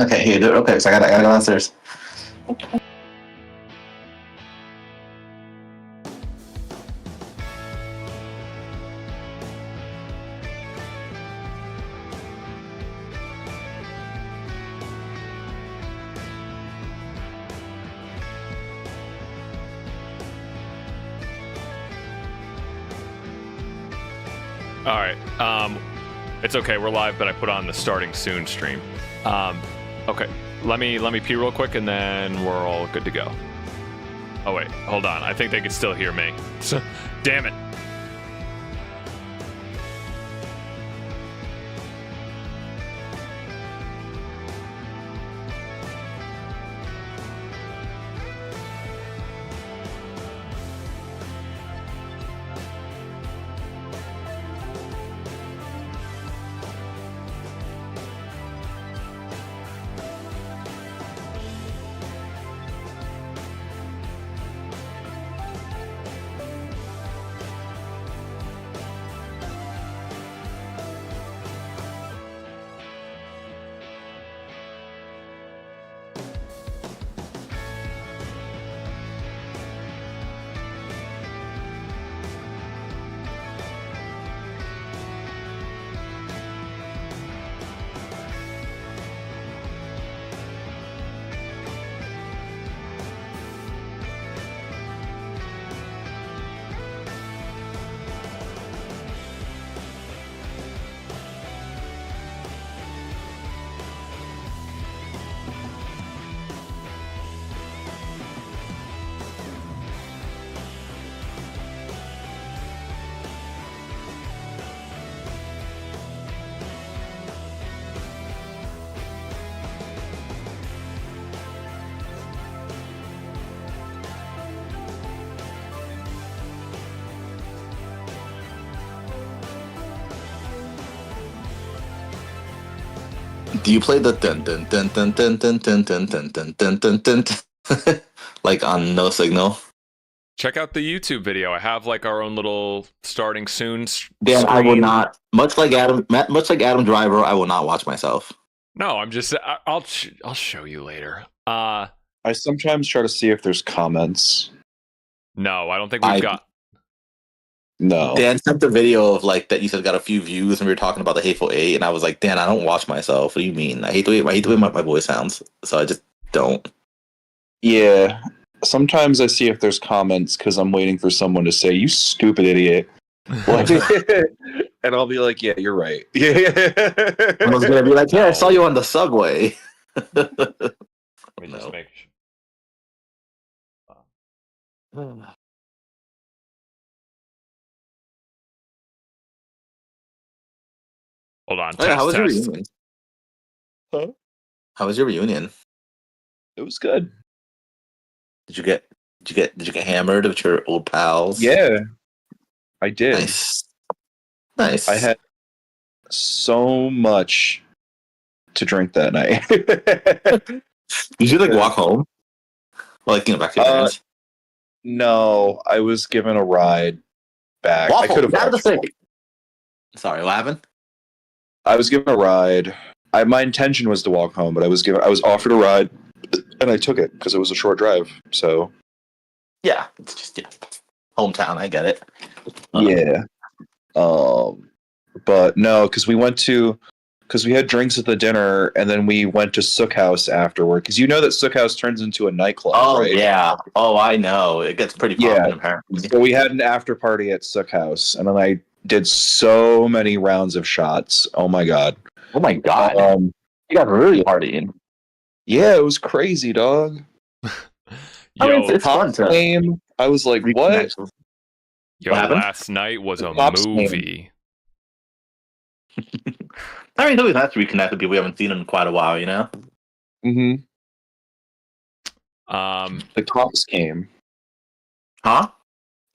Okay, here, do it real quick. So I gotta go downstairs. All right. It's okay. We're live, but I put on the starting soon stream. Okay. Let me pee real quick, and then we're all good to go. Oh wait, hold on. I think they can still hear me. Damn it. Do you play the dun dun dun dun dun dun dun dun dun dun dun dun dun like on No Signal? Check out the YouTube video. I have like our own little starting soon. Dan, I will screen. not. Much like Adam Driver, I will not watch myself. No, I'm just. I'll show you later. I sometimes try to see if there's comments. No, I don't think we've got. No. Dan sent the video of like that you said got a few views, and we were talking about the Hateful Eight, and I was like, Dan, I don't watch myself. What do you mean? I hate the way my voice sounds, so I just don't. Yeah. Sometimes I see if there's comments because I'm waiting for someone to say, "You stupid idiot," and I'll be like, "Yeah, you're right." Yeah. I was gonna be like, "Yeah, I saw you on the subway." Let me just make sure. Hold on. Oh, yeah, how was your Test. reunion? Huh? How was your reunion? It was good. Did you get hammered with your old pals? Yeah, I did. Nice. I had so much to drink that night. Did you like walk home? Or, like, back to your parents? No, I was given a ride back. Walk I could home. have. Sorry, what happened? I was given a ride. My intention was to walk home, but I was offered a ride, and I took it because it was a short drive. So yeah, it's just hometown. I get it. Yeah. But no, because we had drinks at the dinner, and then we went to Sook House afterward. Because you know that Sook House turns into a nightclub. Oh right? yeah. Oh, I know. It gets pretty poppin', apparently. So we had an after party at Sook House, and then I did so many rounds of shots. Oh my god. Oh my god. You got really partying. Yeah, it was crazy, dog. Yo, it's fun to game. I was like, what? Yo, last night was a movie. I mean, it's always nice to reconnect with people we haven't seen in quite a while, you know? Mm-hmm. The cops came. Huh?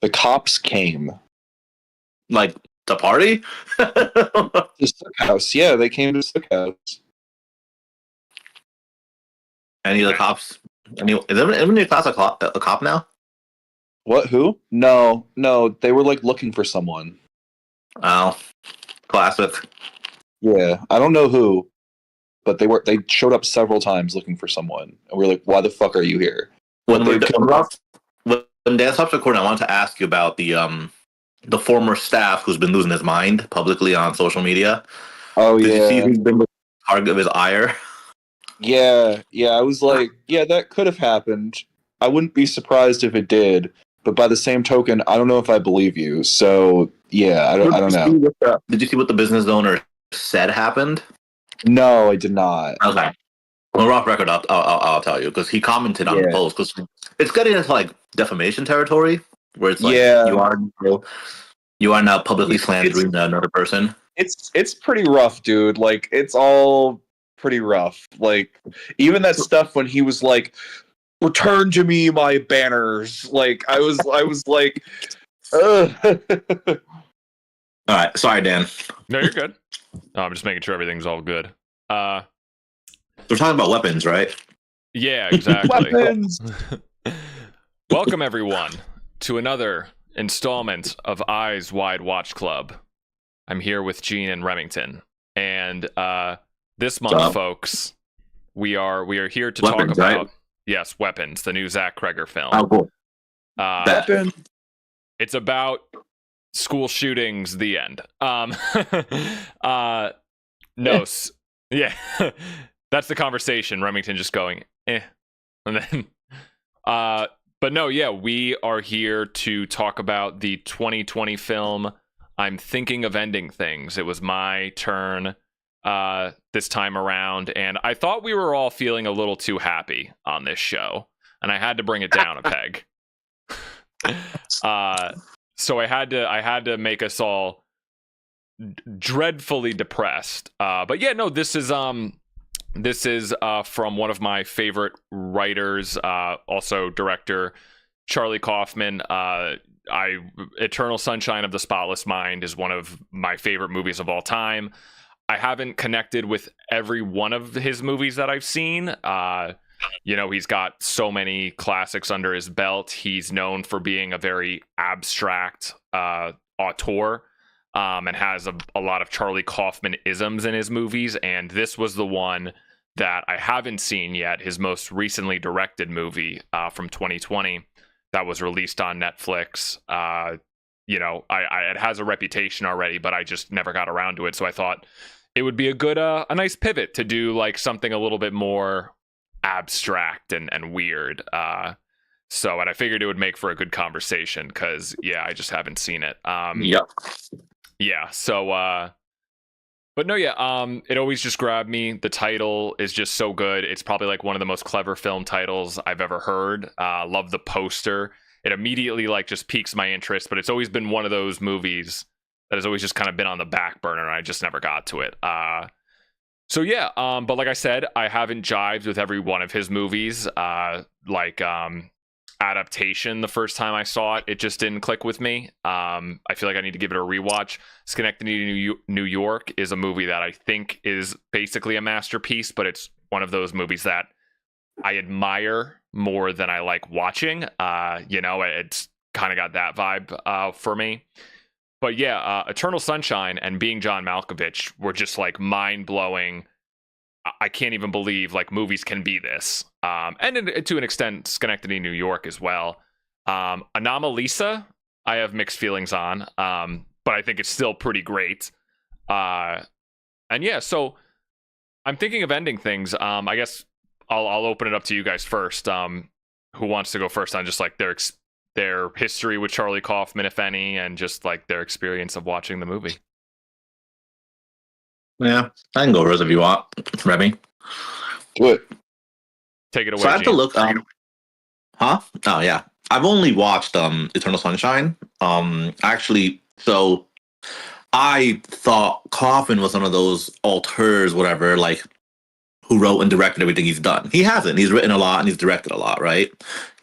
The cops came. Like, the party? The Sook House. Yeah, they came to Sook House. Any of the cops? Is everyone in your class a cop now? What? Who? No. They were like looking for someone. Oh, classic. Yeah, I don't know who, but they showed up several times looking for someone, and we're like, why the fuck are you here? When But we're they- when Dan stops recording, I want to ask you about the former staff who's been losing his mind publicly on social media. Oh Did you see yeah, who's been the target of his ire? yeah. I was like, yeah, that could have happened. I wouldn't be surprised if it did. But by the same token, I don't know if I believe you. So yeah, I don't know. Did you see what the business owner said happened? No, I did not. Okay. When we're off record, I'll tell you because he commented on the Yeah. post because it's getting into like defamation territory where it's like Yeah. you are now publicly It's- slandering another person. It's pretty rough, dude. Like it's all pretty rough. Like even that stuff when he was like, "Return to me my banners." Like I was like, ugh. All right, sorry, Dan. No, you're good. I'm just making sure everything's all good. We're talking about weapons, right? Yeah, exactly. Weapons. Welcome everyone to another installment of Eyes Wide Watch Club. I'm here with Gene and Remington, and this month, Stop. folks, we are here to Weapons, talk about right? yes, Weapons, the new Zach Kreger film. Oh, cool. Weapons. It's about school shootings. The end. Yeah, that's the conversation. Remington just going, and then, but no, yeah, we are here to talk about the 2020 film. I'm thinking of ending things. It was my turn this time around, and I thought we were all feeling a little too happy on this show, and I had to bring it down a peg. So I had to make us all dreadfully depressed. But yeah, no, this is from one of my favorite writers, also director, Charlie Kaufman. Eternal Sunshine of the Spotless Mind is one of my favorite movies of all time. I haven't connected with every one of his movies that I've seen. He's got so many classics under his belt. He's known for being a very abstract auteur, and has a lot of Charlie Kaufman isms in his movies. And this was the one that I haven't seen yet, his most recently directed movie from 2020 that was released on Netflix. It has a reputation already, but I just never got around to it. So I thought it would be a nice pivot to do like something a little bit more abstract and weird. And I figured it would make for a good conversation because, yeah, I just haven't seen it. Yep. Yeah. So, but no, yeah. It always just grabbed me. The title is just so good. It's probably like one of the most clever film titles I've ever heard. Love the poster. It immediately like just piques my interest, but it's always been one of those movies that has always just kind of been on the back burner, and I just never got to it. So yeah. But like I said, I haven't jived with every one of his movies. Adaptation, the first time I saw it, it just didn't click with me. I feel like I need to give it a rewatch. Schenectady, New York is a movie that I think is basically a masterpiece, but it's one of those movies that I admire more than I like watching. It's kind of got that vibe for me. But yeah, Eternal Sunshine and Being John Malkovich were just like mind-blowing. I can't even believe like movies can be this. And to an extent, Schenectady, New York as well. Anomalisa, I have mixed feelings on, but I think it's still pretty great. And yeah, so I'm thinking of ending things. I guess I'll open it up to you guys first. Who wants to go first on just like their history with Charlie Kaufman, if any, and just like their experience of watching the movie? Yeah, I can go first if you want, Remy. Do it. Take it away. So I have to Gene. look. Huh? Oh yeah, I've only watched Eternal Sunshine. Actually, so I thought Kaufman was one of those auteurs, whatever, like who wrote and directed everything he's done. He hasn't. He's written a lot and he's directed a lot, right?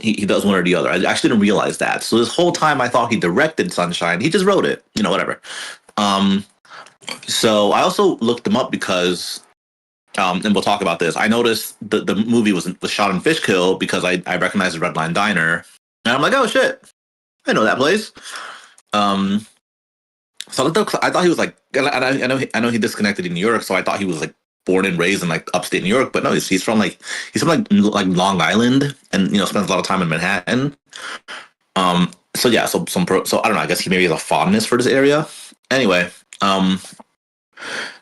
He does one or the other. I actually didn't realize that. So this whole time I thought he directed Sunshine. He just wrote it. Whatever. So I also looked him up because, and we'll talk about this. I noticed the movie was shot in Fishkill because I recognized the Red Line Diner, and I'm like, oh shit, I know that place. So I thought he was like, and I know he disconnected in New York, so I thought he was like born and raised in like upstate New York, but no, he's from like Long Island, and spends a lot of time in Manhattan. So yeah, so so I don't know. I guess he maybe has a fondness for this area. Anyway,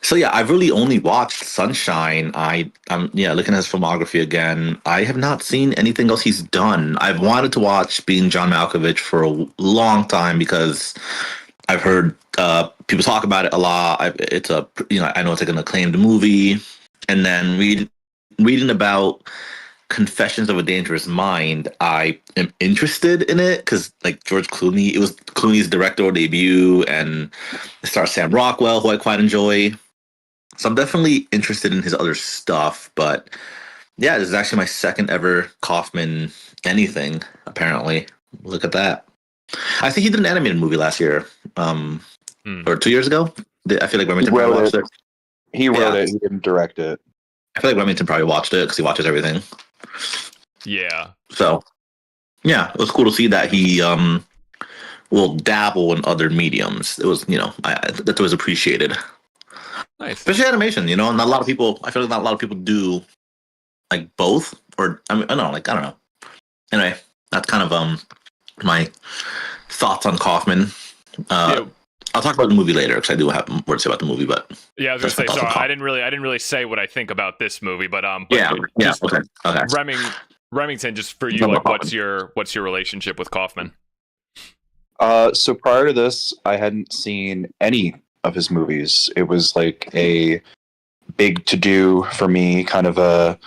so yeah, I've really only watched Sunshine. I'm looking at his filmography again. I have not seen anything else he's done. I've wanted to watch Being John Malkovich for a long time because I've heard people talk about it a lot. I know it's like an acclaimed movie, and then reading about Confessions of a Dangerous Mind, I am interested in it because like George Clooney, it was Clooney's directorial debut, and it stars Sam Rockwell, who I quite enjoy. So I'm definitely interested in his other stuff, but yeah, this is actually my second ever Kaufman anything. Apparently, look at that. I think he did an animated movie last year, or 2 years ago. I feel like Remington probably watched it. He wrote it. He didn't direct it. I feel like Remington probably watched it because he watches everything. Yeah. So, yeah, it was cool to see that he will dabble in other mediums. It was, that was appreciated. Nice. Especially animation, not a lot of people. I feel like not a lot of people do like both, or I don't know. Anyway, that's kind of my thoughts on Kaufman. I'll talk about the movie later because I do have more to say about the movie. But yeah, I was gonna say. So I didn't really say what I think about this movie, but okay. Remington, just for you, like, what's your relationship with Kaufman? So prior to this, I hadn't seen any of his movies. It was like a big to do for me, kind of a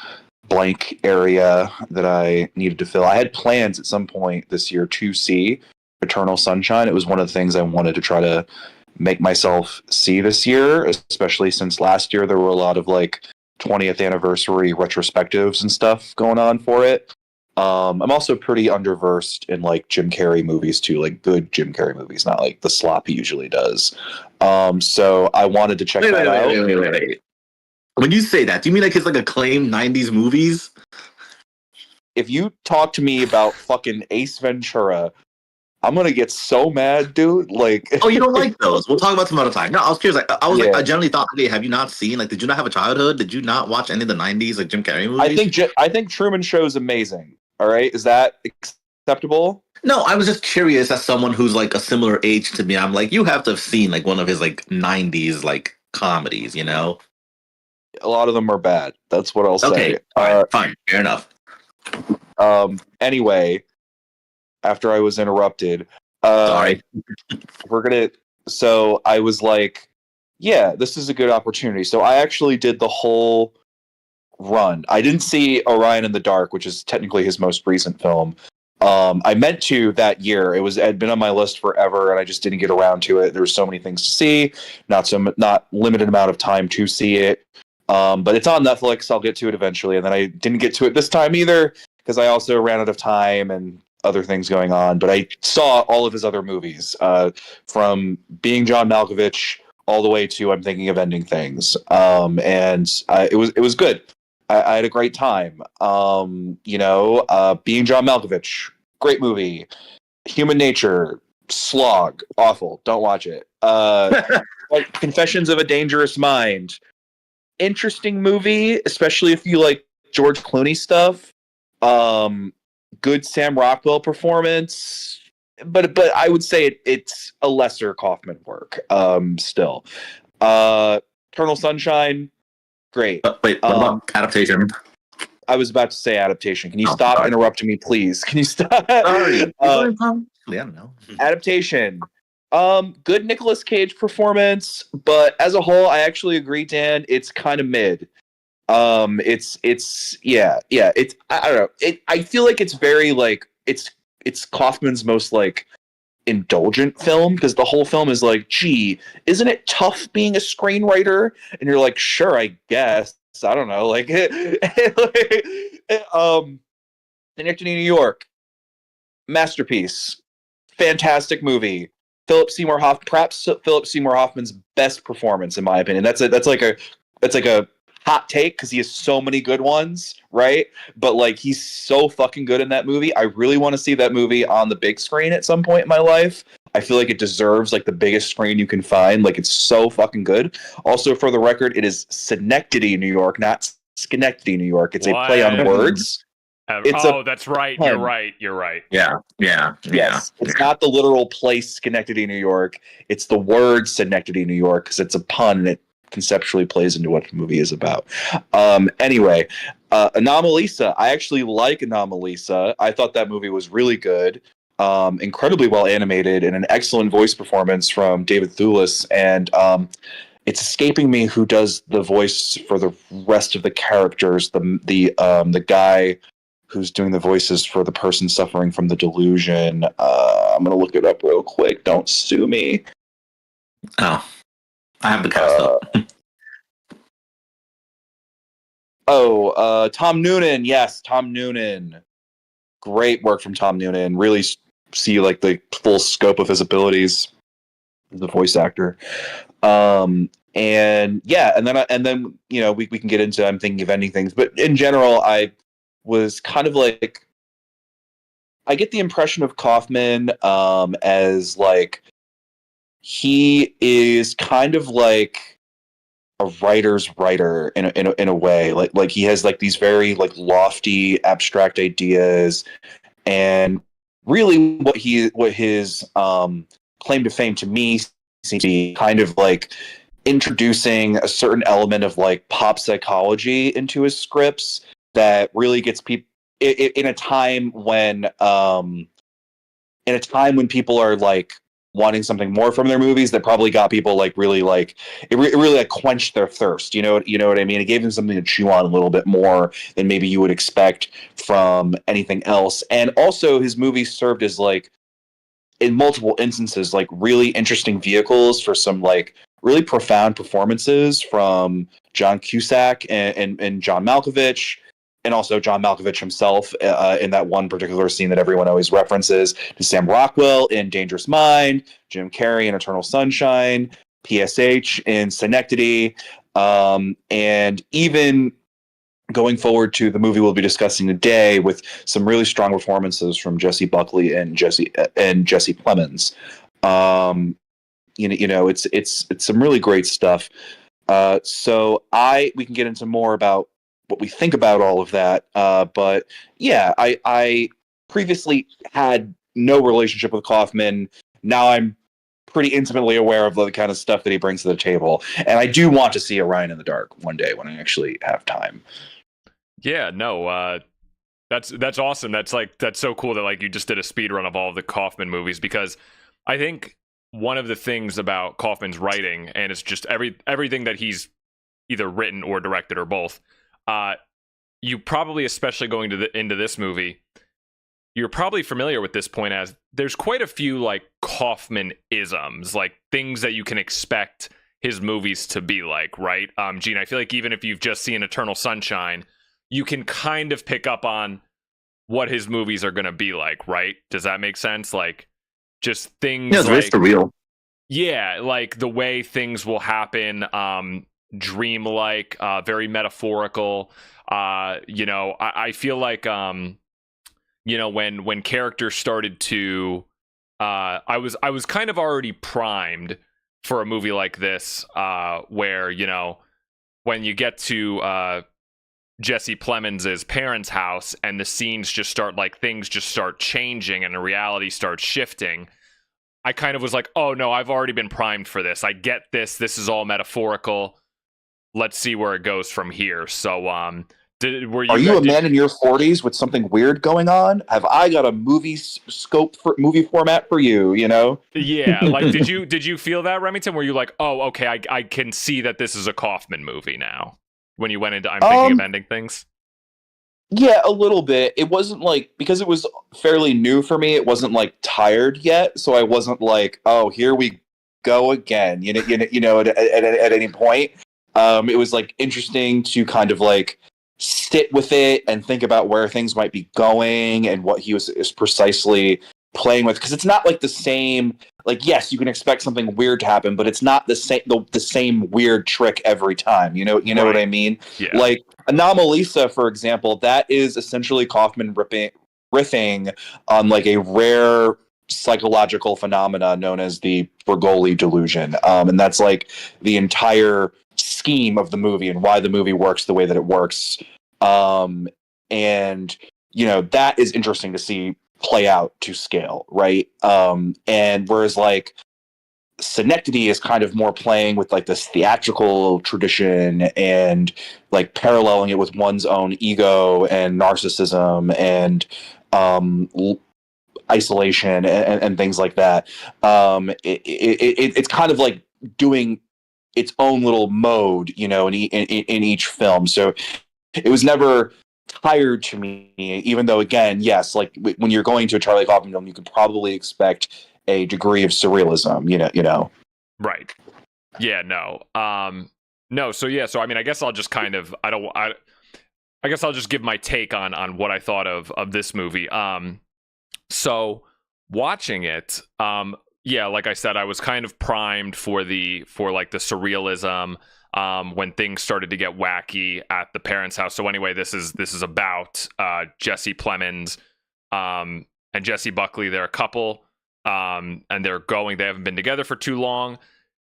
blank area that I needed to fill. I had plans at some point this year to see Eternal Sunshine. It was one of the things I wanted to try to make myself see this year, especially since last year there were a lot of like 20th anniversary retrospectives and stuff going on for it. I'm also pretty underversed in like Jim Carrey movies too, like good Jim Carrey movies, not like the slop he usually does. So I wanted to check that out. Wait. When you say that, do you mean like his like acclaimed 90s movies? If you talk to me about fucking Ace Ventura, I'm gonna get so mad, dude. Like, oh, you don't like those? We'll talk about some other time. No, I was curious. Like, I generally thought, okay, have you not seen? Like, did you not have a childhood? Did you not watch any of the '90s like Jim Carrey movies? I think Truman Show is amazing. All right, is that acceptable? No, I was just curious as someone who's like a similar age to me. I'm like, you have to have seen like one of his like '90s like comedies, A lot of them are bad. That's what I'll say. Okay, all right, fine, fair enough. Anyway. After I was interrupted. Sorry. So I was like, yeah, this is a good opportunity. So I actually did the whole run. I didn't see Orion in the Dark, which is technically his most recent film. I meant to that year. It had been on my list forever, and I just didn't get around to it. There were so many things to see, not limited amount of time to see it. But it's on Netflix. I'll get to it eventually. And then I didn't get to it this time either because I also ran out of time and other things going on, but I saw all of his other movies, from Being John Malkovich all the way to I'm Thinking of Ending Things, and it was good. I had a great time. Being John Malkovich, great movie. Human Nature, slog, awful. Don't watch it. Like Confessions of a Dangerous Mind, interesting movie, especially if you like George Clooney stuff. Good Sam Rockwell performance, but I would say it's a lesser Kaufman work. Still, Eternal Sunshine, great. Wait, what about adaptation? I was about to say adaptation. Can you stop interrupting me, please? Can you stop? Sorry. I don't know. Adaptation. Good Nicolas Cage performance, but as a whole, I actually agree, Dan. It's kind of mid. It's I don't know. I feel like it's very like it's Kaufman's most like indulgent film because the whole film is like, gee, isn't it tough being a screenwriter? And you're like, sure, I guess. I don't know, like, Anthony New York, masterpiece, fantastic movie. Perhaps Philip Seymour Hoffman's best performance, in my opinion. That's like a hot take because he has so many good ones, right? But like, he's so fucking good in that movie. I really want to see that movie on the big screen at some point in my life. I feel like it deserves like the biggest screen you can find. Like it's so fucking good. Also, for the record, it is Schenectady, New York, not Schenectady, New York. It's a play on What? words. That's right. You're right. You're right. Yeah. Yes, it's not the literal place Schenectady, New York. It's the word Schenectady, New York, because it's a pun and it conceptually plays into what the movie is about. Anyway, Anomalisa. I actually like Anomalisa. I thought that movie was really good, incredibly well animated, and an excellent voice performance from David Thewlis. And it's escaping me who does the voice for the rest of the characters. The guy who's doing the voices for the person suffering from the delusion. I'm gonna look it up real quick. Don't sue me. Oh, I have the cast up. Tom Noonan. Yes, Tom Noonan. Great work from Tom Noonan. Really see like the full scope of his abilities as a voice actor. And yeah, and then you know we can get into I'm thinking of ending things, but in general, I was kind of like I get the impression of Kaufman as like he is kind of like a writer's writer in a way. Like he has like these very like lofty abstract ideas, and really what his claim to fame to me seems to be kind of like introducing a certain element of like pop psychology into his scripts that really gets people in a time when people are like wanting something more from their movies, that probably got people like really like it really like quenched their thirst. You know what I mean? It gave them something to chew on a little bit more than maybe you would expect from anything else. And also his movies served as like in multiple instances like really interesting vehicles for some like really profound performances from John Cusack and John Malkovich, and also John Malkovich himself in that one particular scene that everyone always references, to Sam Rockwell in Dangerous Mind, Jim Carrey in Eternal Sunshine, PSH in Schenectady, and even going forward to the movie we'll be discussing today with some really strong performances from Jesse Buckley and Jesse Plemons. It's some really great stuff. So we can get into more about what we think about all of that. But yeah, I previously had no relationship with Kaufman. Now I'm pretty intimately aware of the kind of stuff that he brings to the table. And I do want to see Orion in the Dark one day when I actually have time. Yeah, no, that's awesome. That's so cool that like you just did a speed run of all of the Kaufman movies, because I think one of the things about Kaufman's writing, and it's just everything that he's either written or directed or both, you probably, especially going into this movie, you're probably familiar with this point as there's quite a few like Kaufman isms, like things that you can expect his movies to be like, right? Gene, I feel like even if you've just seen Eternal Sunshine, you can kind of pick up on what his movies are going to be like, right? Does that make sense? Like, just things it's very surreal. Yeah, like the way things will happen, dreamlike, very metaphorical. I feel like when characters started to I was kind of already primed for a movie like this, where when you get to Jesse Plemons' parents' house and the scenes just start, like, things just start changing and the reality starts shifting, I kind of was like, oh no, I've already been primed for this. I get this. This is all metaphorical. Let's see where it goes from here. So, are you a man in your 40s with something weird going on? Have I got a movie format for you? Yeah. Like, did you feel that, Remington? Were you like, oh, okay, I can see that this is a Kaufman movie now? When you went into I'm thinking of ending things? Yeah, a little bit. It wasn't like, because it was fairly new for me, it wasn't like tired yet, so I wasn't like, oh, here we go again. At any point. It was like interesting to kind of like sit with it and think about where things might be going and what he is precisely playing with, because it's not like the same. Like, yes, you can expect something weird to happen, but it's not the same weird trick every time. You know right. What I mean? Yeah. Like Anomalisa, for example, that is essentially Kaufman riffing on like a rare psychological phenomena known as the Bergoli delusion. And that's like the entire scheme of the movie and why the movie works the way that it works. And, you know, that is interesting to see play out to scale, right? And whereas like Synecdoche is kind of more playing with like this theatrical tradition and like paralleling it with one's own ego and narcissism and isolation and things like that. It's kind of like doing its own little mode, you know, in each film. So it was never tired to me, even though, again, yes, like when you're going to a Charlie Kaufman film, you could probably expect a degree of surrealism, you know. Right. Yeah, no. No, so yeah, so I mean, I guess I'll just kind of I guess I'll just give my take on what I thought of this movie. So watching it, yeah, like I said, I was kind of primed for like the surrealism when things started to get wacky at the parents' house. So anyway, this is about Jesse Plemons and Jessie Buckley. They're a couple, and they haven't been together for too long.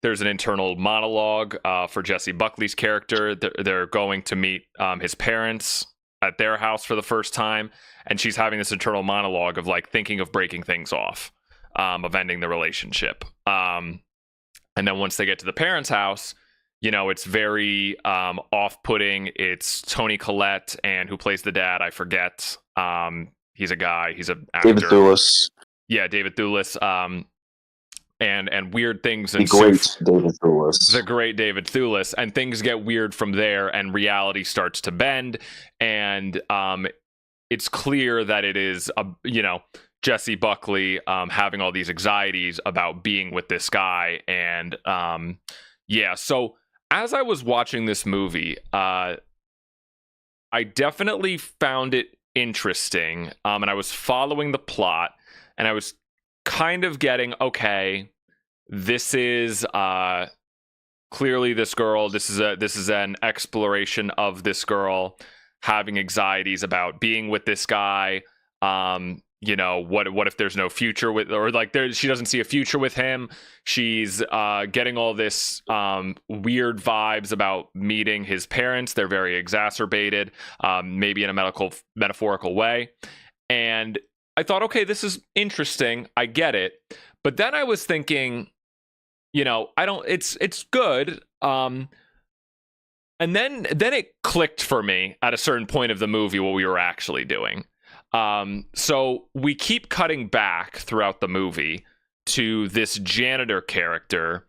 There's an internal monologue for Jessie Buckley's character. They're going to meet his parents at their house for the first time, and she's having this internal monologue of like thinking of breaking things off, of ending the relationship. And then once they get to the parents' house, you know, it's very off-putting. It's Tony Collette, and who plays the dad, I forget. He's a guy. He's an actor. David Thewlis. Yeah, David Thewlis. And weird things. The great David Thewlis. The great David Thewlis. And things get weird from there, and reality starts to bend. And it's clear that it is, you know, Jessie Buckley having all these anxieties about being with this guy. And yeah, so as I was watching this movie, I definitely found it interesting. And I was following the plot, and I was kind of getting, okay, this is clearly this girl. This is an exploration of this girl having anxieties about being with this guy. You know, what if there's no future with, or like she doesn't see a future with him. She's getting all this weird vibes about meeting his parents. They're very exacerbated, maybe in a metaphorical way. And I thought, okay, this is interesting. I get it. But then I was thinking, you know, it's good. And then it clicked for me at a certain point of the movie what we were actually doing. So we keep cutting back throughout the movie to this janitor character,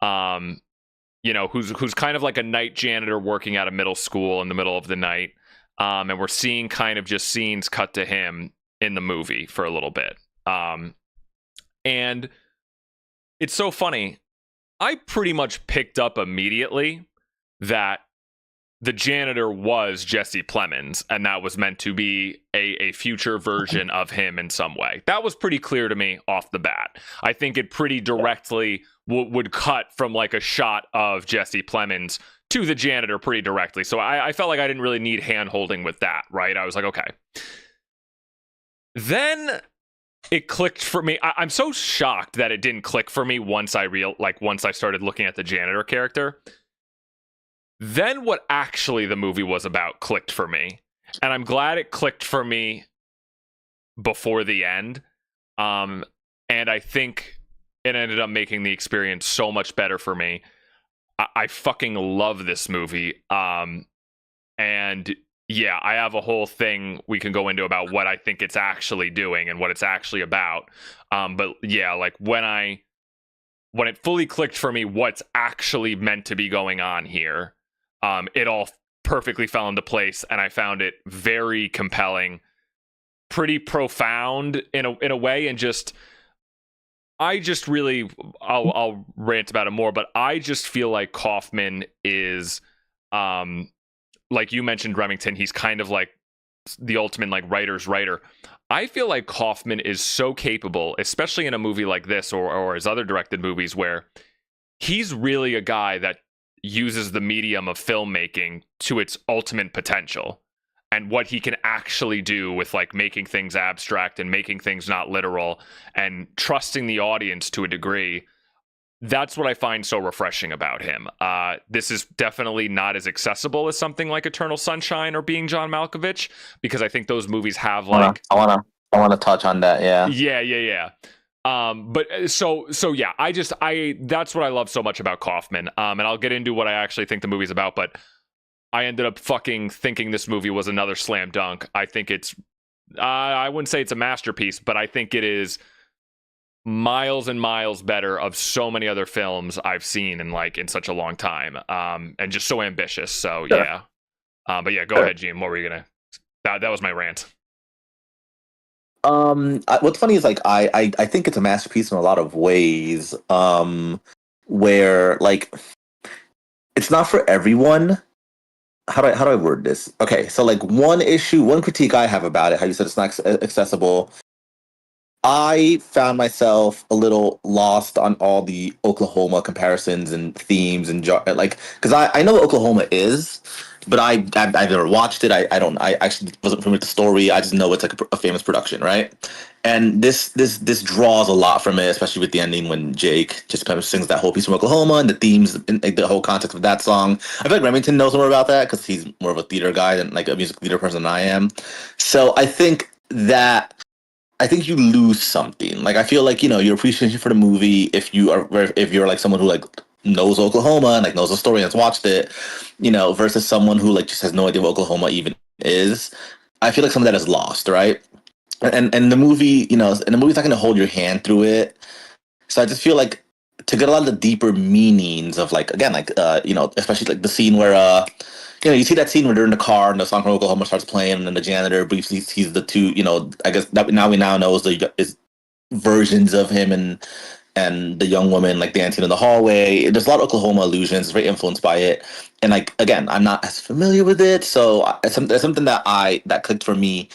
you know, who's kind of like a night janitor working at a middle school in the middle of the night. And we're seeing kind of just scenes cut to him in the movie for a little bit. And it's so funny. I pretty much picked up immediately that the janitor was Jesse Plemons, and that was meant to be a future version of him in some way. That was pretty clear to me off the bat. I think it pretty directly would cut from like a shot of Jesse Plemons to the janitor pretty directly. So I felt like I didn't really need hand-holding with that, right? I was like, okay. Then it clicked for me. I'm so shocked that it didn't click for me once I started looking at the janitor character. Then what actually the movie was about clicked for me. And I'm glad it clicked for me before the end. And I think it ended up making the experience so much better for me. I fucking love this movie. And yeah, I have a whole thing we can go into about what I think it's actually doing and what it's actually about. But yeah, like when it fully clicked for me what's actually meant to be going on here, it all perfectly fell into place, and I found it very compelling, pretty profound in a way, and I just really, I'll rant about it more, but I just feel like Kaufman is, like you mentioned, Remington, he's kind of like the ultimate like writer's writer. I feel like Kaufman is so capable, especially in a movie like this or his other directed movies, where he's really a guy that uses the medium of filmmaking to its ultimate potential. and what he can actually do with like making things abstract and making things not literal and trusting the audience to a degree. That's what I find so refreshing about him. This is definitely not as accessible as something like Eternal Sunshine or Being John Malkovich, because I think those movies have like I wanna touch on that. yeah. But so yeah, I that's what I love so much about Kaufman. And I'll get into what I actually think the movie's about, but I ended up fucking thinking this movie was another slam dunk. I think it's I wouldn't say it's a masterpiece, but I think it is miles and miles better of so many other films I've seen in such a long time. And just so ambitious. So yeah. But yeah, go ahead, Gene. What were you gonna? That was my rant. What's funny is like I think it's a masterpiece in a lot of ways. Where like it's not for everyone. How do I word this? Okay, so like one critique I have about it, how you said it's not accessible. I found myself a little lost on all the Oklahoma comparisons and themes and like because I know what Oklahoma is, but I've never watched it. I actually wasn't familiar with the story. I just know it's like a famous production, right? And this draws a lot from it, especially with the ending when Jake just kind of sings that whole piece from Oklahoma and the themes and like, the whole context of that song. I feel like Remington knows more about that because he's more of a theater guy than like a music theater person than I am. So I think you lose something. Like I feel like your appreciation for the movie, if you're like someone who like knows Oklahoma and like knows the story and has watched it, versus someone who like just has no idea what Oklahoma even is. I feel like some of that is lost, right? And the movie, and the movie's not going to hold your hand through it. So I just feel like to get a lot of the deeper meanings of like again like especially like the scene where you see that scene where they're in the car and the song from Oklahoma starts playing and then the janitor briefly sees the two, I guess that we now know is versions of him and the young woman like dancing in the hallway. There's a lot of Oklahoma allusions, very influenced by it. And like again, I'm not as familiar with it, so it's something that clicked for me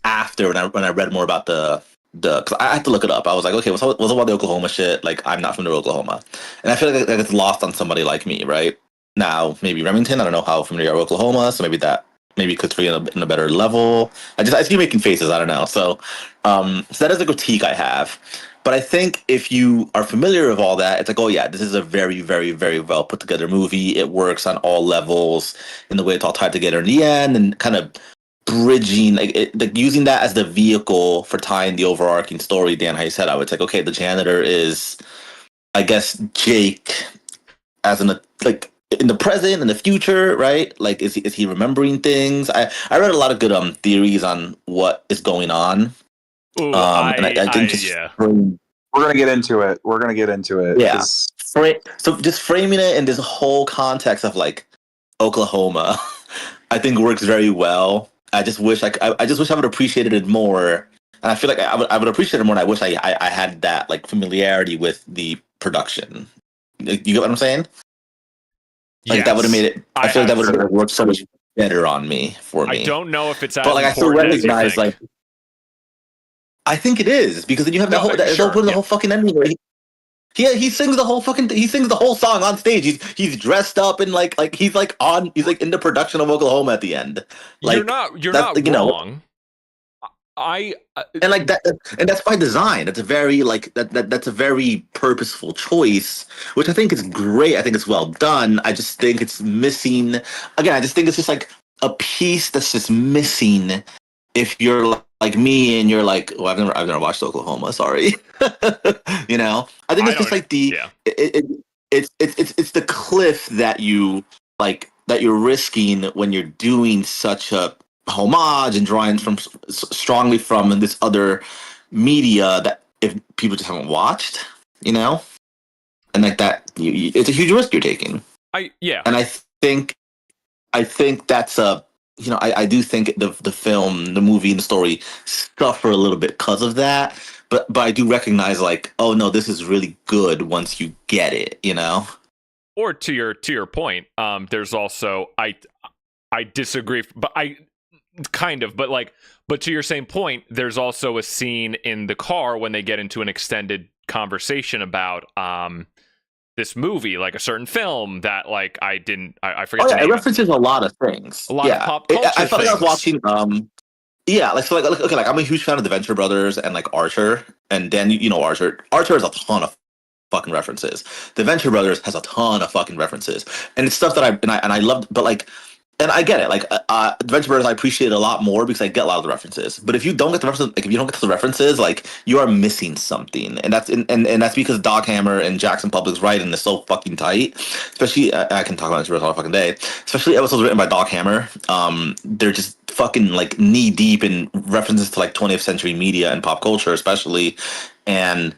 after when I read more about the because I had to look it up. I was like, okay, what's about the Oklahoma shit? Like I'm not familiar with Oklahoma, and I feel like it's lost on somebody like me, right? Now, maybe Remington. I don't know how familiar you are with Oklahoma, so maybe could be in a better level. I see you making faces. I don't know. So that is a critique I have. But I think if you are familiar with all that, it's like, oh yeah, this is a very, very, very well put together movie. It works on all levels in the way it's all tied together in the end, and kind of bridging, like using that as the vehicle for tying the overarching story. Dan, how you said, I would like, okay, the janitor is, I guess, Jake as in like in the present and the future, right? Like, is he remembering things? I read a lot of good theories on what is going on. Ooh, and I think we're gonna get into it. Yeah. So just framing it in this whole context of like Oklahoma, I think works very well. I just wish I would appreciated it more, and I feel like I would appreciate it more. And I wish I had that like familiarity with the production. You get what I'm saying? Like that would have made it. I feel like that would have worked so much better on me. I don't know if it's as but like I still recognize like. I think it is because then you have the whole fucking ending. Where he sings the whole song on stage. He's dressed up and like he's like in the production of Oklahoma at the end. Like you're not wrong. And like that, and that's by design. That's a very like that's a very purposeful choice, which I think is great. I think it's well done. I just think it's missing. Again, I just think it's just like a piece that's just missing. If you're like me and you're like, well, I've never watched Oklahoma. Sorry, I think it's just like it's the cliff that you're risking when you're doing such a homage and drawing strongly from this other media that if people just haven't watched, and like that, it's a huge risk you're taking. And I think that's a. I do think the film, the movie, and the story suffer a little bit because of that. But I do recognize, like, oh no, this is really good once you get it, Or to your point, there's also I disagree, but but to your same point, there's also a scene in the car when they get into an extended conversation about this movie, like a certain film that like I forget Oh the yeah, it name. references a lot of things. A lot of pop culture I felt like I was things. watching. Yeah, like so, like okay, like I'm a huge fan of the Venture Brothers and like Archer, and then you know Archer. Archer has a ton of fucking references. The Venture Brothers has a ton of fucking references, and it's stuff that I loved. But like, and I get it. Like, the Venture Brothers, I appreciate it a lot more because I get a lot of the references. But if you don't get the references, like if you don't get the references, like you are missing something, and and that's because Doc Hammer and Jackson Public's writing is so fucking tight. Especially, I can talk about this all fucking day. Especially episodes written by Doc Hammer. They're just fucking like knee deep in references to like 20th century media and pop culture, especially, and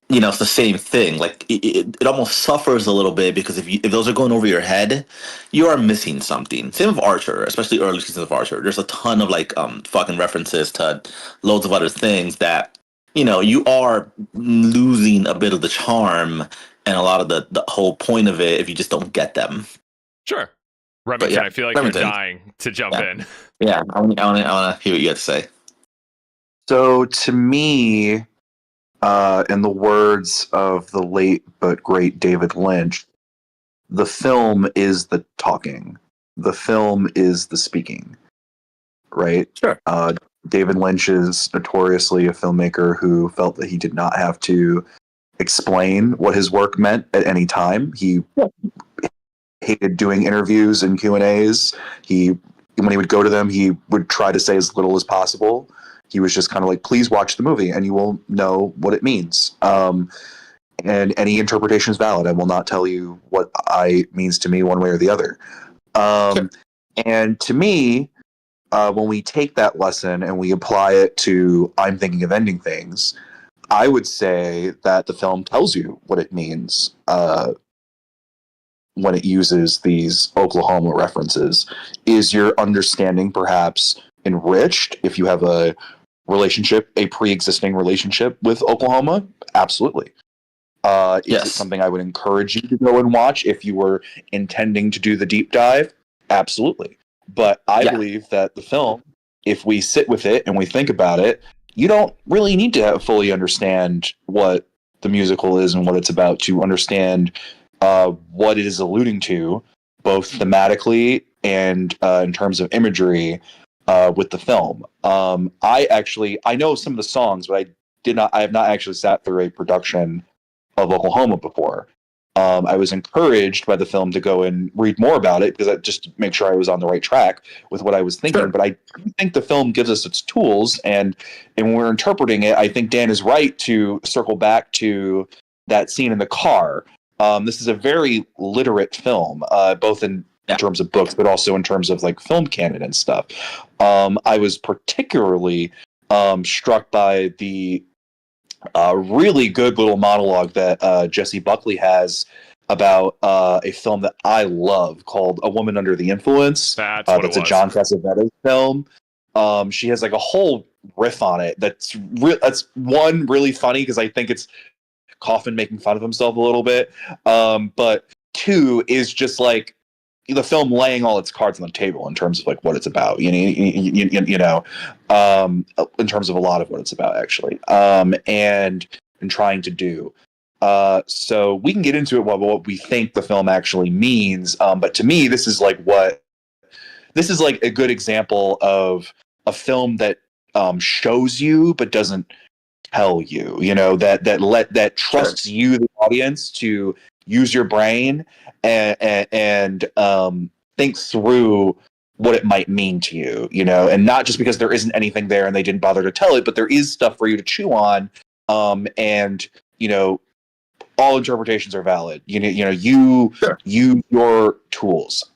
you know, it's the same thing. Like it almost suffers a little bit because if those are going over your head, you are missing something. Same with Archer, especially early seasons of Archer. There's a ton of like fucking references to loads of other things that you know you are losing a bit of the charm and a lot of the whole point of it if you just don't get them. Sure. But Remington, yeah, I feel like Remington. you're dying to jump Yeah. in. Yeah, I want to hear what you have to say. So to me, in the words of the late but great David Lynch, the film is the talking. The film is the speaking. Right? Sure. David Lynch is notoriously a filmmaker who felt that he did not have to explain what his work meant at any time. He hated doing interviews and Q&As. When he would go to them, he would try to say as little as possible. He was just kind of like, please watch the movie and you will know what it means. And any interpretation is valid. I will not tell you what I means to me one way or the other. Sure. And to me, when we take that lesson and we apply it to I'm thinking of ending things, I would say that the film tells you what it means when it uses these Oklahoma references. Is your understanding perhaps enriched if you have a pre-existing relationship with Oklahoma? Absolutely. Is Yes. it something I would encourage you to go and watch if you were intending to do the deep dive? Absolutely. But I believe that the film, if we sit with it and we think about it, you don't really need to fully understand what the musical is and what it's about to understand what it is alluding to, both thematically and in terms of imagery with the film. I know some of the songs, but I have not actually sat through a production of Oklahoma before. I was encouraged by the film to go and read more about it because just to make sure I was on the right track with what I was thinking. Sure. But I think the film gives us its tools, and when we're interpreting it, I think Dan is right to circle back to that scene in the car. This is a very literate film, both in terms of books, but also in terms of like film canon and stuff. I was particularly struck by the really good little monologue that Jessie Buckley has about a film that I love called A Woman Under the Influence. That's what that's it a was. John Cassavetes film. She has like a whole riff on it that's one really funny because I think it's Coffin making fun of himself a little bit, but two is just like the film laying all its cards on the table in terms of like what it's about, in terms of a lot of what it's about actually, and trying to do. So we can get into it what we think the film actually means, but to me this is like a good example of a film that shows you but doesn't tell you, that trusts you, the audience, to use your brain and think through what it might mean to you, and not just because there isn't anything there and they didn't bother to tell it, but there is stuff for you to chew on, and all interpretations are valid. Use your tools.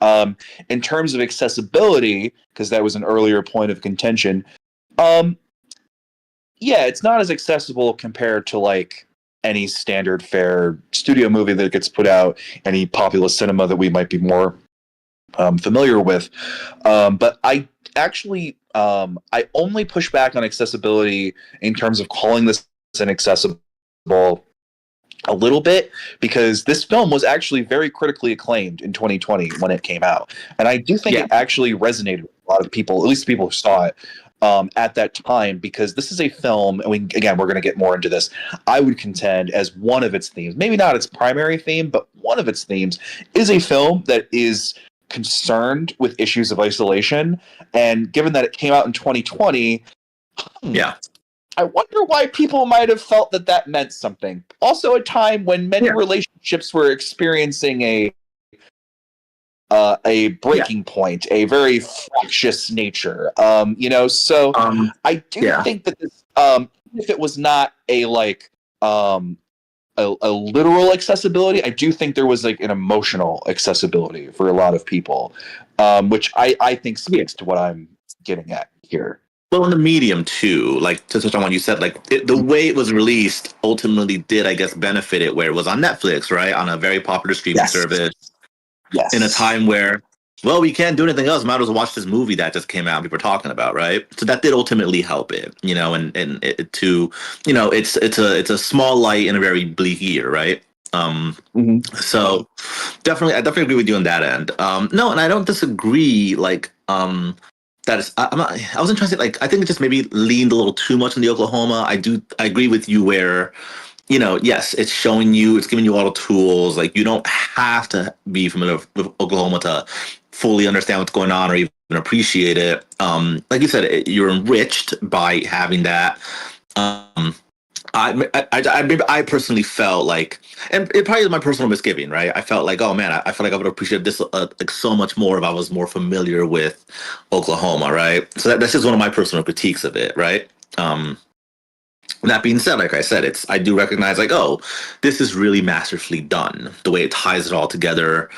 In terms of accessibility, because that was an earlier point of contention, it's not as accessible compared to like any standard fare studio movie that gets put out, any popular cinema that we might be more familiar with. But I actually, I only push back on accessibility in terms of calling this inaccessible a little bit, because this film was actually very critically acclaimed in 2020 when it came out. And I do think it actually resonated with a lot of people, at least people who saw it. at that time, because this is a film, and we're going to get more into this. I would contend as one of its themes, maybe not its primary theme, but one of its themes is a film that is concerned with issues of isolation. And given that it came out in 2020, Yeah. I wonder why people might have felt that that meant something. Also, a time when many relationships were experiencing a breaking point, a very fractious nature. So I do think that this, if it was not a literal accessibility, I do think there was like an emotional accessibility for a lot of people, which I think speaks to what I'm getting at here. Well, in the medium too, like to touch on what you said, like the way it was released ultimately did, I guess, benefit it, where it was on Netflix, right, on a very popular streaming service. Yes. In a time where, well, we can't do anything else. Might as well watch this movie that just came out. People are talking about, right? So that did ultimately help it, and it to, it's a small light in a very bleak year, right? So definitely, I definitely agree with you on that end. No, and I don't disagree. Like, that is, I wasn't trying to say, like, I think it just maybe leaned a little too much in the Oklahoma. I agree with you where, yes, it's showing you, it's giving you all the tools. Like, you don't have to be familiar with Oklahoma to fully understand what's going on or even appreciate it. Like you said, you're enriched by having that. I personally felt like, and it probably is my personal misgiving, right? I felt like, oh man, I feel like I would appreciate this like so much more if I was more familiar with Oklahoma, right? So that's just one of my personal critiques of it, right? That being said, like I said, I do recognize, like, oh, this is really masterfully done, the way it ties it all together,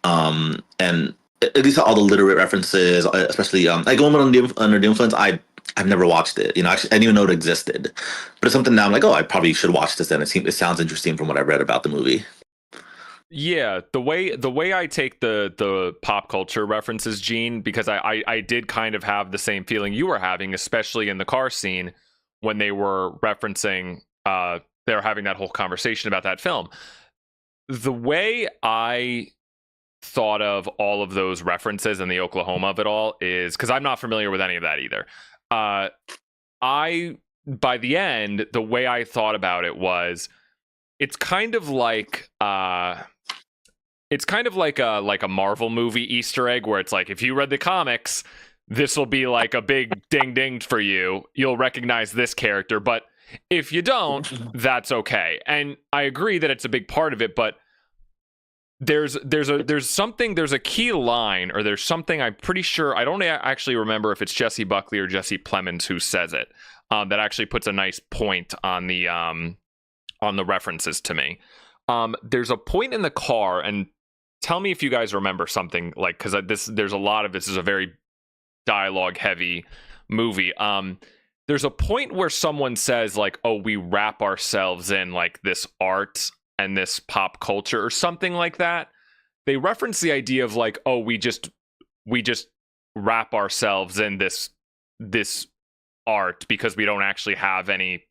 and at least all the literate references, especially like Woman Under the Influence. I've never watched it. Actually, I didn't even know it existed. But it's something now I'm like, oh, I probably should watch this. And it sounds interesting from what I've read about the movie. Yeah, the way I take the pop culture references, Gene, because I did kind of have the same feeling you were having, especially in the car scene when they were referencing, they were having that whole conversation about that film. The way I thought of all of those references and the Oklahoma of it all is, because I'm not familiar with any of that either. By the end, the way I thought about it was, it's kind of like a Marvel movie Easter egg, where it's like, if you read the comics, this will be like a big ding ding for you. You'll recognize this character, but if you don't, that's okay. And I agree that it's a big part of it, but there's a key line, or there's something, I'm pretty sure, I don't actually remember if it's Jesse Buckley or Jesse Plemons who says it, that actually puts a nice point on the references to me. There's a point in the car, and tell me if you guys remember something, like, because there's a lot of this is a very dialogue heavy movie. There's a point where someone says, like, oh, we wrap ourselves in like this art and this pop culture or something like that. They reference the idea of like, oh, we just wrap ourselves in this art because we don't actually have any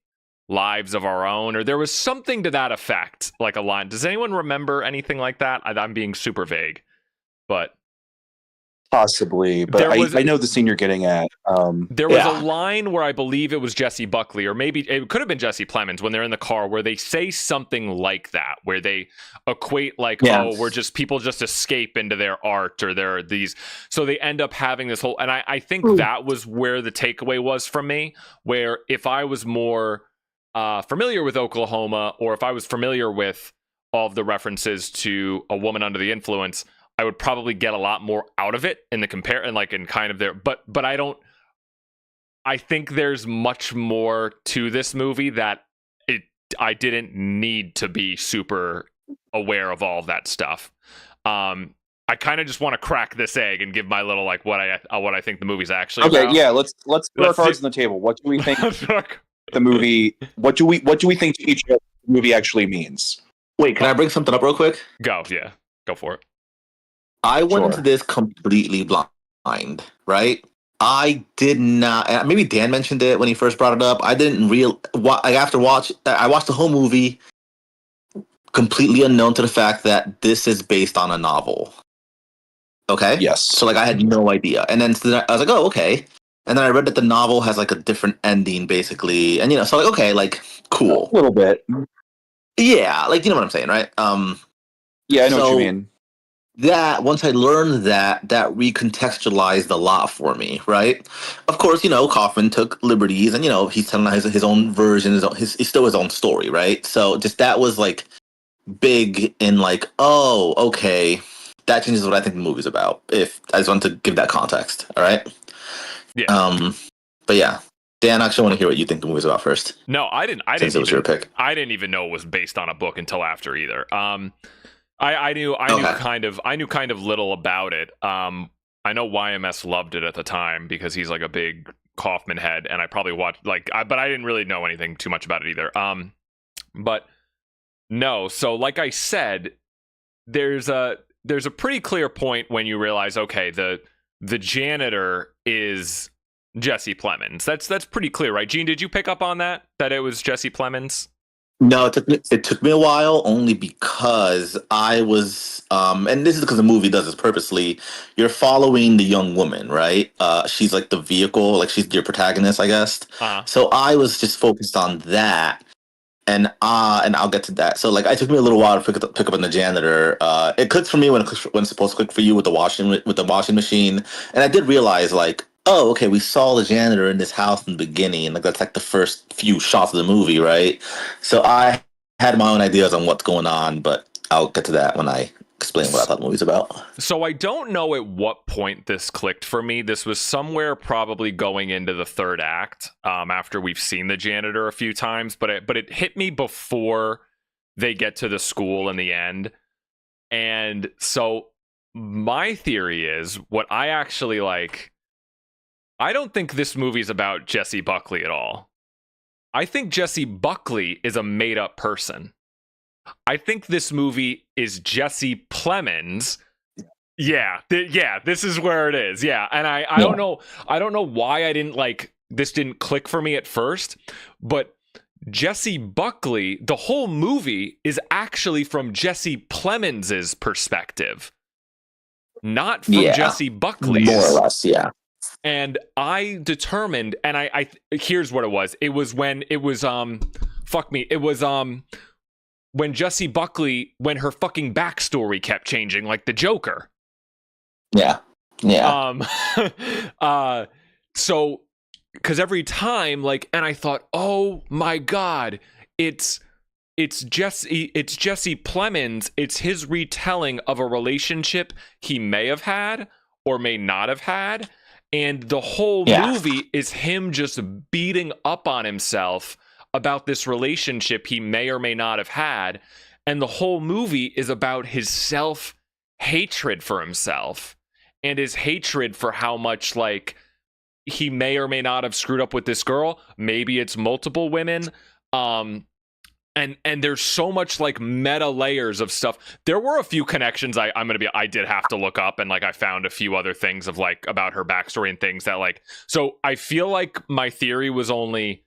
lives of our own, or there was something to that effect, like a line. Does anyone remember anything like that? I'm being super vague, but possibly, but I know the scene you're getting at. There was a line where I believe it was Jesse Buckley, or maybe it could have been Jesse Plemons, when they're in the car, where they say something like that, where they equate like, oh, we're just, people just escape into their art, or there are these, so they end up having this whole, and I think that was where the takeaway was from me, where if I was more familiar with Oklahoma, or if I was familiar with all of the references to A Woman Under the Influence, I would probably get a lot more out of it in the compare, and like in kind of there, but I think there's much more to this movie that I didn't need to be super aware of all of that stuff. I kind of just want to crack this egg and give my little, like, what I think the movie's actually about. Okay, yeah, let's put our cards on the table. What do we think the movie? What do we think each movie actually means? Wait, can I bring something up real quick? Go for it. I went into this completely blind, right? I did not. Maybe Dan mentioned it when he first brought it up. I didn't I watched the whole movie completely unknown to the fact that this is based on a novel. Okay. Yes. So like I had no idea, and then I was like, oh, okay. And then I read that the novel has like a different ending, basically, and so like okay, like cool, A little bit. yeah, like you know what I'm saying, right? Yeah, I know what you So mean. that once I learned that recontextualized a lot for me, right? Of course, Kaufman took liberties, and he's telling his own version, he's still his own story, right? So just that was like big in like, oh, okay, that changes what I think the movie's about. If I just want to give that context, all right? Yeah. But yeah, Dan, I actually want to hear what you think the movie's about first. No, I didn't. Since it was your pick. I didn't even know it was based on a book until after either. I knew Okay. kind of little about it. I know YMS loved it at the time because he's like a big Kaufman head, and I probably watched but I didn't really know anything too much about it either. But no, so like I said, there's a pretty clear point when you realize, okay, the janitor is Jesse Plemons. That's pretty clear, right? Gene, did you pick up on that it was Jesse Plemons? No, it took me a while, only because I was and this is because the movie does this purposely. You're following the young woman, right? She's like the vehicle, like she's your protagonist, I guess. So I was just focused on that. And I'll get to that. So like, it took me a little while to pick up on the janitor. It clicks for me when it's supposed to click for you with the washing machine. And I did realize like, oh, okay, we saw the janitor in this house in the beginning, and like that's like the first few shots of the movie, right? So I had my own ideas on what's going on, but I'll get to that when I explain what I thought the movie's about. So I don't know at what point this clicked for me. This was somewhere probably going into the third act, after we've seen the janitor a few times, but it hit me before they get to the school in the end. And so my theory is what I actually like. I don't think this movie's about Jesse Buckley at all. I think Jesse Buckley is a made-up person. I think this movie is Jesse Plemons. Yeah, this is where it is. Yeah, and I don't know why I didn't like this didn't click for me at first, but Jesse Buckley, the whole movie is actually from Jesse Plemons' perspective, not from Jesse Buckley's. More or less, yeah. And I determined, and I here's what it was. It was when it was when Jesse Buckley, when her fucking backstory kept changing, like the Joker. Yeah. So because every time, like, and I thought, oh my god, it's Jesse Plemons. It's his retelling of a relationship he may have had or may not have had. And the whole movie is him just beating up on himself about this relationship he may or may not have had. And the whole movie is about his self-hatred for himself and his hatred for how much, like, he may or may not have screwed up with this girl. Maybe it's multiple women. And there's so much like meta layers of stuff. There were a few connections I did have to look up, and like I found a few other things of like about her backstory and things that like, so I feel like my theory was only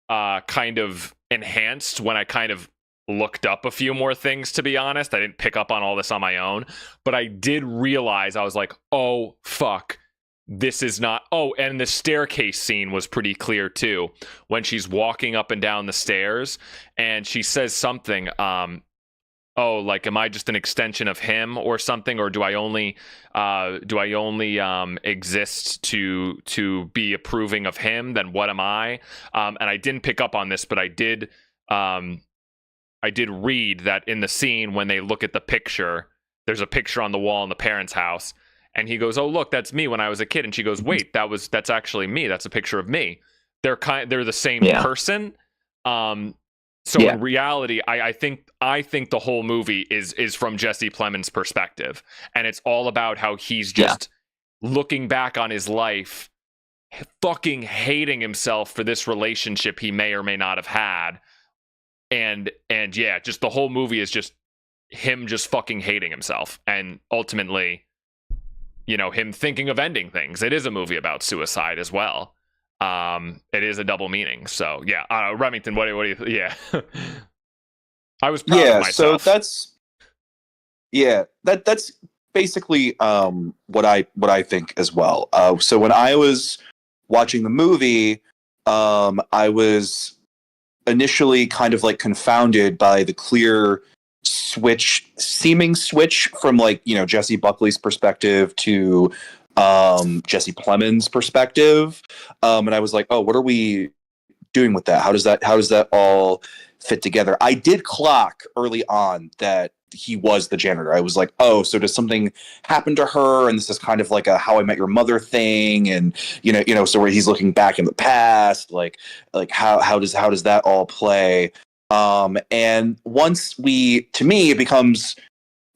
kind of enhanced when I kind of looked up a few more things, to be honest. I didn't pick up on all this on my own, but I did realize, I was like, oh fuck, this is not. Oh, and the staircase scene was pretty clear too, when she's walking up and down the stairs and she says something, oh, like, am I just an extension of him or something, or do I only exist to be approving of him? Then what am I? And I didn't pick up on this, but I did read that in the scene when they look at the picture, there's a picture on the wall in the parents' house. And he goes, oh, look, that's me when I was a kid. And she goes, wait, that's actually me. That's a picture of me. They're the same person. In reality, I think the whole movie is from Jesse Plemons' perspective. And it's all about how he's just looking back on his life, fucking hating himself for this relationship he may or may not have had. And yeah, just the whole movie is just him just fucking hating himself. And ultimately, you know, him thinking of ending things. It is a movie about suicide as well. It is a double meaning. So yeah, Remington, what do you? Yeah, I was proud of myself. So that's basically what I think as well. So when I was watching the movie, I was initially kind of like confounded by the clear seeming switch from like, you know, Jesse Buckley's perspective to Jesse Plemons' perspective. And I was like, oh, what are we doing with that? How does that all fit together? I did clock early on that he was the janitor. I was like, oh, so does something happen to her? And this is kind of like a How I Met Your Mother thing. And, you know, so where he's looking back in the past, like how does that all play? And once to me, it becomes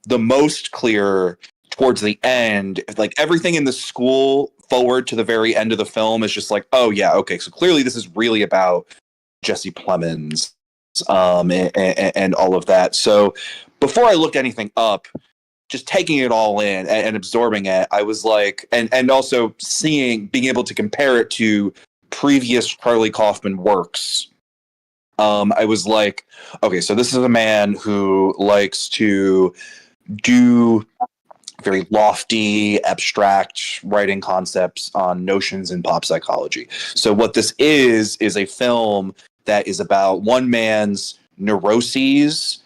the most clear towards the end, like everything in the school forward to the very end of the film is just like, oh yeah, okay, so clearly this is really about Jesse Plemons, and all of that. So before I looked anything up, just taking it all in and absorbing it, I was like, and also being able to compare it to previous Charlie Kaufman works. I was like, okay, so this is a man who likes to do very lofty, abstract writing concepts on notions in pop psychology. So what this is a film that is about one man's neuroses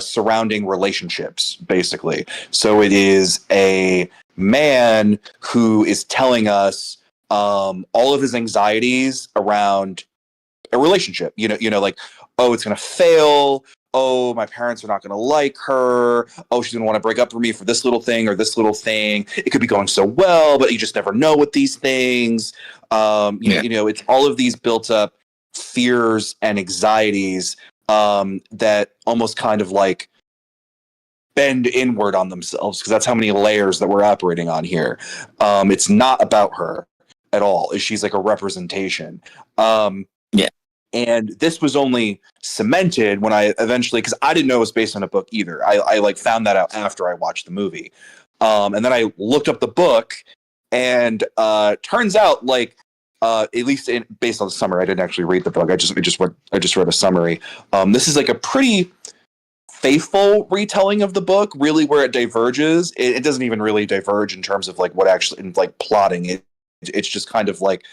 surrounding relationships, basically. So it is a man who is telling us all of his anxieties around a relationship. You know, like, oh, it's going to fail. Oh, my parents are not going to like her. Oh, she's going to want to break up with me for this little thing or this little thing. It could be going so well, but you just never know with these things. You know, it's all of these built up fears and anxieties that almost kind of like bend inward on themselves, because that's how many layers that we're operating on here. It's not about her at all. She's like a representation. And this was only cemented when I eventually, because I didn't know it was based on a book either. I like found that out after I watched the movie. And then I looked up the book, and turns out, like, at least based on the summary, I didn't actually read the book. I just read a summary. This is like a pretty faithful retelling of the book. Really, where it diverges, it doesn't even really diverge in terms of like what actually in like plotting. It's just kind of like,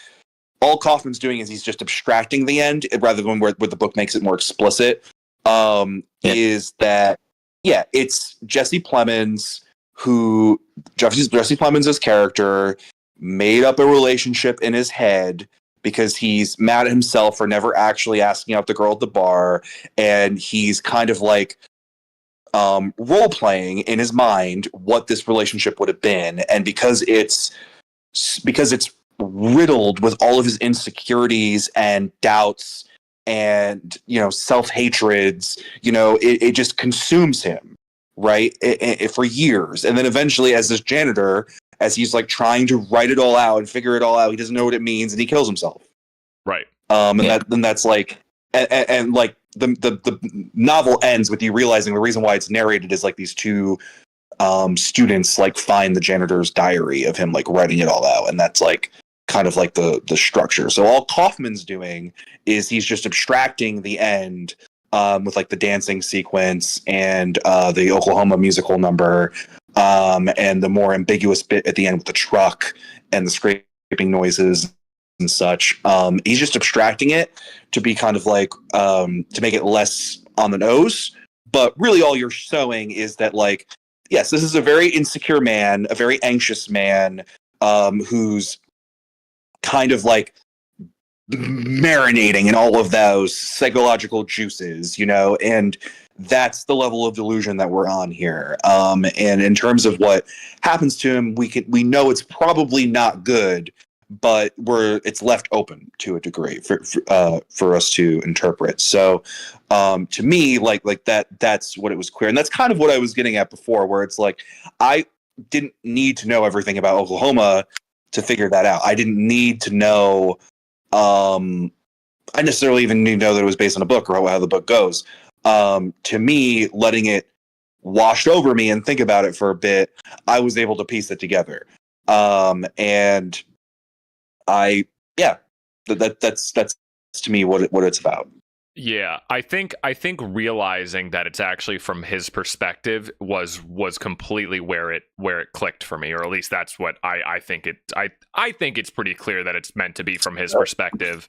all Kaufman's doing is he's just abstracting the end rather than where the book makes it more explicit. Is that, yeah, it's Jesse Plemons Jesse Plemons' character made up a relationship in his head because he's mad at himself for never actually asking out the girl at the bar, and he's kind of like role playing in his mind what this relationship would have been. And because it's riddled with all of his insecurities and doubts and, you know, self-hatreds, you know, it just consumes him, right? For years. And then eventually, as this janitor, as he's like trying to write it all out and figure it all out, he doesn't know what it means, and he kills himself. Right. That's like, and like the novel ends with you realizing the reason why it's narrated is like these two students like find the janitor's diary of him like writing it all out, and that's like kind of like the structure. So all Kaufman's doing is he's just abstracting the end with like the dancing sequence and the Oklahoma musical number, and the more ambiguous bit at the end with the truck and the scraping noises and such. He's just abstracting it to be kind of like to make it less on the nose. But really all you're showing is that, like, yes, this is a very insecure man, a very anxious man, who's kind of like marinating in all of those psychological juices, you know, and that's the level of delusion that we're on here. And in terms of what happens to him, we know it's probably not good, but it's left open to a degree for us to interpret. So to me, like that's what it was clear, and that's kind of what I was getting at before, where it's like I didn't need to know everything about Oklahoma to figure that out. I didn't need to know. I necessarily even need to know that it was based on a book or how the book goes. To me, letting it wash over me and think about it for a bit, I was able to piece it together. And that's to me what it's about. Yeah, I think realizing that it's actually from his perspective was completely where it clicked for me, or at least that's what I think it I think it's pretty clear that it's meant to be from his perspective.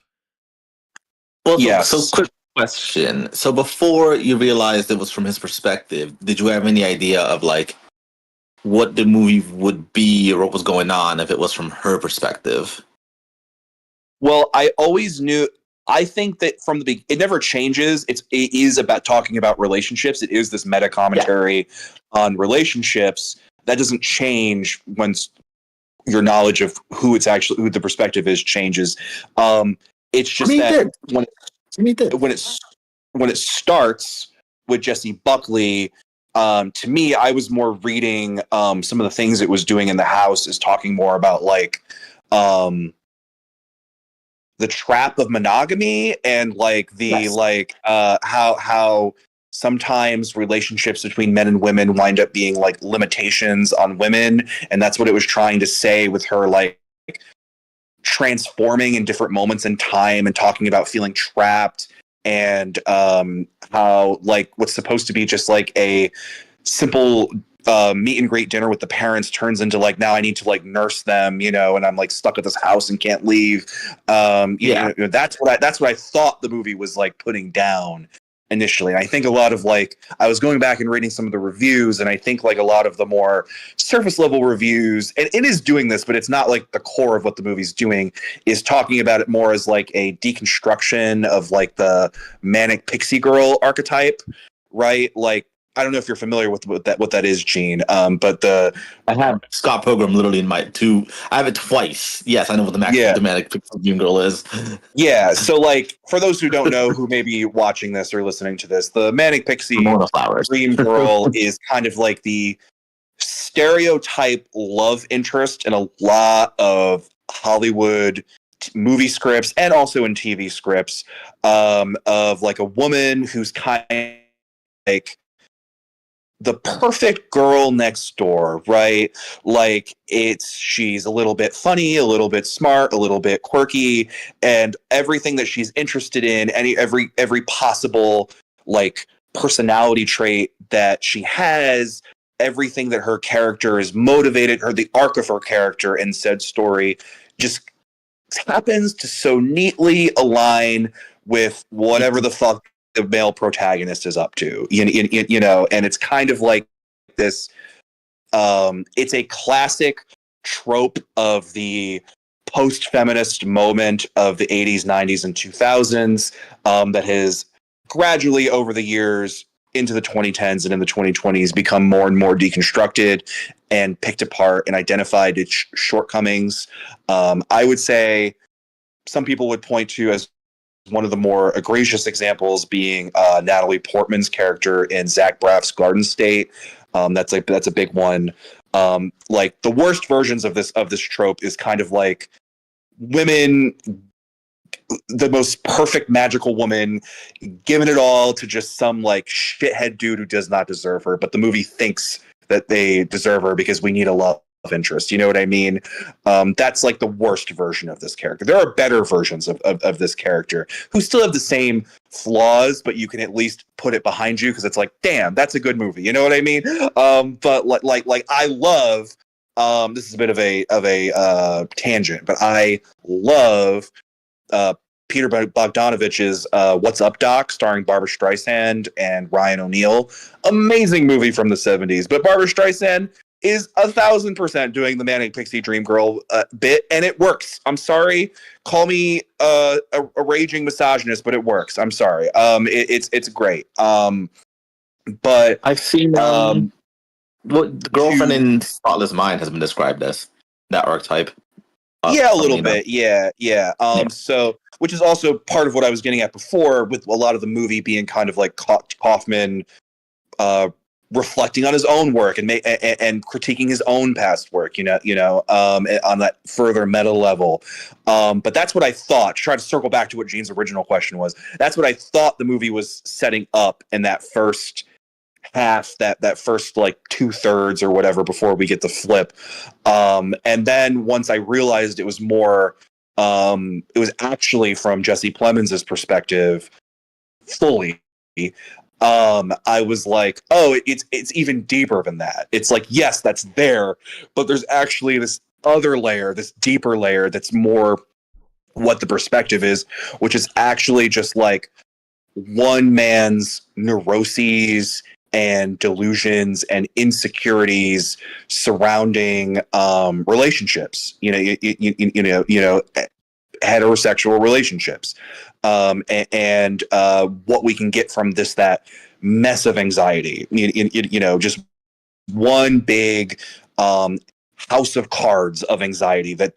Well, Yes. so quick question. So before you realized it was from his perspective, did you have any idea of like what the movie would be or what was going on if it was from her perspective? Well, I always knew. I think that from the beginning, it never changes. It is about talking about relationships. It is this meta commentary on relationships that doesn't change once your knowledge of who the perspective is changes. It's just that when it starts with Jesse Buckley, to me, I was more reading some of the things it was doing in the house is talking more about like the trap of monogamy and like the how sometimes relationships between men and women wind up being like limitations on women, and that's what it was trying to say with her like transforming in different moments in time and talking about feeling trapped and how like what's supposed to be just like a simple meet and greet dinner with the parents turns into like now I need to like nurse them, you know, and I'm like stuck at this house and can't leave. You know, that's what I thought the movie was like putting down initially. And I think a lot of like I was going back and reading some of the reviews, and I think like a lot of the more surface level reviews, and it is doing this, but it's not like the core of what the movie's doing, is talking about it more as like a deconstruction of like the manic pixie girl archetype, right? Like I don't know if you're familiar with what that is, Gene. But I have Scott Pilgrim literally in my two. I have it twice. Yes, I know what the Manic Pixie Dream Girl is. Yeah. So, like, for those who don't know, who may be watching this or listening to this, the Manic Pixie Dream Girl is kind of like the stereotype love interest in a lot of Hollywood movie scripts and also in TV scripts of like a woman who's kind of like the perfect girl next door, right? Like she's a little bit funny, a little bit smart, a little bit quirky, and everything that she's interested in, every possible like personality trait that she has, everything that her character is motivated, or the arc of her character in said story just happens to so neatly align with whatever the fuck the male protagonist is up to, you know, and it's kind of like this. It's a classic trope of the post-feminist moment of the 80s, 90s, and 2000s that has gradually over the years into the 2010s and in the 2020s become more and more deconstructed and picked apart and identified its shortcomings. I would say some people would point to as one of the more egregious examples being Natalie Portman's character in Zach Braff's Garden State. That's a big one. Like the worst versions of this trope is kind of like women, the most perfect magical woman, giving it all to just some like shithead dude who does not deserve her, but the movie thinks that they deserve her because we need a love interest. You know what I mean? That's like the worst version of this character. There are better versions of this character who still have the same flaws, but you can at least put it behind you because it's like, damn, that's a good movie. You know what I mean? But like I love. This is a bit of a tangent, but I love Peter Bogdanovich's What's Up, Doc, starring Barbra Streisand and Ryan O'Neal. Amazing movie from the 70s. But Barbra Streisand is 1,000% doing the Manic Pixie Dream Girl bit, and it works. I'm sorry. Call me a raging misogynist, but it works. I'm sorry. It's great. But I've seen what the Girlfriend in Spotless Mind has been described as that archetype. Yeah, a little bit. Yeah. So, which is also part of what I was getting at before, with a lot of the movie being kind of like Kaufman reflecting on his own work and critiquing his own past work, you know, on that further meta level. But that's what I thought. To try to circle back to what Gene's original question was, that's what I thought the movie was setting up in that first half, that first like 2/3 or whatever before we get the flip. And then once I realized it was more, it was actually from Jesse Plemons' perspective. fully, I was like, oh, it's even deeper than that. It's like, yes, that's there, but there's actually this other layer, this deeper layer that's more what the perspective is, which is actually just like one man's neuroses and delusions and insecurities surrounding relationships. Heterosexual relationships, and what we can get from that mess of anxiety. Just one big house of cards of anxiety that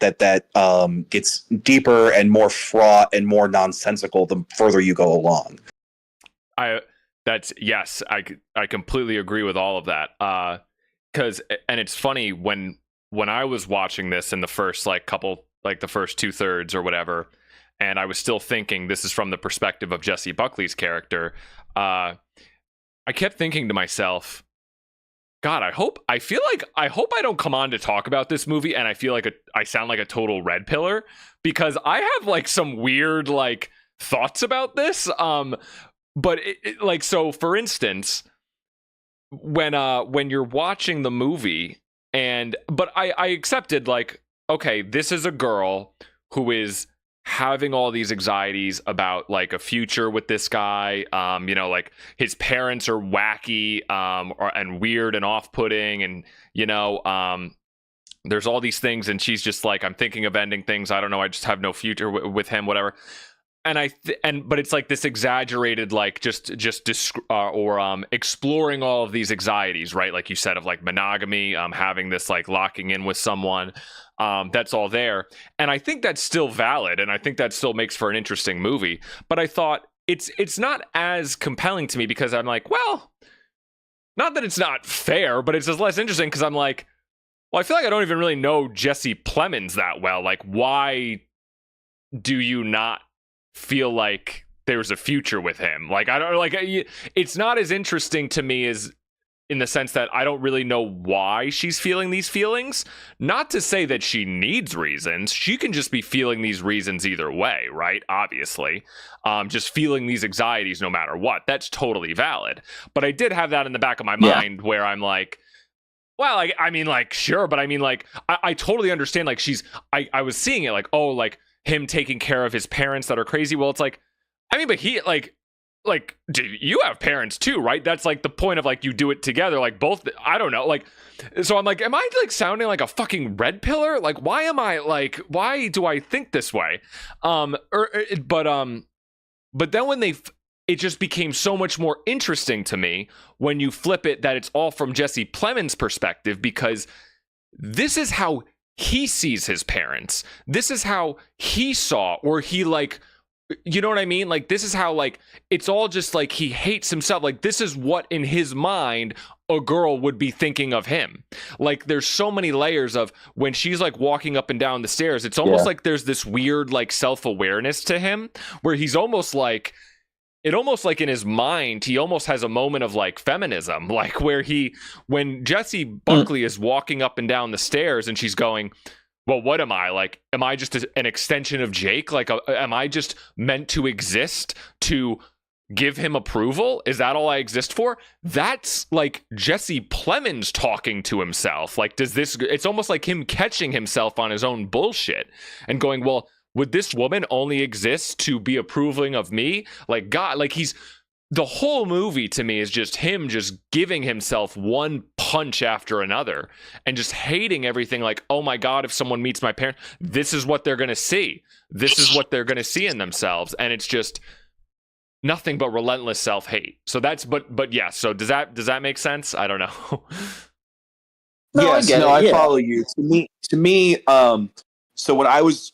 gets deeper and more fraught and more nonsensical the further you go along. Yes, I completely agree with all of that. And it's funny when I was watching this in the first the first 2/3 or whatever, and I was still thinking this is from the perspective of Jessie Buckley's character. I kept thinking to myself, God, I hope I don't come on to talk about this movie and I feel like I sound like a total red pillar, because I have like some weird like thoughts about this. But so for instance, when you're watching the movie but I accepted like, okay, this is a girl who is having all these anxieties about like a future with this guy. Like his parents are wacky and weird and off-putting, and there's all these things, and she's just like, I'm thinking of ending things. I don't know. I just have no future with him, whatever. And but it's like this exaggerated, like just exploring all of these anxieties, right? Like you said, of like monogamy, having this like locking in with someone, that's all there. And I think that's still valid, and I think that still makes for an interesting movie. But I thought it's not as compelling to me, because I'm like, well, not that it's not fair, but it's just less interesting because I'm like, well, I feel like I don't even really know Jesse Plemons that well. Like, why do you not feel like there's a future with him? Like, I don't like, it's not as interesting to me as in the sense that I don't really know why she's feeling these feelings. Not to say that she needs reasons. She can just be feeling these reasons either way, right? Obviously. Just feeling these anxieties no matter what. That's totally valid. But I did have that in the back of my mind where I'm like, well, I mean, like, sure, but I mean, like, I totally understand, like, I was seeing it like, oh, like, him taking care of his parents that are crazy. Well, it's like, I mean, but he, like, you have parents too, right? That's like the point of like, you do it together, like both, I don't know, like, so I'm like, am I like sounding like a fucking red pillar? Like, why do I think this way? But then when it just became so much more interesting to me when you flip it, that it's all from Jesse Plemons' perspective, because this is how he sees his parents. This is how he saw, or he like, you know what I mean? Like, this is how, like, it's all just like he hates himself. Like, this is what in his mind a girl would be thinking of him. Like, there's so many layers of when she's like walking up and down the stairs, it's almost like there's this weird like self-awareness to him where he's almost like, in his mind, he almost has a moment of like feminism, like where when Jessie Buckley is walking up and down the stairs and she's going, well, what am I? Like, am I just an extension of Jake? Like, am I just meant to exist to give him approval? Is that all I exist for? That's like Jesse Plemons talking to himself. Like, it's almost like him catching himself on his own bullshit and going, well, would this woman only exist to be approving of me? Like, God, like the whole movie to me is just him just giving himself one punch after another and just hating everything. Like, oh my God, if someone meets my parents, this is what they're going to see. This is what they're going to see in themselves. And it's just nothing but relentless self-hate. So but yeah. So does that make sense? I don't know. I follow you. To me, so when I was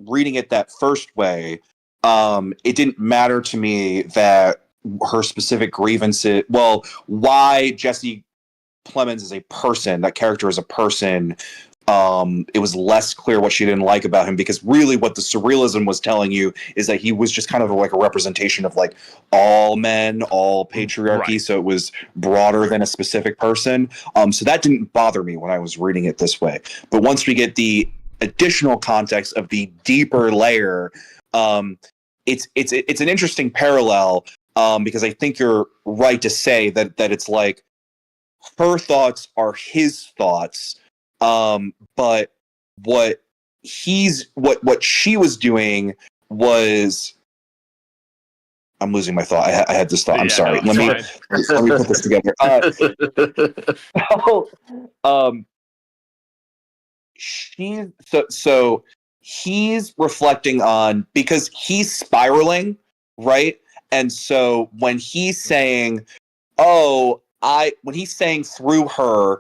reading it that first way, it didn't matter to me that her specific grievances, well, why Jesse Plemons is a person, that character is a person, it was less clear what she didn't like about him, because really what the surrealism was telling you is that he was just kind of like a representation of like all men, all patriarchy, right. So it was broader than a specific person. So that didn't bother me when I was reading it this way. But once we get the additional context of the deeper layer, it's an interesting parallel. because I think you're right to say that it's like her thoughts are his thoughts, but what she was doing was. I'm losing my thought. I had this thought. I'm sorry. No, let me put this together. So he's reflecting on, because he's spiraling, right? And so when he's saying, when he's saying through her,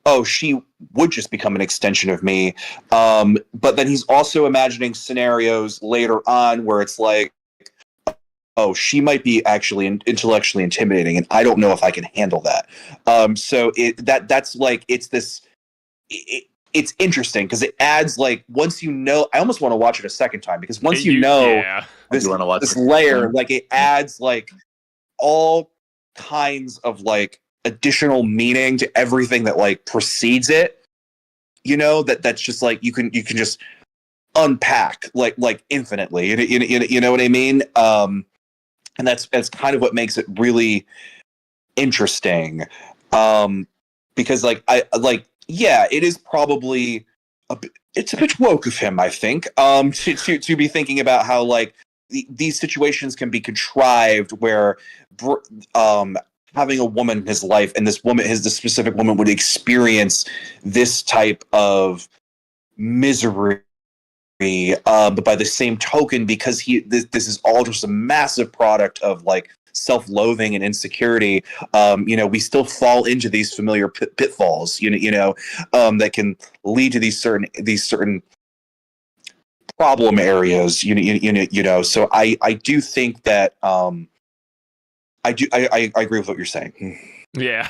oh, she would just become an extension of me. But then he's also imagining scenarios later on where it's like, oh, she might be actually intellectually intimidating, and I don't know if I can handle that. So that's like, it's this. It's interesting because it adds, like, once you know, I almost want to watch it a second time, because once you know this layer, like, it adds like all kinds of like additional meaning to everything that like precedes it. You know, that's just like you can just unpack like infinitely. You know what I mean? And that's kind of what makes it really interesting. Because it is probably it's a bit woke of him, I think, to be thinking about how like these situations can be contrived where having a woman in his life, and this specific woman would experience this type of misery. But by the same token, because this is all just a massive product of like self-loathing and insecurity, we still fall into these familiar pitfalls, that can lead to these certain problem areas, So I do think that I agree with what you're saying. Yeah,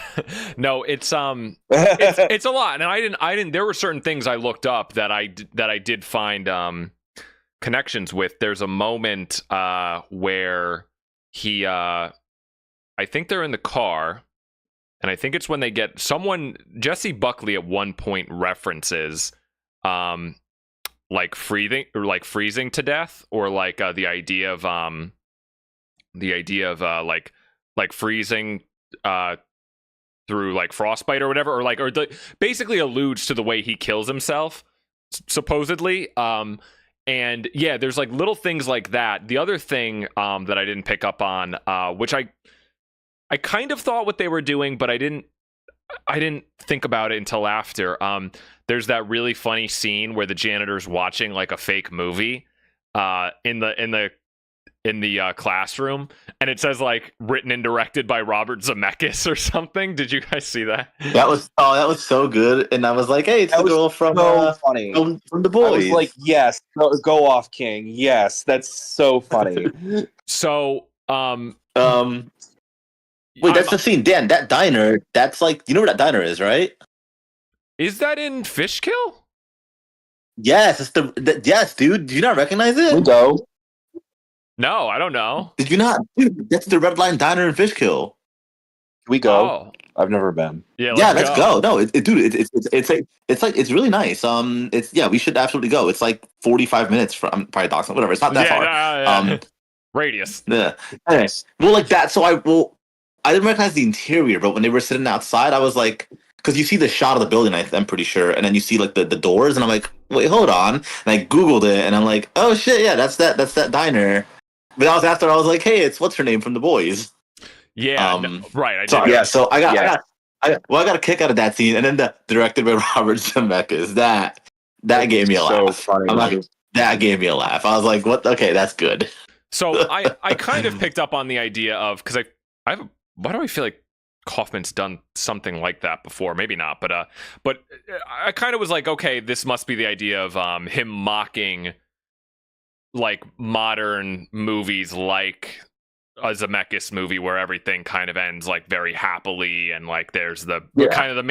no, it's a lot, and I didn't. There were certain things I looked up that I did find connections with. There's a moment where he, I think they're in the car, and I think it's when they get Jesse Buckley at one point references, like freezing to death, or like the idea of like freezing through like frostbite or whatever, or basically alludes to the way he kills himself, supposedly. And yeah, there's like little things like that. The other thing that I didn't pick up on, which I kind of thought what they were doing, but I didn't think about it until after. There's that really funny scene where the janitor's watching like a fake movie in the classroom, and it says like written and directed by Robert Zemeckis or something. Did you guys see that? That was so good, and I was like, hey, it's the girl from funny from The Boys. I was like, yes, go off, King. Yes, that's so funny. So wait, that's the scene, Dan. That diner, that's like, you know where that diner is, right? Is that in Fishkill? Yes, it's yes, dude. Do you not recognize it? We go. No, I don't know. Did you not? Dude, that's the Red Line Diner in Fishkill. We go. Oh. I've never been. Yeah, let's go. No, dude, it's really nice. We should absolutely go. It's like 45 minutes from probably Dawson, whatever. It's not that far. Yeah. Radius. Yeah. Anyways, well, like that. So I didn't recognize the interior, but when they were sitting outside, I was like, because you see the shot of the building, I'm pretty sure, and then you see like the doors, and I'm like, wait, hold on, and I googled it, and I'm like, oh shit, yeah, that's that diner. But I was like, hey, it's what's her name from The Boys. Yeah, right. So I got a kick out of that scene, and then directed by Robert Zemeckis. That gave me a laugh. Funny. That gave me a laugh. I was like, what? Okay, that's good. So I kind of picked up on the idea of, because why do I feel like Kaufman's done something like that before? Maybe not, but I kind of was like, okay, this must be the idea of him mocking like modern movies, like a Zemeckis movie where everything kind of ends like very happily, and like there's the kind of the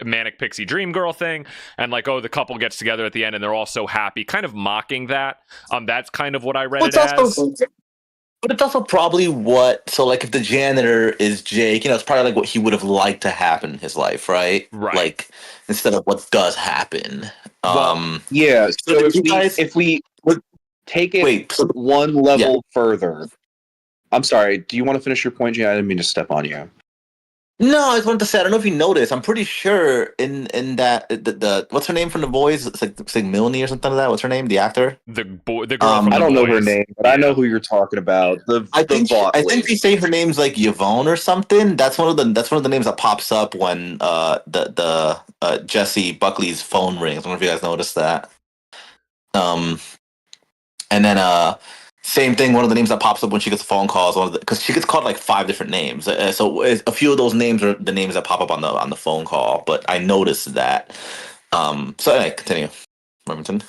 manic pixie dream girl thing, and like, oh, the couple gets together at the end and they're all so happy, kind of mocking that. That's kind of what I read it as. But it's also probably so like if the janitor is Jake, it's probably like what he would have liked to happen in his life, right? Right. Like instead of what does happen. So if we would take it one level further, I'm sorry. Do you want to finish your point, Gina? I didn't mean to step on you. No, I just wanted to say I don't know if you noticed. I'm pretty sure in that the what's her name from The Boys? It's like Milne or something like that. What's her name? The actor. The girl from I The don't know her Boys. name, but I know who you're talking about. I The think Vought I think lady. they say her name's like Yvonne or something. That's one of the names that pops up when the Jesse Buckley's phone rings. I don't know if you guys noticed that. Um, and then same thing. One of the names that pops up when she gets phone calls, because she gets called like 5 different names. So a few of those names are the names that pop up on the phone call. But I noticed that. So anyway, continue, Remington.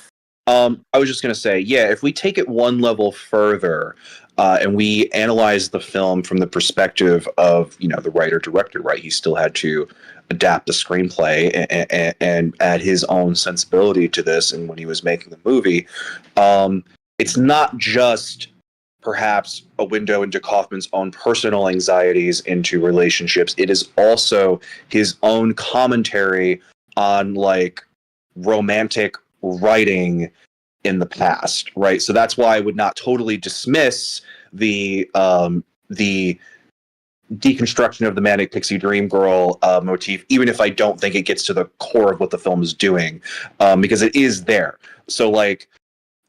I was just going to say, yeah, if we take it one level further and we analyze the film from the perspective of, the writer director, right? He still had to adapt the screenplay and add his own sensibility to this. And when he was making the movie, it's not just perhaps a window into Kaufman's own personal anxieties into relationships. It is also his own commentary on like romantic writing in the past, right? So that's why I would not totally dismiss the deconstruction of the manic pixie dream girl motif, even if I don't think it gets to the core of what the film is doing, because it is there. So like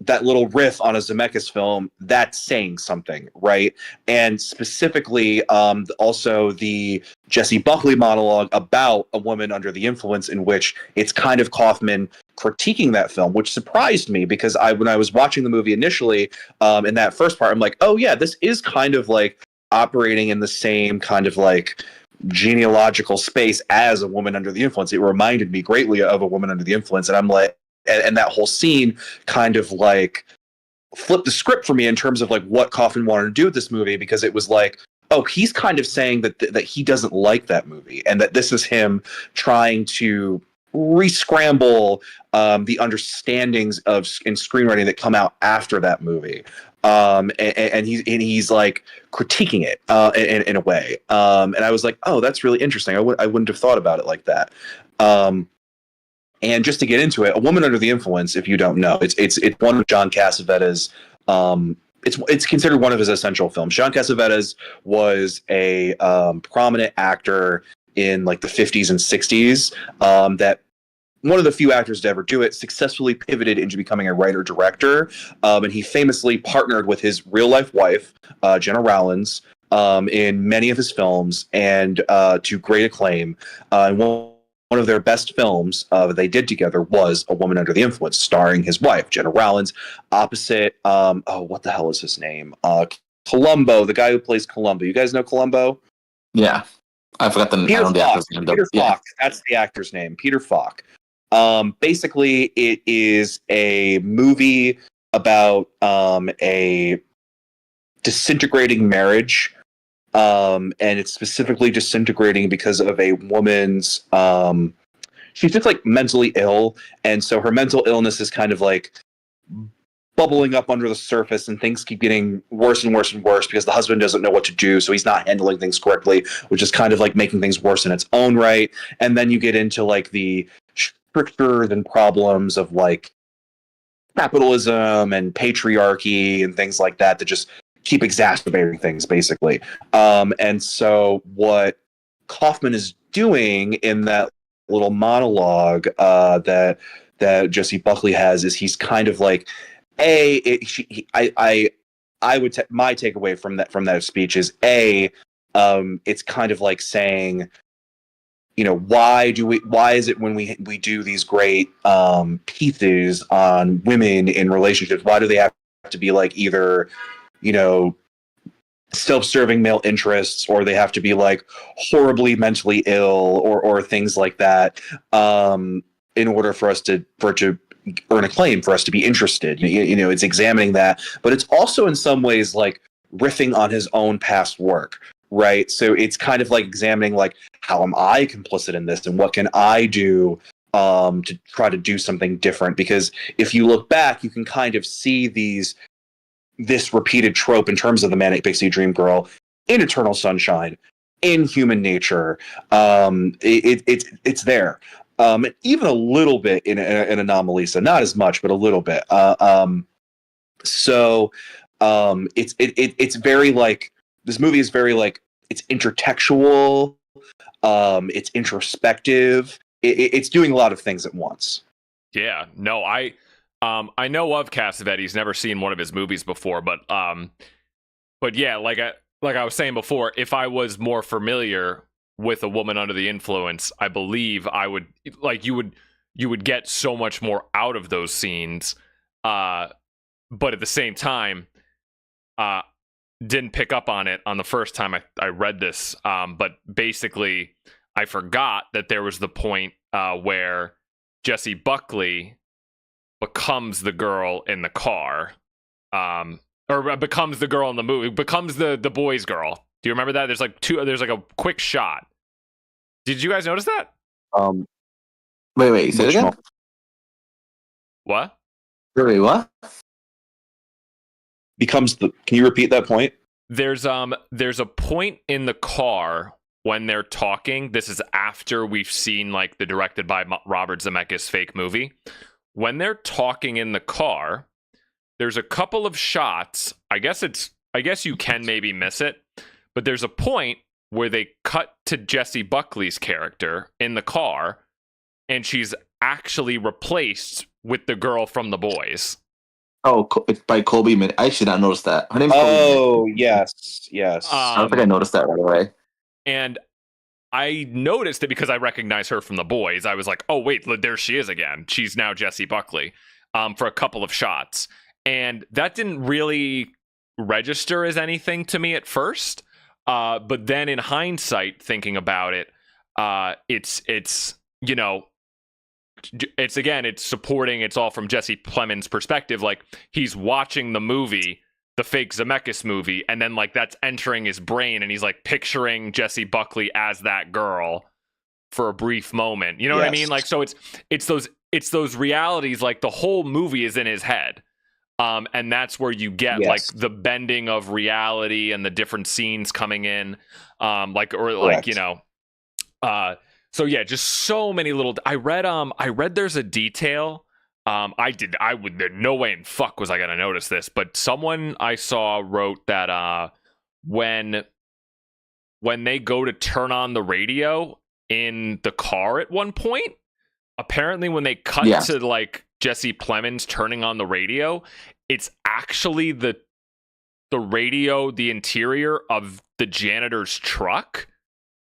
that little riff on a Zemeckis film, that's saying something, right? And specifically, also the Jesse Buckley monologue about a woman under the influence, in which it's kind of Kaufman critiquing that film, which surprised me because when I was watching the movie initially, in that first part, I'm like, oh yeah, this is kind of like operating in the same kind of like genealogical space as A Woman Under the Influence. It reminded me greatly of A Woman Under the Influence, and I'm like, and that whole scene kind of like flipped the script for me in terms of like what Kaufman wanted to do with this movie, because it was like, oh, he's kind of saying that he doesn't like that movie, and that this is him trying to re-scramble the understandings in screenwriting that come out after that movie. And he's like critiquing it in a way. And I was like, oh, that's really interesting. I wouldn't have thought about it like that. And just to get into it, A Woman Under the Influence, if you don't know, it's one of John Cassavetes'. It's considered one of his essential films. John Cassavetes was a prominent actor in like the 50s and 60s. That one of the few actors to ever do it, successfully pivoted into becoming a writer-director, and he famously partnered with his real-life wife, Jenna Rowlands, in many of his films, and to great acclaim. And one of their best films that they did together was A Woman Under the Influence, starring his wife, Jenna Rowlands, opposite, what the hell is his name? Columbo, the guy who plays Columbo. You guys know Columbo? Yeah, I forgot the Peter the actor's name. Peter Yeah. Falk. That's the actor's name, Peter Falk. Basically, it is a movie about a disintegrating marriage. And it's specifically disintegrating because of a woman's she's just like mentally ill, and so her mental illness is kind of like bubbling up under the surface, and things keep getting worse and worse and worse because the husband doesn't know what to do, so he's not handling things correctly, which is kind of like making things worse in its own right. And then you get into like the stricter than problems of like capitalism and patriarchy and things like that just keep exacerbating things, basically. And so what Kaufman is doing in that little monologue that Jesse Buckley has is he's kind of like, my takeaway from that speech is it's kind of like saying, why is it when we do these great pieces on women in relationships, why do they have to be like either self-serving male interests, or they have to be like horribly mentally ill or things like that, in order for it to earn acclaim, for us to be interested. It's examining that, but it's also in some ways like riffing on his own past work, right? So it's kind of like examining like, how am I complicit in this, and what can I do to try to do something different? Because if you look back, you can kind of see this repeated trope in terms of the manic pixie dream girl in Eternal Sunshine, in Human Nature. It's there, even a little bit in Anomalisa, not as much, but a little bit. So it's very like this movie is very like it's intertextual, it's introspective. It's doing a lot of things at once. Yeah, no, I know of Cassavetes, never seen one of his movies before, but yeah, like I was saying before, if I was more familiar with A Woman Under the Influence, I believe I would like you would get so much more out of those scenes, but at the same time, didn't pick up on it on the first time I read this, but basically I forgot that there was the point where Jessie Buckley becomes the girl in the car, or becomes the girl in the movie, becomes the boy's girl. Do you remember that? There's like a quick shot. Did you guys notice that? Wait, say it again? What? Wait, what? Becomes the. Can you repeat that point? There's a point in the car when they're talking. This is after we've seen like the directed by Robert Zemeckis fake movie. When they're talking in the car, there's a couple of shots. I guess you can maybe miss it, but there's a point where they cut to Jessie Buckley's character in the car, and she's actually replaced with the girl from The Boys. Oh, it's by Colby. I should not notice that. Her name's Colby. Oh, yes. I don't think I noticed that right away. And I noticed it because I recognize her from The Boys. I was like, oh, wait, there she is again. She's now Jessie Buckley, for a couple of shots. And that didn't really register as anything to me at first. But then in hindsight, thinking about it, it's you know, it's supporting, it's all from Jesse Plemons' perspective. Like, he's watching the movie, the fake Zemeckis movie, and then like that's entering his brain, and he's like picturing Jessie Buckley as that girl for a brief moment. You know what I mean? Like, so it's those realities, like the whole movie is in his head. And that's where you get like the bending of reality and the different scenes coming in. Correct. You know, so yeah, just so many little. I read there's a detail. No way in fuck was I gonna notice this, but someone I saw wrote that when they go to turn on the radio in the car at one point, apparently when they cut to like Jesse Plemons turning on the radio, it's actually the radio, the interior of the janitor's truck.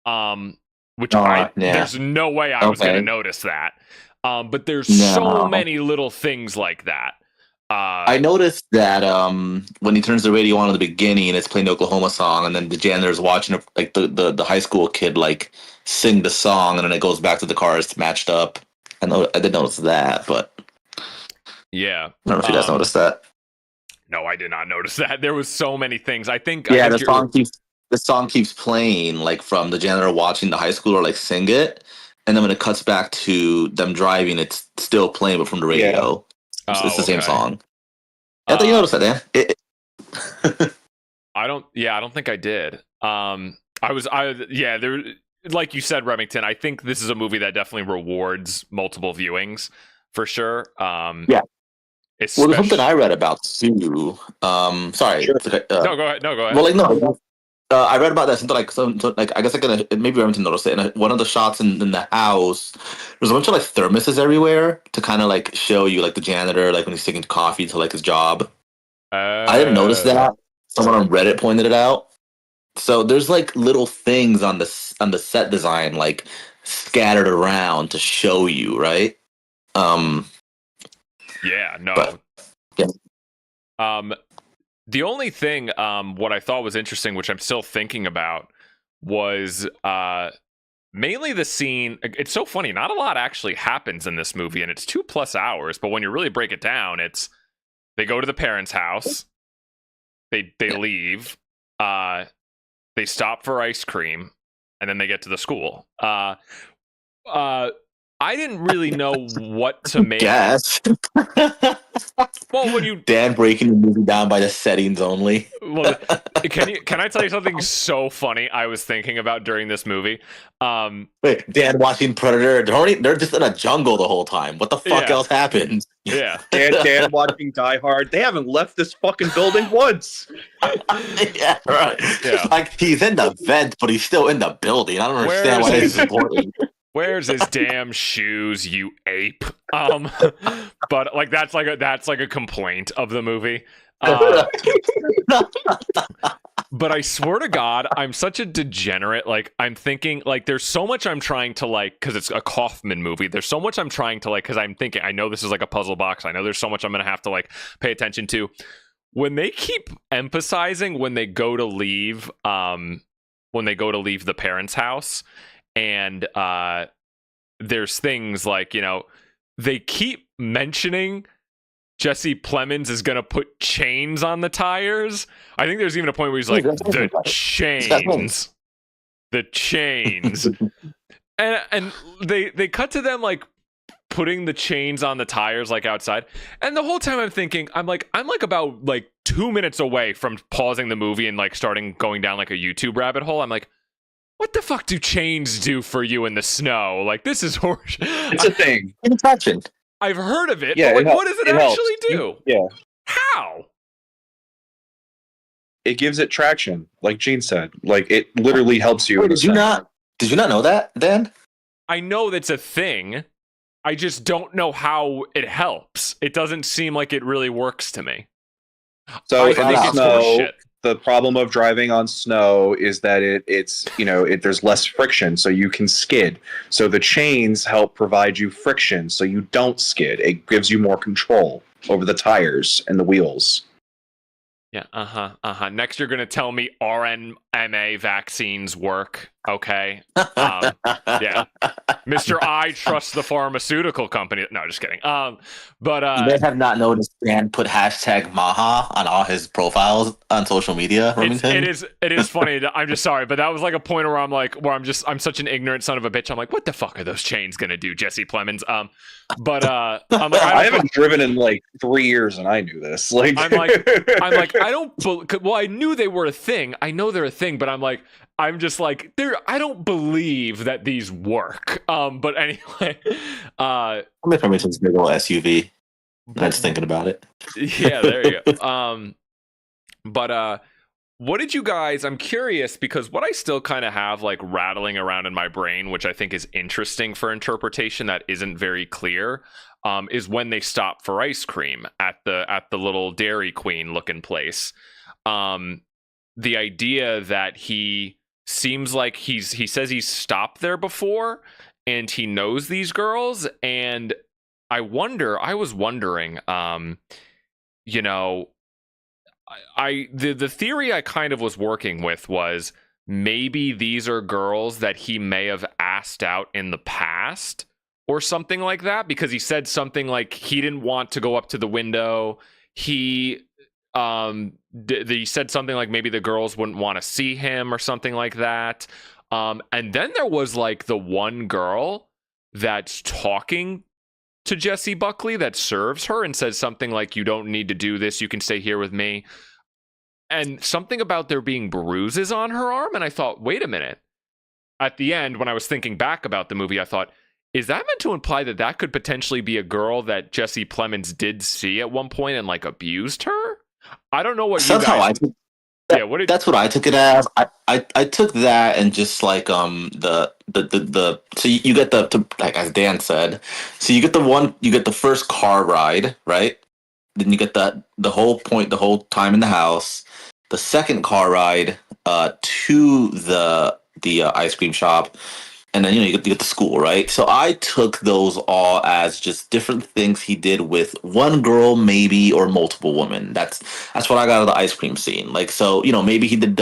There's no way I was gonna notice that. But there's so many little things like that. I noticed that when he turns the radio on in the beginning and it's playing the Oklahoma song, and then the janitor's watching like the high school kid like sing the song, and then it goes back to the cars matched up. I did notice that, but yeah, I don't know if you guys noticed that. No, I did not notice that. There was so many things. The song keeps playing like from the janitor watching the high schooler like sing it, and then when it cuts back to them driving, it's still playing, but from the radio. It's the same song. I thought you noticed that, Dan. I don't think I did. There, like you said, Remington, I think this is a movie that definitely rewards multiple viewings for sure. There's something I read about too. Sorry. Sure. No, go ahead. Well, I read about that. Something like I guess maybe Remington noticed it. In one of the shots in the house, there's a bunch of like thermoses everywhere to kind of like show you like the janitor like when he's taking coffee to like his job. I didn't notice that. Someone on Reddit pointed it out. So there's like little things on the set design like scattered around to show you, right? Yeah. No. But, yeah. The only thing, what I thought was interesting, which I'm still thinking about, was mainly the scene. It's so funny. Not a lot actually happens in this movie, and it's 2+ hours. But when you really break it down, it's they go to the parents' house, they leave, they stop for ice cream, and then they get to the school. I didn't really know what to make. Guess. Well, when you Dan breaking the movie down by the settings only. Can I tell you something so funny I was thinking about during this movie? Wait, Dan watching Predator. They're just in a jungle the whole time. What the fuck Yeah. else happened? Yeah. Dan watching Die Hard. They haven't left this fucking building once. Yeah, right. Yeah. Like he's in the vent, but he's still in the building. I don't understand why Where's this is important. Where's his damn shoes, you ape? But like that's like a complaint of the movie. But I swear to God, I'm such a degenerate. Like, I'm thinking, like, there's so much I'm trying to, like, because it's a Kaufman movie. There's so much I'm trying to, like, because I'm thinking, I know this is like a puzzle box. I know there's so much I'm going to have to, like, pay attention to. When they keep emphasizing when they go to leave the parents' house, and there's things like, you know, they keep mentioning Jesse Plemons is going to put chains on the tires. I think there's even a point where he's like, the chains. The chains. And they cut to them, like, putting the chains on the tires, like, outside. And the whole time I'm thinking, I'm about, like, 2 minutes away from pausing the movie and, like, starting going down, like, a YouTube rabbit hole. I'm like, what the fuck do chains do for you in the snow? Like, this is horrible. It's a thing. Traction. I've heard of it, Yeah, but, like, what does it actually helps. do? Yeah. How? It gives it traction, like Gene said. Like, it literally helps you. Wait, did you not know that, Dan? I know that's a thing. I just don't know how it helps. It doesn't seem like it really works to me. So I in think the it's snow, horseshit. the problem of driving on snow is that there's less friction, so you can skid. So the chains help provide you friction, so you don't skid. It gives you more control over the tires and the wheels. Yeah, Next, you're gonna tell me RNMA vaccines work. Okay. Yeah. Mr. I trust the pharmaceutical company. No, just kidding. But you may have not noticed Dan put hashtag Maha on all his profiles on social media. it is funny. I'm just sorry, but that was like a point where I'm such an ignorant son of a bitch. I'm like, what the fuck are those chains gonna do, Jesse Plemons? But I'm like, I haven't driven in like 3 years, and I knew this. Like, I'm like, I knew they were a thing. I know they're a thing, but I'm just like, I don't believe that these work. But anyway, I'm from some big old SUV. I'm just thinking about it. Yeah, there you go. But what did you guys? I'm curious because what I still kind of have like rattling around in my brain, which I think is interesting for interpretation that isn't very clear, is when they stop for ice cream at the little Dairy Queen looking place. The idea that he seems like he says he's stopped there before and he knows these girls, and I was wondering, you know, the theory I kind of was working with was maybe these are girls that he may have asked out in the past or something like that, because he said something like he didn't want to go up to the window. He said something like maybe the girls wouldn't want to see him or something like that. And then there was like the one girl that's talking to Jessie Buckley that serves her and says something like, you don't need to do this, you can stay here with me. And something about there being bruises on her arm. And I thought, wait a minute. At the end, when I was thinking back about the movie, I thought, is that meant to imply that that could potentially be a girl that Jesse Plemons did see at one point and like abused her? I don't know what you guys... That's what I took it as. I took that and just like the so you get like as Dan said, so you get the first car ride, right? Then you get the whole time in the house. The second car ride to the ice cream shop, and then you get the school, right? So I took those all as just different things he did with one girl, maybe, or multiple women. That's what I got out of the ice cream scene. Like, so maybe he did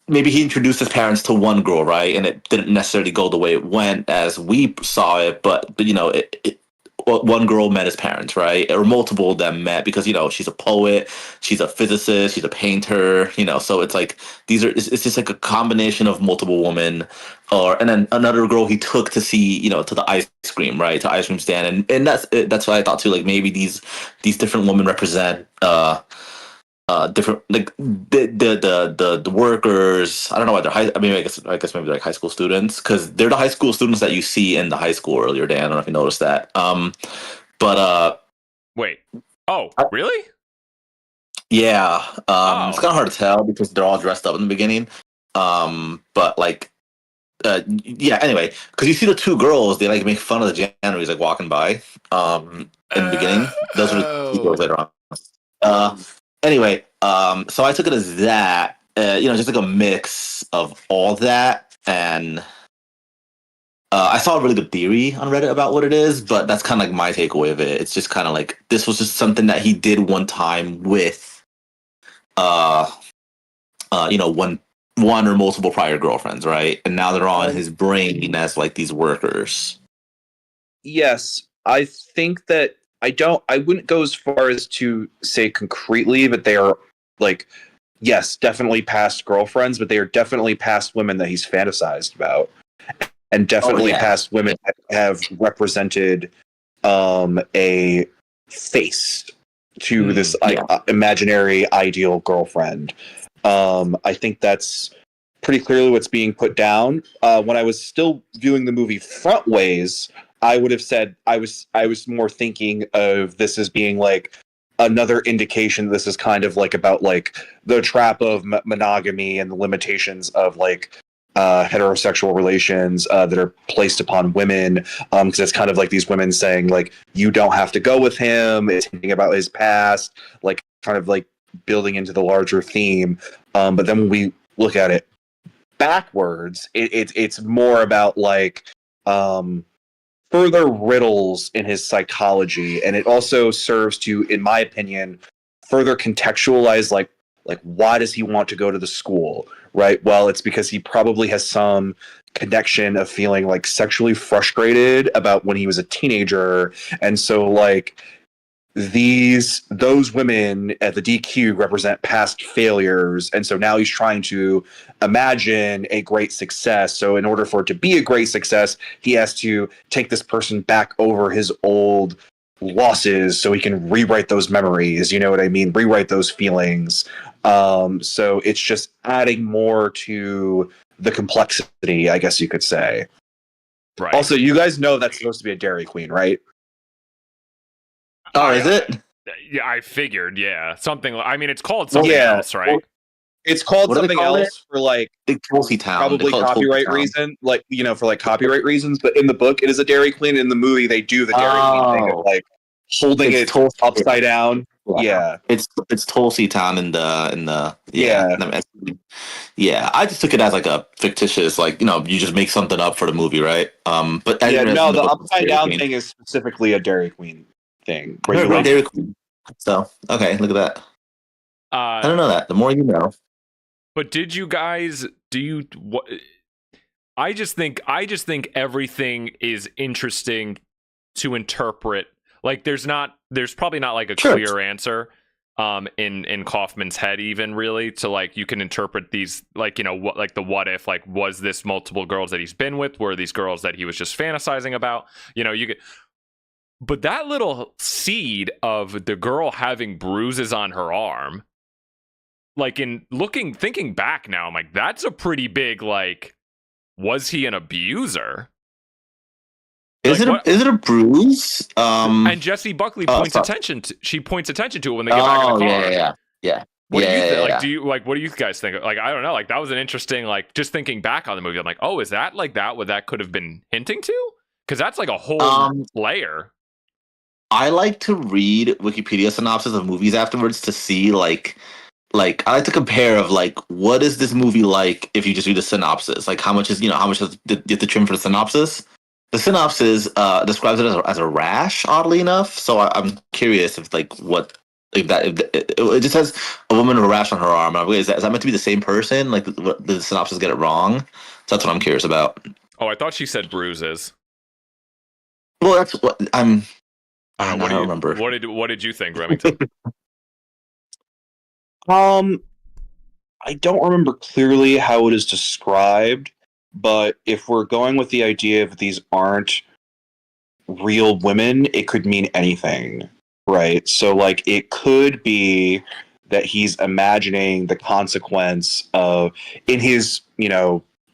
maybe he introduced his parents to one girl, right? And it didn't necessarily go the way it went as we saw it, but one girl met his parents, right? Or multiple of them met because she's a poet, she's a physicist, she's a painter, so it's like it's just like a combination of multiple women, and then another girl he took to see, to the ice cream, right, to ice cream stand, and that's what I thought too. Like maybe these different women represent different, like the workers. I don't know why they're high. I mean, I guess maybe they're like high school students, because they're the high school students that you see in the high school earlier. Dan, I don't know if you noticed that. But wait. Oh, really? yeah. It's kind of hard to tell because they're all dressed up in the beginning. But like, yeah. Anyway, because you see the two girls, they like make fun of the janitor like walking by. In the beginning, those are the two girls later on. Anyway, so I took it as that, just like a mix of all that, and I saw a really good theory on Reddit about what it is, but that's kind of like my takeaway of it. It's just kind of like this was just something that he did one time with, one or multiple prior girlfriends, right? And now they're all in his brain as like these workers. Yes, I think that I wouldn't go as far as to say concretely, but they are like, yes, definitely past girlfriends, but they are definitely past women that he's fantasized about, and definitely past women that have represented a face to this imaginary ideal girlfriend. I think that's pretty clearly what's being put down. When I was still viewing the movie front ways, I would have said I was more thinking of this as being like another indication this is kind of like about like the trap of monogamy and the limitations of like heterosexual relations that are placed upon women, because it's kind of like these women saying like, you don't have to go with him. It's hinting about his past, like kind of like building into the larger theme. But then when we look at it backwards, it's more about like further riddles in his psychology, and it also serves to, in my opinion, further contextualize like why does he want to go to the school, right? Well, it's because he probably has some connection of feeling like sexually frustrated about when he was a teenager, and so like those women at the DQ represent past failures, and so now he's trying to imagine a great success. So in order for it to be a great success, he has to take this person back over his old losses so he can rewrite those memories, you know what I mean, rewrite those feelings. So it's just adding more to the complexity, I guess you could say. Right. Also, you guys know that's supposed to be a Dairy Queen, right? Oh, is it? Yeah, I figured. Yeah, something. I mean, it's called something else, right? Well, it's called something else for like Tulsi Town, probably copyright reason, like for like copyright reasons. But in the book, it is a Dairy Queen. In the movie, they do the Dairy Queen thing of like holding it upside down. Yeah, it's Tulsi Town in the yeah. I just took it as like a fictitious, like you just make something up for the movie, right? But the upside down thing is specifically a Dairy Queen thing. Dairy Queen. So okay, look at that. I don't know that. The more you know. But did you guys? What? I just think everything is interesting to interpret. Like there's probably not like a clear answer in Kaufman's head even really to like you can interpret these like what like the what if, like was this multiple girls that he's been with, were these girls that he was just fantasizing about, you could, but that little seed of the girl having bruises on her arm, like thinking back now, I'm like, that's a pretty big, like, was he an abuser? Is it a bruise? And Jessie Buckley points attention to it when they get back in the car. Yeah. What do you think? Like, do you like? What do you guys think? Like, I don't know. Like, that was an interesting. Like, just thinking back on the movie, I'm like, oh, is that like that? What that could have been hinting to? Because that's like a whole layer. I like to read Wikipedia synopsis of movies afterwards to see like I like to compare of like what is this movie like if you just read the synopsis? Like how much is you have to trim for the synopsis? The synopsis describes it as a rash, oddly enough. So I'm curious if like it just has a woman with a rash on her arm. Is that meant to be the same person? Like did the synopsis get it wrong? So that's what I'm curious about. Oh, I thought she said bruises. Well, that's what I'm. I don't know. I don't remember. What did you think, Remington? I don't remember clearly how it is described, but if we're going with the idea of these aren't real women, it could mean anything, right? So, like, it could be that he's imagining the consequence of, in his,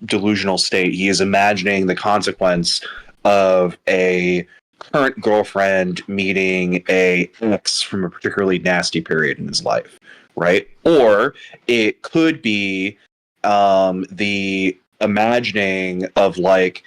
delusional state, he is imagining the consequence of a current girlfriend meeting a ex from a particularly nasty period in his life, right? Or it could be the imagining of, like,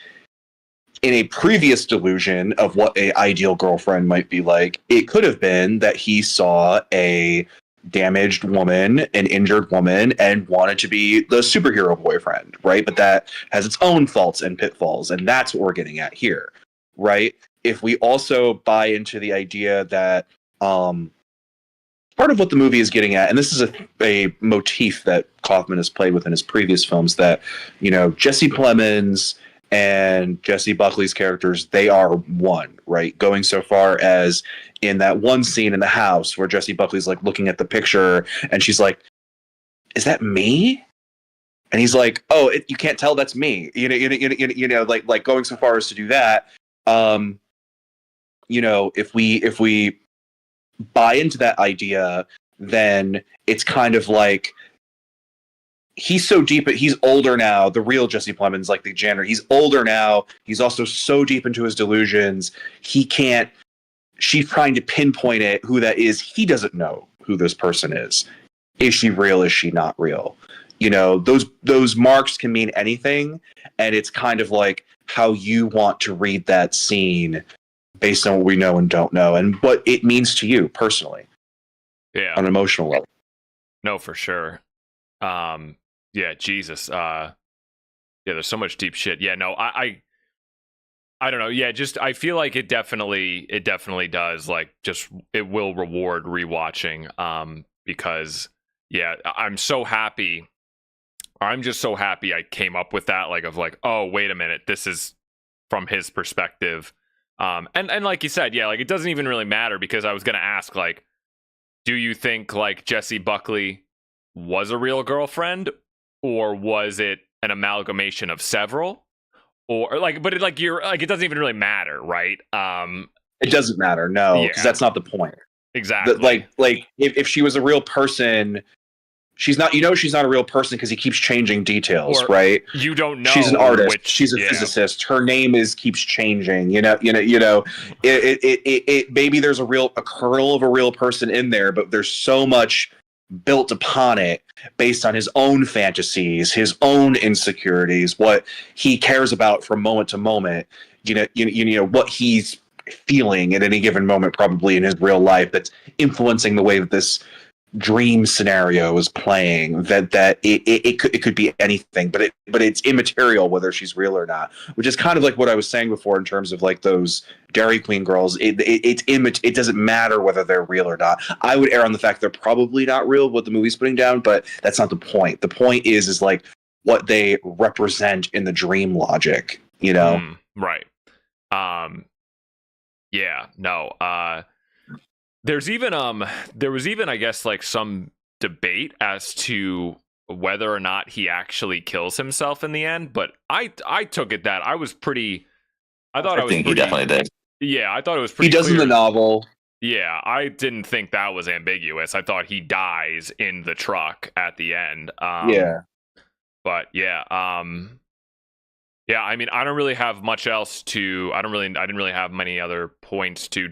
in a previous delusion of what a ideal girlfriend might be like. It could have been that he saw a damaged woman, an injured woman, and wanted to be the superhero boyfriend, right? But that has its own faults and pitfalls, and that's what we're getting at here, right? If we also buy into the idea that part of what the movie is getting at, and this is a motif that Kaufman has played with in his previous films, that, Jesse Plemons and Jesse Buckley's characters, they are one, right? Going so far as in that one scene in the house where Jesse Buckley's like looking at the picture and she's like, "Is that me?" And he's like, "Oh, you can't tell that's me." Like going so far as to do that. If we buy into that idea, then it's kind of like he's so deep, he's older now. The real Jesse Plemons, like the janitor, he's older now. He's also so deep into his delusions, he can't. She's trying to pinpoint it, who that is. He doesn't know who this person is. Is she real? Is she not real? Those marks can mean anything, and it's kind of like how you want to read that scene based on what we know and don't know, and what it means to you personally. Yeah, on an emotional level. No, for sure. Yeah, Jesus. Yeah, there's so much deep shit. Yeah, no, I don't know. Yeah, just I feel like it definitely does. Like, just it will reward rewatching. Because yeah, I'm so happy. I'm just so happy I came up with that. Like, oh, wait a minute, this is from his perspective. And like you said, yeah, like it doesn't even really matter, because I was gonna ask, like, do you think like Jessie Buckley was a real girlfriend, or was it an amalgamation of several? Or like, but it doesn't even really matter, right? It doesn't matter, no, because that's not the point. Exactly. Like if she was a real person, she's not. She's not a real person because he keeps changing details, or right? You don't know. She's an artist. She's a physicist. Her name keeps changing. It maybe there's a kernel of a real person in there, but there's so much built upon it based on his own fantasies, his own insecurities, what he cares about from moment to moment. What he's feeling at any given moment, probably in his real life, that's influencing the way that this dream scenario is playing. That it could be anything, but it's immaterial whether she's real or not, which is kind of like what I was saying before in terms of like those Dairy Queen girls. It doesn't matter whether they're real or not. I would err on the fact they're probably not real, what the movie's putting down, but that's not the point. The point is like what they represent in the dream logic, right. Yeah, no. There was even I guess like some debate as to whether or not he actually kills himself in the end, but I took it that I think he definitely did. Yeah, I thought it was pretty. He does clear. In the novel. Yeah, I didn't think that was ambiguous. I thought he dies in the truck at the end. Yeah. But yeah, yeah, I mean, I don't really have much else to. I didn't really have many other points to.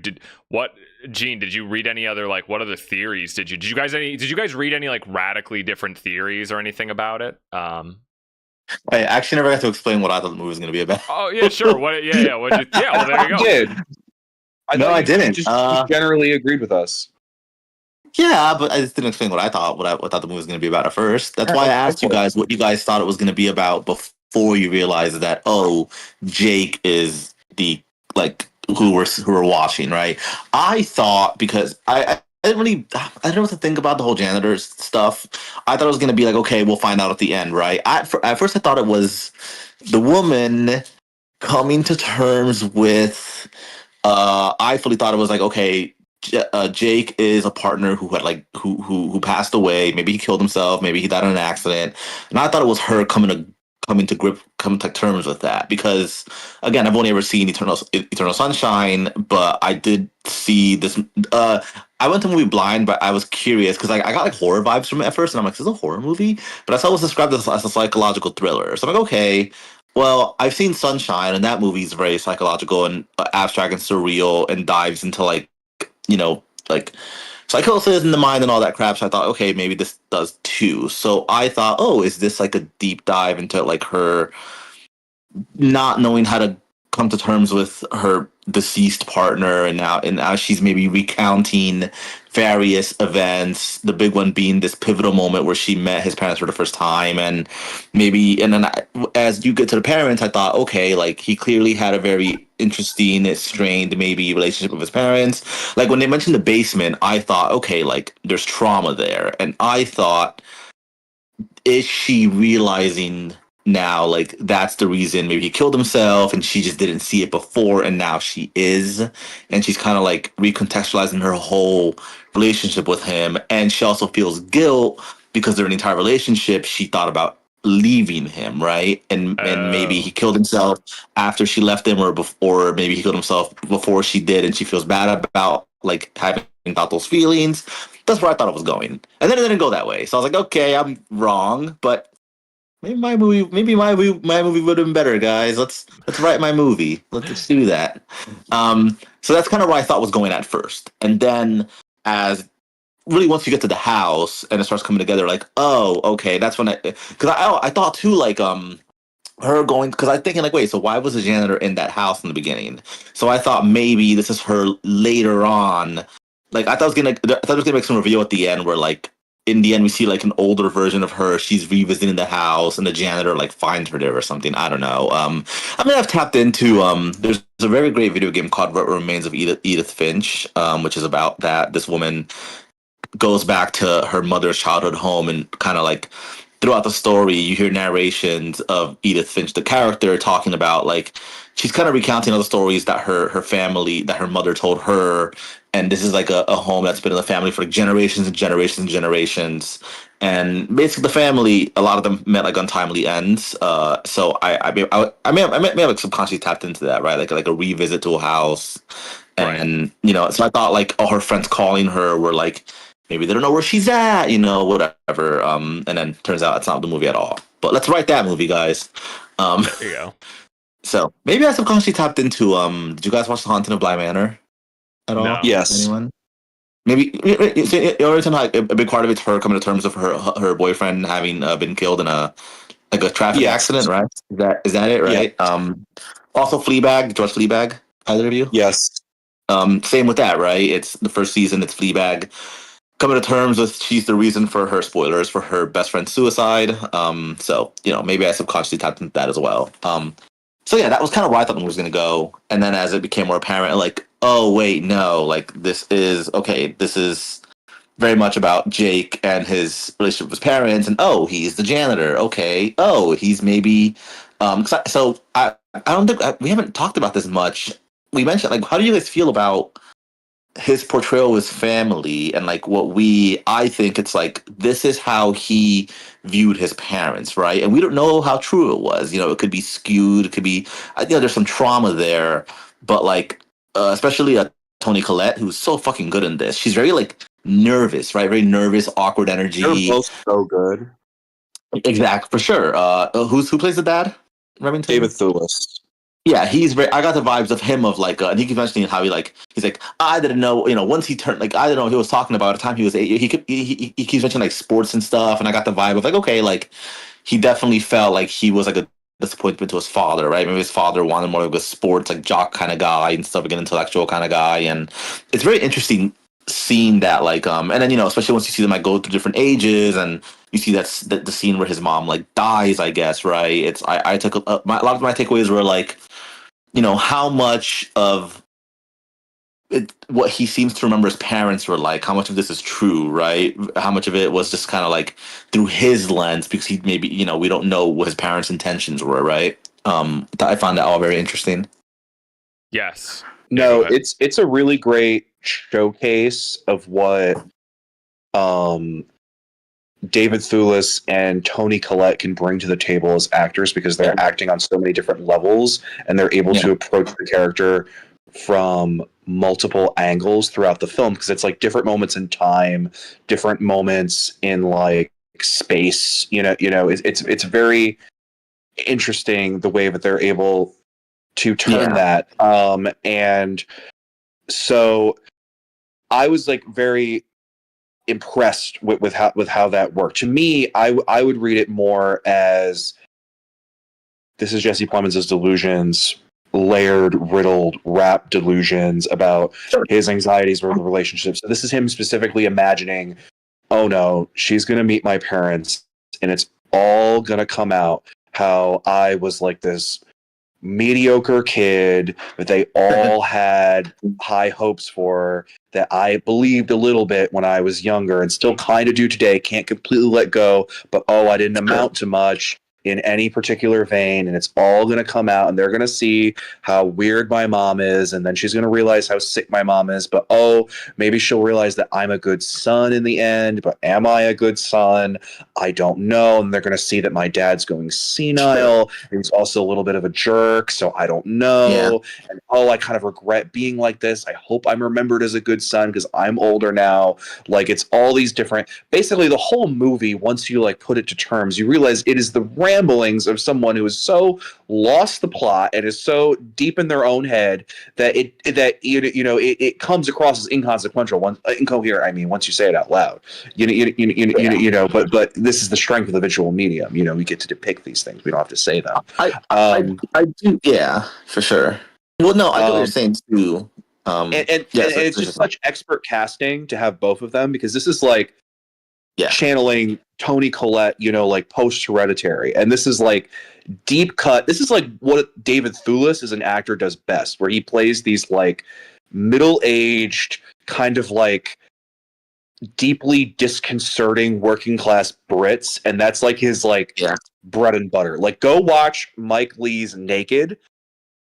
Gene? Did you read any other what other theories did you guys read any like radically different theories or anything about it? I actually never got to explain what I thought the movie was going to be about. Oh yeah, sure. What? Yeah. Well, there you go. Did. I didn't. You just generally agreed with us. Yeah, but I just didn't explain what I thought the movie was going to be about at first. That's why I asked you guys what you guys thought it was going to be about before you realized that Jake is the who we're watching, right? I thought, because I didn't know what to think about the whole janitor stuff. I thought it was going to be like, okay, we'll find out at the end, right? At first I thought it was the woman coming to terms with I fully thought it was like, okay, Jake is a partner who had like who passed away. Maybe he killed himself. Maybe he died in an accident. And I thought it was her coming to terms with that because again, I've only ever seen Eternal Sunshine, but I did see this. I went to the movie blind, but I was curious because I got like horror vibes from it at first, and I'm like, "Is this a horror movie?" But I saw it was described as a psychological thriller. So I'm like, okay. Well, I've seen Sunshine, and that movie is very psychological and abstract and surreal, and dives into like like psychosis in the mind and all that crap. So I thought, okay, maybe this does too. So I thought, oh, is this like a deep dive into like her not knowing how to come to terms with her deceased partner, and now she's maybe recounting various events, the big one being this pivotal moment where she met his parents for the first time. And as you get to the parents, I thought, okay, like he clearly had a very interesting, strained maybe relationship with his parents. Like when they mentioned the basement, I thought, okay, like there's trauma there. And I thought, is she realizing now like that's the reason maybe he killed himself and she just didn't see it before, and now she is, and she's kind of like recontextualizing her whole relationship with him. And she also feels guilt because during the entire relationship she thought about leaving him, right? And maybe he killed himself after she left him, or maybe he killed himself before she did, and she feels bad about like having thought those feelings. That's where I thought it was going, and then it didn't go that way. So I was like, okay, I'm wrong, but maybe my movie would have been better, guys. Let's write my movie. Let's do that. So that's kind of where I thought was going at first, and then as really once you get to the house and it starts coming together, like, oh, okay, that's when I thought too, like her going, because I'm thinking like, wait, so why was the janitor in that house in the beginning? So I thought maybe this is her later on. Like I thought it was gonna make some reveal at the end where like in the end we see like an older version of her. She's revisiting the house and the janitor like finds her there or something. I don't know. I mean, I've tapped into there's a very great video game called What Remains of Edith Finch, which is about that this woman goes back to her mother's childhood home, and kind of like throughout the story you hear narrations of Edith Finch, the character, talking about like she's kind of recounting all the stories that her family, that her mother told her. And this is like a home that's been in the family for like generations and generations and generations. And basically the family, a lot of them met like untimely ends. So I may have like subconsciously tapped into that, right? Like a revisit to a house. And so I thought like all her friends calling her were like, maybe they don't know where she's at, whatever. And then turns out it's not the movie at all. But let's write that movie, guys. There you go. So maybe I subconsciously tapped into did you guys watch The Haunting of Bly Manor at all? No. Yes. Anyone? Maybe like a big part of it's her coming to terms with her boyfriend having been killed in a traffic accident, right? Is that it, right? Yeah. Also Fleabag. Did you watch Fleabag? Either of you? Yes. Same with that, right? It's the first season. It's Fleabag coming to terms with she's the reason for her spoilers for her best friend's suicide. So maybe I subconsciously tapped into that as well. So yeah, that was kind of where I thought the movie was going to go. And then as it became more apparent, like, oh wait, no, like this is very much about Jake and his relationship with his parents, and oh, he's the janitor. Okay, oh, he's maybe. So I don't think we haven't talked about this much. We mentioned like, how do you guys feel about his portrayal of his family, and like I think it's like this is how he viewed his parents, right? And we don't know how true it was. It could be skewed. It could be, there's some trauma there, but like especially Toni Collette, who's so fucking good in this. She's very like nervous, right? Very nervous, awkward energy. They're both so good. Exact, for sure. Who plays the dad? Remington? David Thewlis. Yeah, he's very. I got the vibes of him of like, and he keeps mentioning how he's like, I didn't know, once he turned, like, I don't know, he was talking about the time he was 8. He keeps mentioning like sports and stuff, and I got the vibe of like, okay, like, he definitely felt like he was like a disappointment to his father, right? Maybe his father wanted more of a sports like jock kind of guy instead of an intellectual kind of guy, and it's very interesting seeing that, like, and then especially once you see them like go through different ages, and you see the scene where his mom like dies, I guess, right? It's I took a lot of my takeaways were like, how much of it, what he seems to remember his parents were like, how much of this is true, right? How much of it was just kind of like through his lens, because he maybe, we don't know what his parents' intentions were, right? I found that all very interesting. Yes. No, go ahead. it's a really great showcase of what David Thewlis and Toni Collette can bring to the table as actors, because they're acting on so many different levels and they're able to approach the character from multiple angles throughout the film, because it's like different moments in time, different moments in like space. It's very interesting the way that they're able to turn that. And so I was like very impressed with how that worked. To me, I would read it more as, this is Jesse Plemons' delusions, layered, riddled, wrapped delusions about his anxieties with relationships. So this is him specifically imagining, oh no, she's going to meet my parents and it's all going to come out how I was like this mediocre kid that they all had high hopes for, that I believed a little bit when I was younger and still kind of do today, can't completely let go, but I didn't amount to much in any particular vein, and it's all going to come out, and they're going to see how weird my mom is, and then she's going to realize how sick my mom is, but maybe she'll realize that I'm a good son in the end, but am I a good son? I don't know. And they're going to see that my dad's going senile, and he's also a little bit of a jerk, so I don't know. And I kind of regret being like this. I hope I'm remembered as a good son because I'm older now. Like, it's all these different, basically the whole movie, once you like put it to terms, you realize it is the ramblings of someone who is so lost the plot and is so deep in their own head that it comes across as inconsequential, incoherent. I mean, once you say it out loud, but this is the strength of the visual medium. We get to depict these things. We don't have to say them. I do, yeah, for sure. Well, no, I get what you're saying too. And it's just such expert casting to have both of them, because this is like channeling Toni Collette, like post Hereditary, and this is like deep cut. This is like what David Thewlis as an actor does best, where he plays these like middle-aged, kind of like deeply disconcerting working class Brits, and that's like his bread and butter. Like, go watch Mike Leigh's Naked.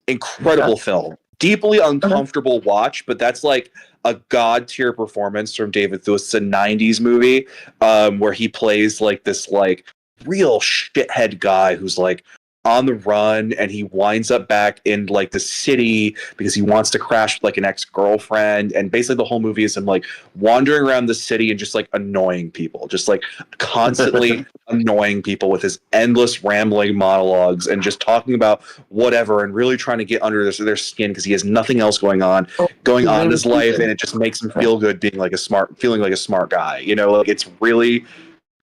Incredible film. Deeply uncomfortable watch, but that's like a god tier performance from David Thewlis. It's a 90s movie where he plays like this like real shithead guy who's like on the run, and he winds up back in like the city because he wants to crash with like an ex-girlfriend, and basically the whole movie is him like wandering around the city and just like annoying people, just like constantly annoying people with his endless rambling monologues and just talking about whatever and really trying to get under their skin because he has nothing else going on in his life, and it just makes him feel good feeling like a smart guy. Like, it's really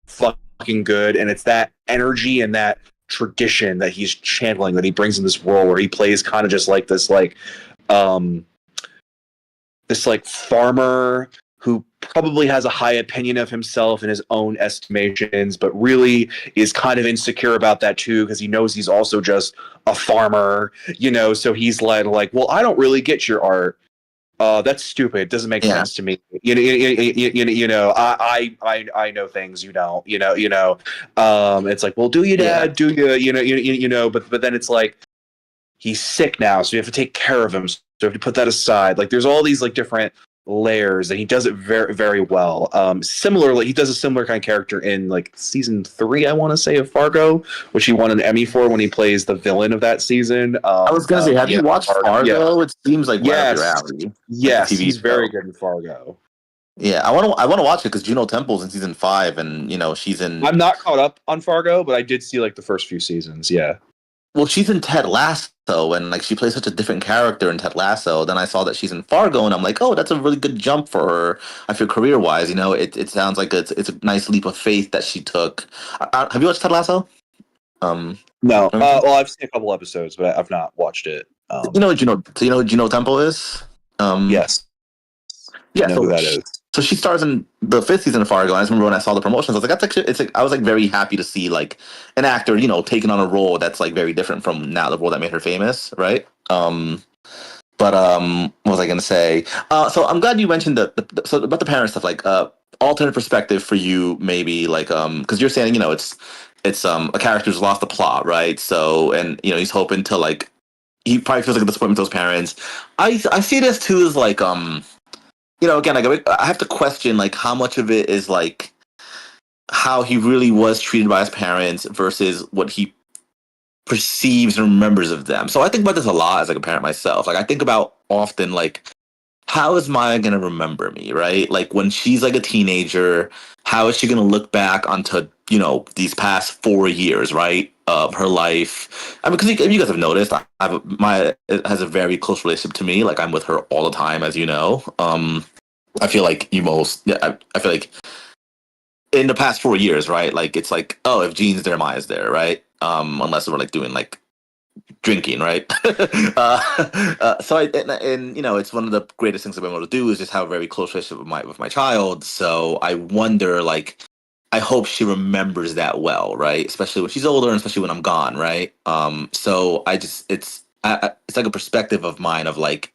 fucking good, and it's that energy and that tradition that he's channeling, that he brings in this role where he plays kind of just like this farmer who probably has a high opinion of himself in his own estimations, but really is kind of insecure about that too, because he knows he's also just a farmer, so he's like, well, I don't really get your art. That's stupid. It doesn't make sense to me. I know things you don't. It's like, well, do you, Dad? Do you? But then it's like, he's sick now, so you have to take care of him. So you have to put that aside. Like, there's all these like different layers, and he does it very, very well. Similarly, he does a similar kind of character in like season 3, I want to say, of Fargo, which he won an Emmy for when he plays the villain of that season. I was gonna say, have you watched Fargo? It seems like right up your alley. Yes, he's very good in Fargo. Yeah, I want to watch it because Juno Temple's in season 5, and she's in. I'm not caught up on Fargo, but I did see like the first few seasons. Yeah. Well, she's in Ted Lasso, and like she plays such a different character in Ted Lasso. Then I saw that she's in Fargo, and I'm like, oh, that's a really good jump for her. I feel career-wise, it sounds like it's a nice leap of faith that she took. Have you watched Ted Lasso? No. Well, I've seen a couple episodes, but I've not watched it. You know who Juno Temple is? Yes. Yeah, I know who that is. So she stars in the 5th season of Fargo. And I just remember when I saw the promotions, I was like, that's actually, I was like very happy to see like an actor, taking on a role that's like very different from now the role that made her famous, right? But what was I gonna say? So I'm glad you mentioned so about the parent stuff, like alternate perspective for you, maybe like because you're saying it's a character who's lost the plot, right? So and he's hoping to like he probably feels like a disappointment to his parents. I see this too as like again, like I have to question like how much of it is like how he really was treated by his parents versus what he perceives and remembers of them. So I think about this a lot as like a parent myself. Like I think about often like how is Maya gonna remember me, right? Like when she's like a teenager, how is she gonna look back onto these past 4 years, right, of her life? I mean, because you guys have noticed, Maya has a very close relationship to me. Like I'm with her all the time, as you know. I feel like I feel like in the past 4 years, right? Like it's like, oh, if Jean's there, Maya's there, right? Unless we're like doing like drinking, right? So and it's one of the greatest things I've been able to do is just have a very close relationship with my child. So I wonder, like, I hope she remembers that well, right? Especially when she's older, and especially when I'm gone, right? So I just it's like a perspective of mine of like,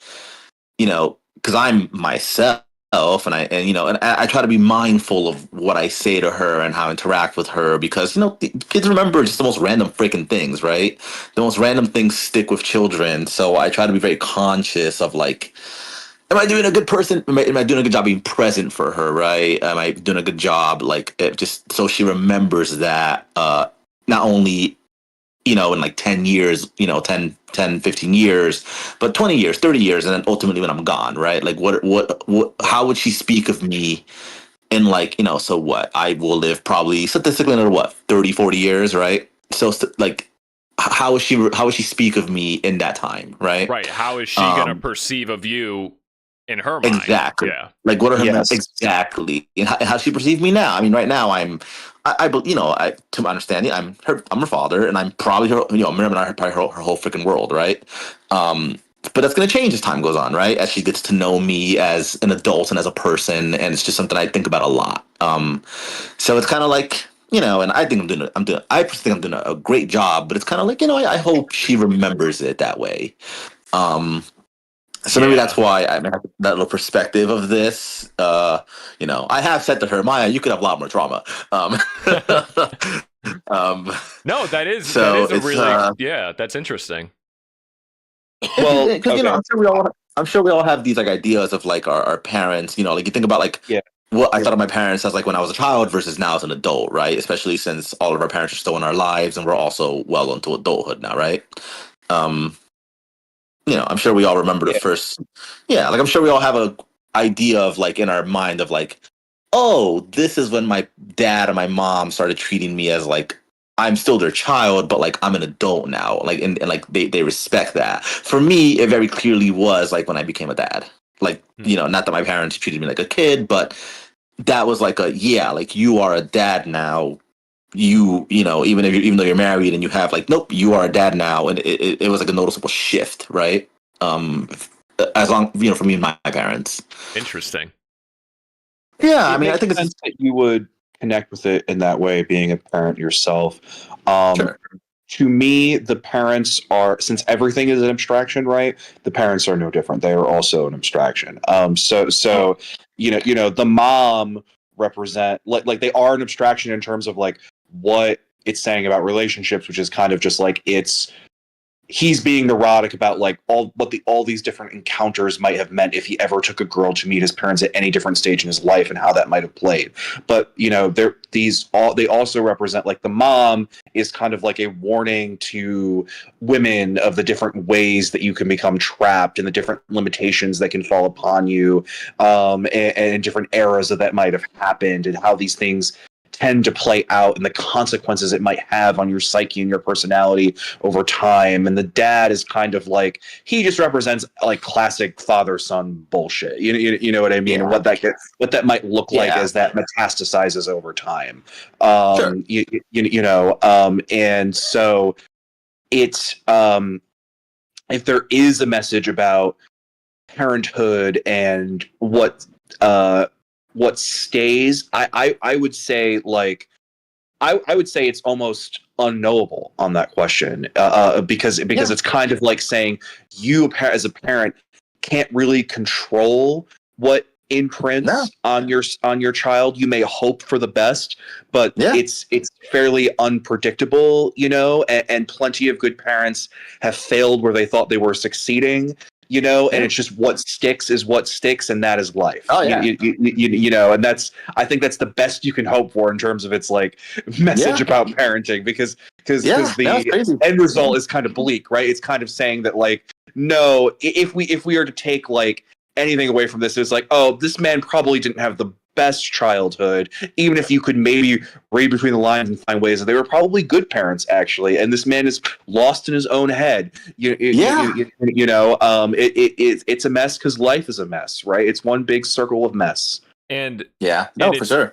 because I'm myself. And I try to be mindful of what I say to her and how I interact with her because kids remember just the most random freaking things, right? The most random things stick with children. So I try to be very conscious of like, am I doing a good person? Am I doing a good job being present for her, right? Am I doing a good job like just so she remembers that not only in like 10 years, 10, 15 years, but 20 years, 30 years, and then ultimately when I'm gone, right? Like how would she speak of me in like, so what? I will live probably statistically another 30, 40 years, right? So like how would she speak of me in that time, right? Right. How is she gonna perceive of you in her mind? Exactly. Yeah. Like what are her exactly? And how she perceives me now? I mean, right now to my understanding, I'm her father, and I'm probably her. Miriam and I are probably her whole freaking world, right? But that's going to change as time goes on, right? As she gets to know me as an adult and as a person, and it's just something I think about a lot. So it's kind of like and I think I personally think I'm doing a great job, but it's kind of like I hope she remembers it that way. So maybe that's why I have that little perspective of this. I have said to her, Maya, you could have a lot more trauma. No, that is a really that's interesting. Well, because I'm sure we all have these like ideas of like our parents. Like you think about like what I thought of my parents as like when I was a child versus now as an adult, right? Especially since all of our parents are still in our lives and we're also well into adulthood now, right? I'm sure we all remember the first, like I'm sure we all have a idea of like in our mind of like, oh, this is when my dad and my mom started treating me as like I'm still their child, but like I'm an adult now, like and like they respect that. For me, it very clearly was like when I became a dad, like not that my parents treated me like a kid, but that was like like you are a dad now. Even though you're married and you have like nope, you are a dad now, and it was like a noticeable shift, right? As long for me and my parents. Interesting. Yeah, I mean, I think it's that you would connect with it in that way, being a parent yourself. Sure. To me, the parents are, since everything is an abstraction, right? The parents are no different. They are also an abstraction. So the mom represent like they are an abstraction in terms of like what it's saying about relationships, which is kind of just like he's being neurotic about like all these different encounters might have meant if he ever took a girl to meet his parents at any different stage in his life and how that might have played. But they also represent like the mom is kind of like a warning to women of the different ways that you can become trapped and the different limitations that can fall upon you, and different eras that might have happened and how these things tend to play out and the consequences it might have on your psyche and your personality over time. And the dad is kind of like, he just represents like classic father-son bullshit. You know what I mean? Yeah. And what that might look like as that metastasizes over time. Sure. And so it's if there is a message about parenthood and what stays, I would say like I would say it's almost unknowable on that question, because it's kind of like saying you as a parent can't really control what imprints No. on your child. You may hope for the best, but Yeah. it's fairly unpredictable, and plenty of good parents have failed where they thought they were succeeding, and it's just what sticks is what sticks, and that is life. Oh, yeah. And I think that's the best you can hope for in terms of its like message about parenting, because the crazy. end result is kind of bleak, right? It's kind of saying that like, no, if we are to take like anything away from this, is like, oh, this man probably didn't have the best childhood, even if you could maybe read between the lines and find ways that they were probably good parents actually, and this man is lost in his own head. It's a mess because life is a mess, right? It's one big circle of mess. And for sure.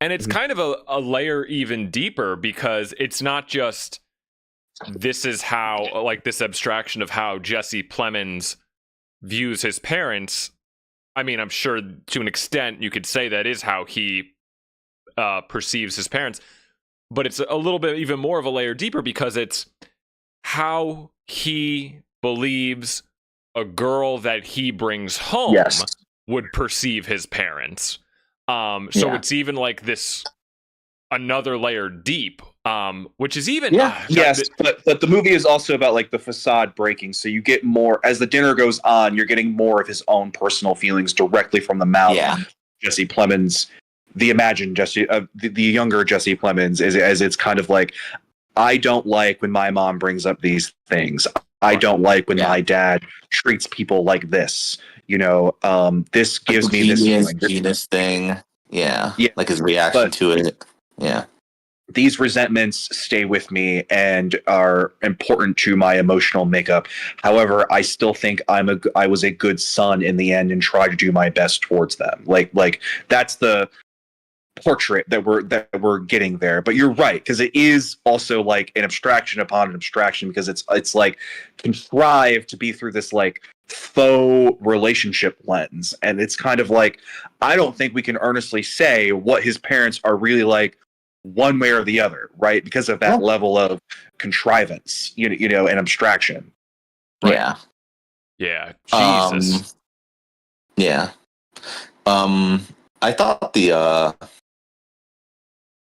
And it's kind of a layer even deeper, because it's not just this is how, like, this abstraction of how Jesse Plemons views his parents. I mean, I'm sure to an extent you could say that is how he perceives his parents, but it's a little bit even more of a layer deeper, because it's how he believes a girl that he brings home would perceive his parents. So it's even like this another layer deep, which is even but the movie is also about like the facade breaking, so you get more as the dinner goes on. You're getting more of his own personal feelings directly from the mouth of Jesse Plemons, the imagined Jesse, the younger Jesse Plemons, as it's kind of like, I don't like when my mom brings up these things. I don't like when my dad treats people like this. This gives me this genus thing. Yeah, like his reaction to it. Yeah. These resentments stay with me and are important to my emotional makeup. However, I still think I was a good son in the end and tried to do my best towards them. Like that's the portrait that we're getting there. But you're right, because it is also like an abstraction upon an abstraction, because it's like contrived to be through this like faux relationship lens, and it's kind of like, I don't think we can earnestly say what his parents are really like one way or the other, right? Because of that level of contrivance, and abstraction. Right? Yeah. Jesus. I thought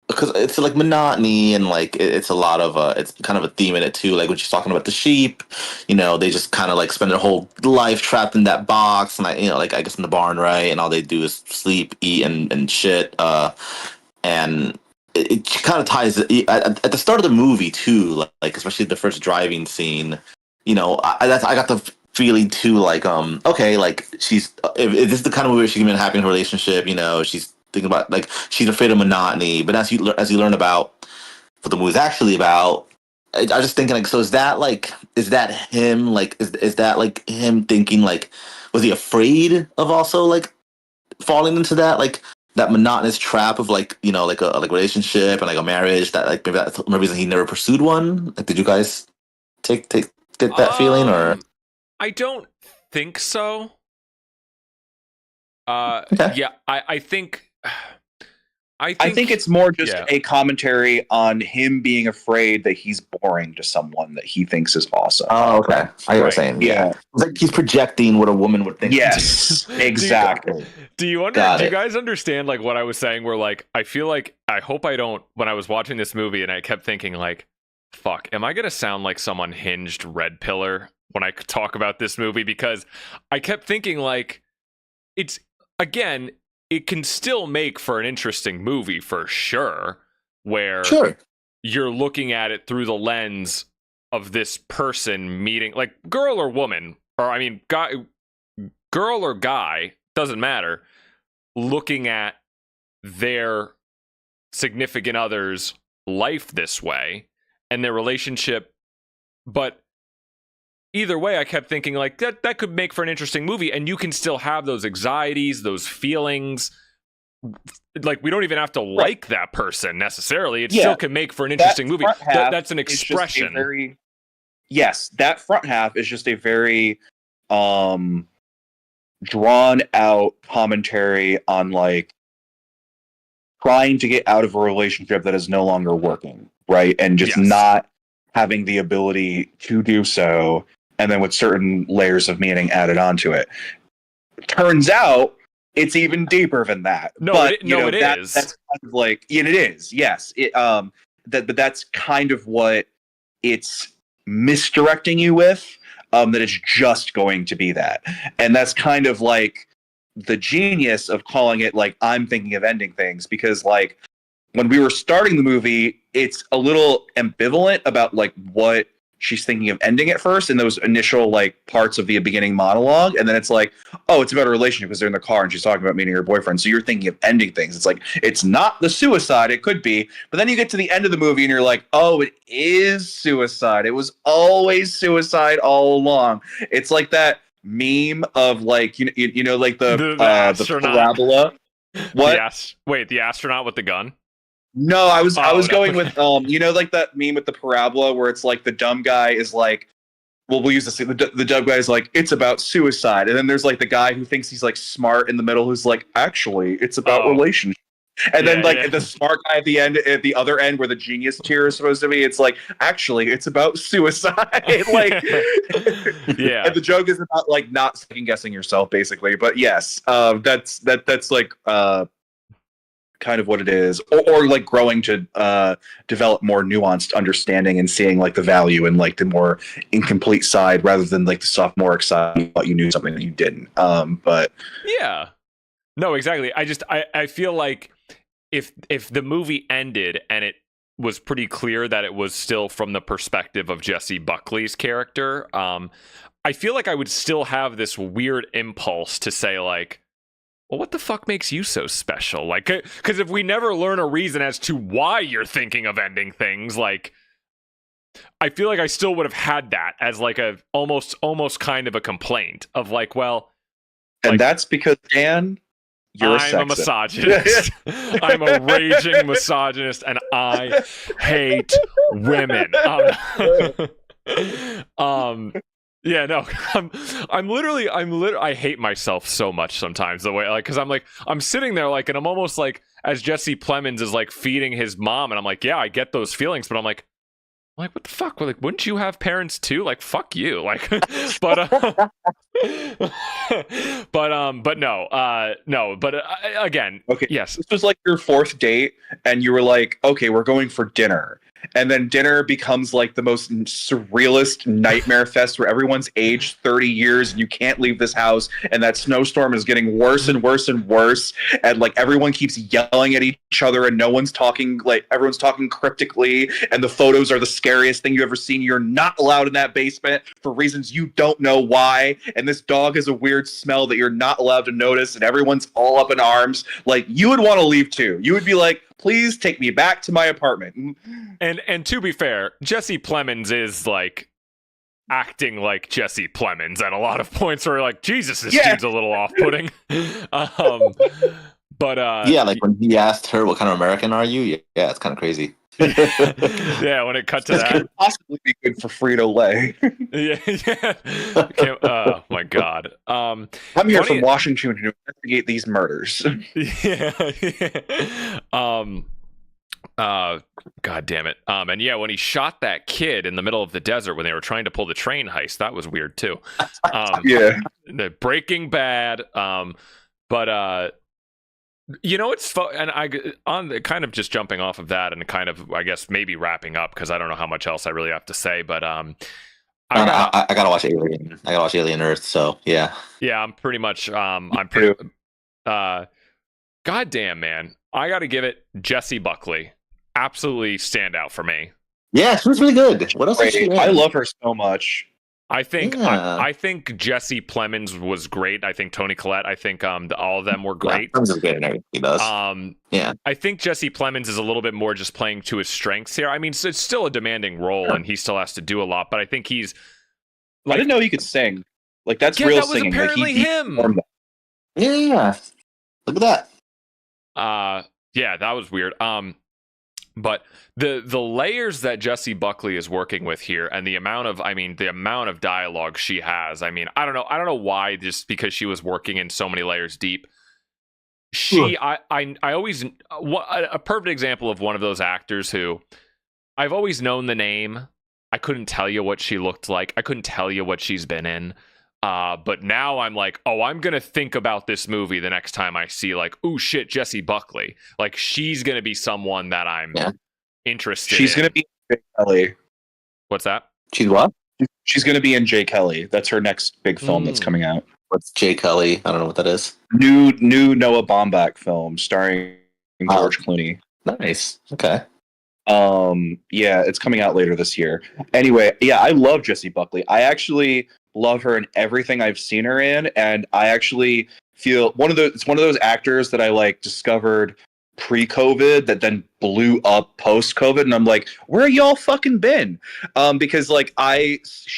because it's like monotony, and like it's a lot of it's kind of a theme in it too. Like when she's talking about the sheep, they just kind of like spend their whole life trapped in that box, and like I guess in the barn, right? And all they do is sleep, eat, and shit. And it kind of ties at the start of the movie too, like especially the first driving scene. I got the feeling too, like okay, like she's if this is the kind of movie she can be happy in her relationship. She's thinking about like she's afraid of monotony, but as you learn about what the movie's actually about, I was just thinking like, so is that him, like is that like him thinking, like, was he afraid of also like falling into that, like that monotonous trap of like like a relationship and like a marriage, that like maybe that's the reason he never pursued one? Like, did you guys get that feeling? Or I don't think so. Okay. Yeah, I think it's more just a commentary on him being afraid that he's boring to someone that he thinks is awesome. Oh, okay. I get what you're saying. Yeah. It's like he's projecting what a woman would think. Yes, exactly. Do you guys understand like what I was saying? Where like I feel like I hope I don't. When I was watching this movie, and I kept thinking like, fuck, am I gonna sound like some unhinged red pillar when I talk about this movie? Because I kept thinking like, it's again. It can still make for an interesting movie for sure, where you're looking at it through the lens of this person meeting, like girl or woman, or I mean, girl or guy, doesn't matter, looking at their significant other's life this way and their relationship. But either way, I kept thinking like that could make for an interesting movie, and you can still have those anxieties, those feelings. Like, we don't even have to like that person necessarily. It still can make for an interesting movie. That's an expression. That front half is just a very drawn out commentary on like trying to get out of a relationship that is no longer working, right? And just not having the ability to do so, and then with certain layers of meaning added onto it. Turns out it's even deeper than that. No, but it is. That's kind of like, it is. Yes, but that's kind of what it's misdirecting you with. That it's just going to be that, and that's kind of like the genius of calling it like I'm thinking of ending things, because like when we were starting the movie, it's a little ambivalent about like what she's thinking of ending at first in those initial like parts of the beginning monologue, and then it's like, oh, it's about a relationship because they're in the car and she's talking about meeting her boyfriend, so you're thinking of ending things. It's like, it's not the suicide, it could be, but then you get to the end of the movie and you're like, oh, it is suicide, it was always suicide all along. It's like that meme of like, you know like the parabola. What? The astronaut with the gun? No, I was going with like that meme with the parabola where it's like the dumb guy is like, well, we'll use this. The dumb guy is like, it's about suicide, and then there's like the guy who thinks he's like smart in the middle who's like, actually, it's about relationship. And then like the smart guy at the end, at the other end where the genius tier is supposed to be, it's like, actually, it's about suicide. Like, yeah. And the joke is about like not second guessing yourself, basically. But yes, that's like kind of what it is, or like growing to develop more nuanced understanding and seeing like the value in like the more incomplete side rather than like the sophomoric side. You thought you knew something that you didn't. But yeah, no, exactly. I feel like if the movie ended and it was pretty clear that it was still from the perspective of Jessie Buckley's character, I feel like I would still have this weird impulse to say like, well, what the fuck makes you so special? Like, because if we never learn a reason as to why you're thinking of ending things, like, I feel like I still would have had that as like a almost kind of a complaint of like, well, and like, that's because Dan, I'm a misogynist. I'm a raging misogynist, and I hate women. Yeah, no, I hate myself so much sometimes the way, like, because I'm sitting there like, and I'm almost like, as Jesse Plemons is like feeding his mom, and I'm like, yeah, I get those feelings, but I'm like, what the fuck? Like, wouldn't you have parents too? Like, fuck you. Like, but again, okay, yes, this was like your fourth date, and you were like, okay, we're going for dinner. And then dinner becomes like the most surrealist nightmare fest where everyone's aged 30 years and you can't leave this house. And that snowstorm is getting worse and worse and worse. And like everyone keeps yelling at each other and no one's talking, like everyone's talking cryptically. And the photos are the scariest thing you've ever seen. You're not allowed in that basement for reasons you don't know why. And this dog has a weird smell that you're not allowed to notice. And everyone's all up in arms. Like, you would want to leave too. You would be like, please take me back to my apartment. And to be fair, Jesse Plemons is like acting like Jesse Plemons at a lot of points where like, Jesus, this dude's a little off-putting. But yeah, like when he asked her, "What kind of American are you?" Yeah, it's kind of crazy. Yeah, when it cut to that, could possibly be good for Frito-Lay. yeah. Oh my God. I'm here from Washington to investigate these murders. God damn it. And yeah, when he shot that kid in the middle of the desert when they were trying to pull the train heist, that was weird too. The Breaking Bad. But you know, it's fun, and kind of just jumping off of that and kind of, I guess, maybe wrapping up because I don't know how much else I really have to say, but I gotta watch Alien. I gotta watch Alien Earth. So yeah, I'm pretty much goddamn, man, I gotta give it Jessie Buckley. Absolutely stand out for me. Yeah, she was really good. What else? I love her so much. I think I think Jesse Plemons was great. I think Toni Collette. I think all of them were great. Yeah, great and everything he does. Yeah, I think Jesse Plemons is a little bit more just playing to his strengths here. I mean, it's still a demanding role, and he still has to do a lot. But I think he's. Like, I didn't know he could sing. Like, that's real singing. That was apparently him. Yeah, look at that. Yeah, that was weird. But the layers that Jessie Buckley is working with here, and the amount of dialogue she has. I mean, I don't know why, just because she was working in so many layers deep. I always, a perfect example of one of those actors who I've always known the name. I couldn't tell you what she looked like. I couldn't tell you what she's been in. But now I'm like, oh, I'm gonna think about this movie the next time I see like, oh shit, Jessie Buckley. Like she's gonna be someone that I'm interested. She's in. gonna be Jay Kelly. What's that? She's what? She's gonna be in Jay Kelly. That's her next big film that's coming out. What's Jay Kelly? I don't know what that is. New Noah Baumbach film starring George Clooney. Nice. Okay. Yeah, it's coming out later this year. Anyway, yeah, I love Jessie Buckley. I actually love her in everything I've seen her in, and I actually feel it's one of those actors that I like discovered pre-COVID that then blew up post-COVID, and I'm like, where y'all fucking been? Because like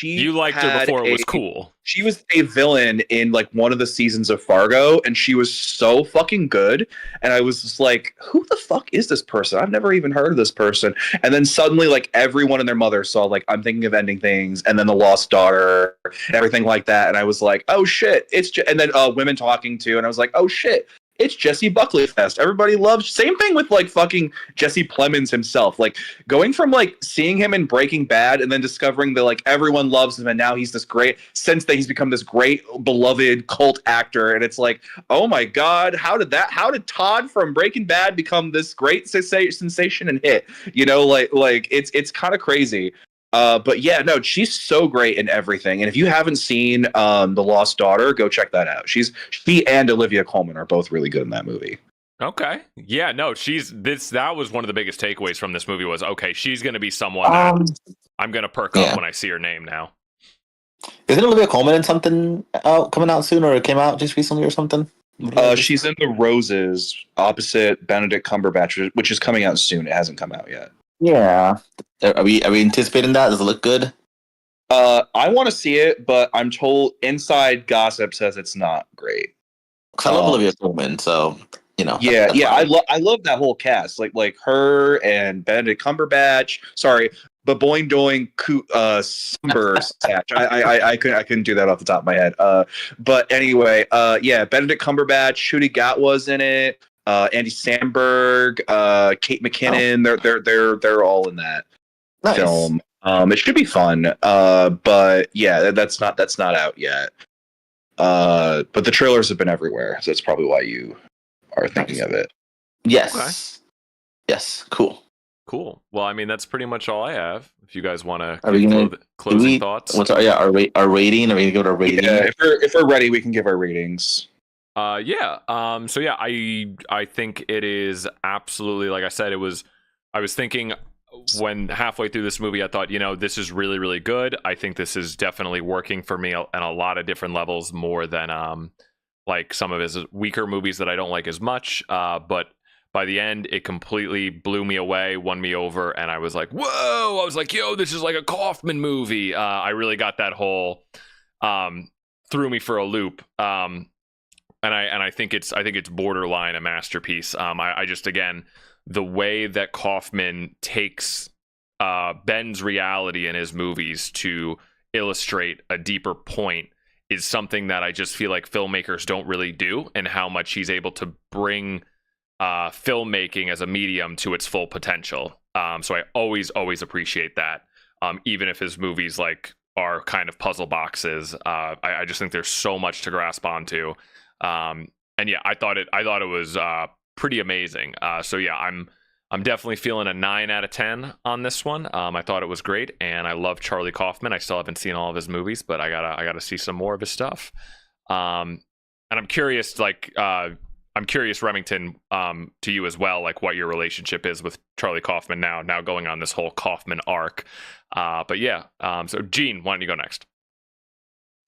you liked her before it was cool. She was a villain in like one of the seasons of Fargo, and she was so fucking good. And I was just like, who the fuck is this person? I've never even heard of this person. And then suddenly, like everyone and their mother saw like I'm Thinking of Ending Things, and then The Lost Daughter, everything like that. And I was like, oh shit, and then Women Talking To, and I was like, oh shit. It's Jessie Buckley Fest. Everybody loves. Same thing with like fucking Jesse Plemons himself. Like going from like seeing him in Breaking Bad and then discovering that like everyone loves him and now he's this great. Since that he's become this great beloved cult actor, and it's like, oh my god, how did Todd from Breaking Bad become this great sensation and hit? You know, like it's kind of crazy. But yeah, no, she's so great in everything. And if you haven't seen The Lost Daughter, go check that out. She and Olivia Colman are both really good in that movie. Okay. Yeah, no, that was one of the biggest takeaways from this movie was, okay, she's going to be someone that I'm going to perk up when I see her name now. Isn't Olivia Colman in something coming out soon, or it came out just recently or something? She's in The Roses opposite Benedict Cumberbatch, which is coming out soon. It hasn't come out yet. Yeah. Are we anticipating that? Does it look good? I want to see it, but I'm told inside gossip says it's not great. Because I love Olivia Colman, so you know. Yeah. I love that whole cast, like her and Benedict Cumberbatch. Sorry, but Boing Doing Cumberbatch. I couldn't do that off the top of my head. But anyway, yeah, Benedict Cumberbatch, Ncuti Gatwa's in it. Andy Samberg, Kate McKinnon, they're all in that film. It should be fun. But yeah, that's not out yet. But the trailers have been everywhere, so that's probably why you are thinking of it. Yes. Okay. Yes. Cool. Well, I mean, that's pretty much all I have. If you guys want Are we gonna to closing thoughts? What's our rating? Are we gonna give it a rating? Yeah, if we're ready, we can give our ratings. So yeah, I think it is absolutely, like I said, I was thinking when halfway through this movie, I thought, this is really, really good. I think this is definitely working for me on a lot of different levels, more than like some of his weaker movies that I don't like as much. But by the end, it completely blew me away, won me over, and I was like, whoa! I was like, yo, this is like a Kaufman movie. I really got that whole threw me for a loop. And I think it's borderline a masterpiece. I just, again, the way that Kaufman takes Ben's reality in his movies to illustrate a deeper point is something that I just feel like filmmakers don't really do, and how much he's able to bring filmmaking as a medium to its full potential. So I always appreciate that, even if his movies like are kind of puzzle boxes. I just think there's so much to grasp onto. And yeah, I thought it was pretty amazing. So yeah, I'm definitely feeling a 9 out of 10 on this one. I thought it was great, and I love Charlie Kaufman. I still haven't seen all of his movies, but I gotta see some more of his stuff. And I'm curious, Remington, to you as well, like what your relationship is with Charlie Kaufman now going on this whole Kaufman arc. But yeah, so Gene, why don't you go next?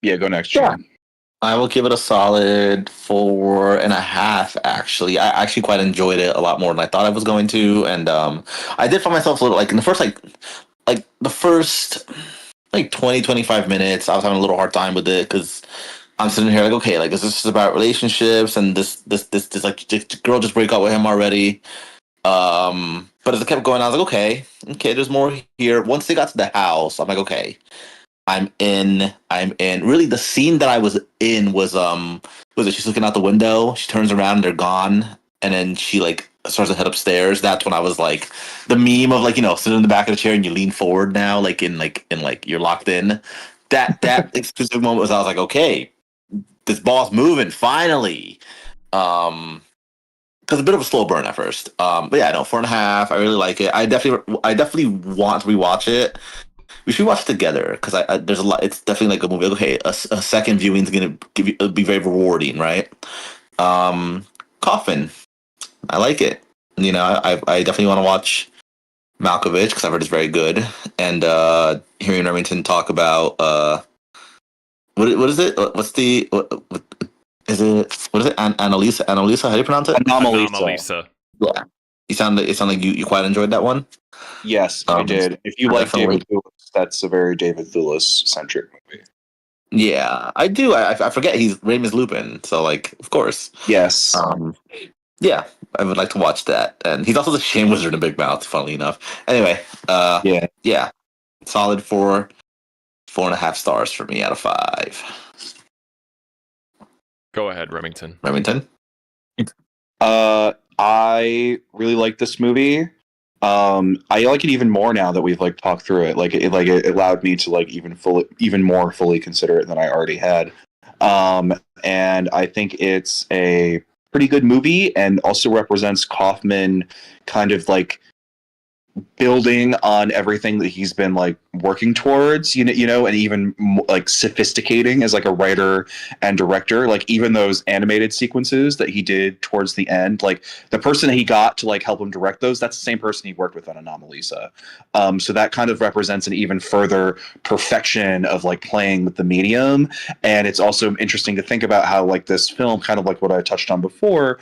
Yeah, go next, Gene. Yeah. I will give it a solid 4.5. Actually, I actually quite enjoyed it a lot more than I thought I was going to, and I did find myself a little like in the first the first 20-25 minutes, I was having a little hard time with it because I'm sitting here like, okay, like is this just about relationships and this like girl just break up with him already? But as it kept going, I was like, okay, there's more here. Once they got to the house, I'm like, okay. I'm in. Really, the scene that I was in was she's looking out the window. She turns around and they're gone, and then she like starts to head upstairs. That's when I was like, the meme of like sitting in the back of the chair and you lean forward now, like you're locked in. that exclusive moment was I was like, okay, this ball's moving finally. Because a bit of a slow burn at first. But yeah, no, 4.5. I really like it. I definitely want to rewatch it. We should watch it together because there's a lot. It's definitely like a movie. Okay, a second viewing is gonna be very rewarding, right? Coffin. I like it. You know, I definitely want to watch Malkovich because I've heard it's very good. And hearing Remington talk about what is it? What's the what is it? What is it? Annalisa? Annalisa? How do you pronounce it? Anomalisa. Yeah. It sounded like you quite enjoyed that one. Yes, I did. If you like definitely. David Thewlis, that's a very David Thewlis centric movie. Yeah, I do. I forget he's Ramus Lupin, so like, of course. Yes. Yeah, I would like to watch that. And he's also the Shame Wizard in Big Mouth, funnily enough. Anyway, yeah, solid 4.5 stars for me out of 5. Go ahead, Remington. Remington. I really like this movie. I like it even more now that we've like talked through it. It allowed me to like even more fully consider it than I already had. And I think it's a pretty good movie, and also represents Kaufman kind of like building on everything that he's been like working towards, and even like sophisticating as like a writer and director. Like even those animated sequences that he did towards the end, like the person that he got to like help him direct those, that's the same person he worked with on Anomalisa. So that kind of represents an even further perfection of like playing with the medium. And it's also interesting to think about how like this film, kind of like what I touched on before,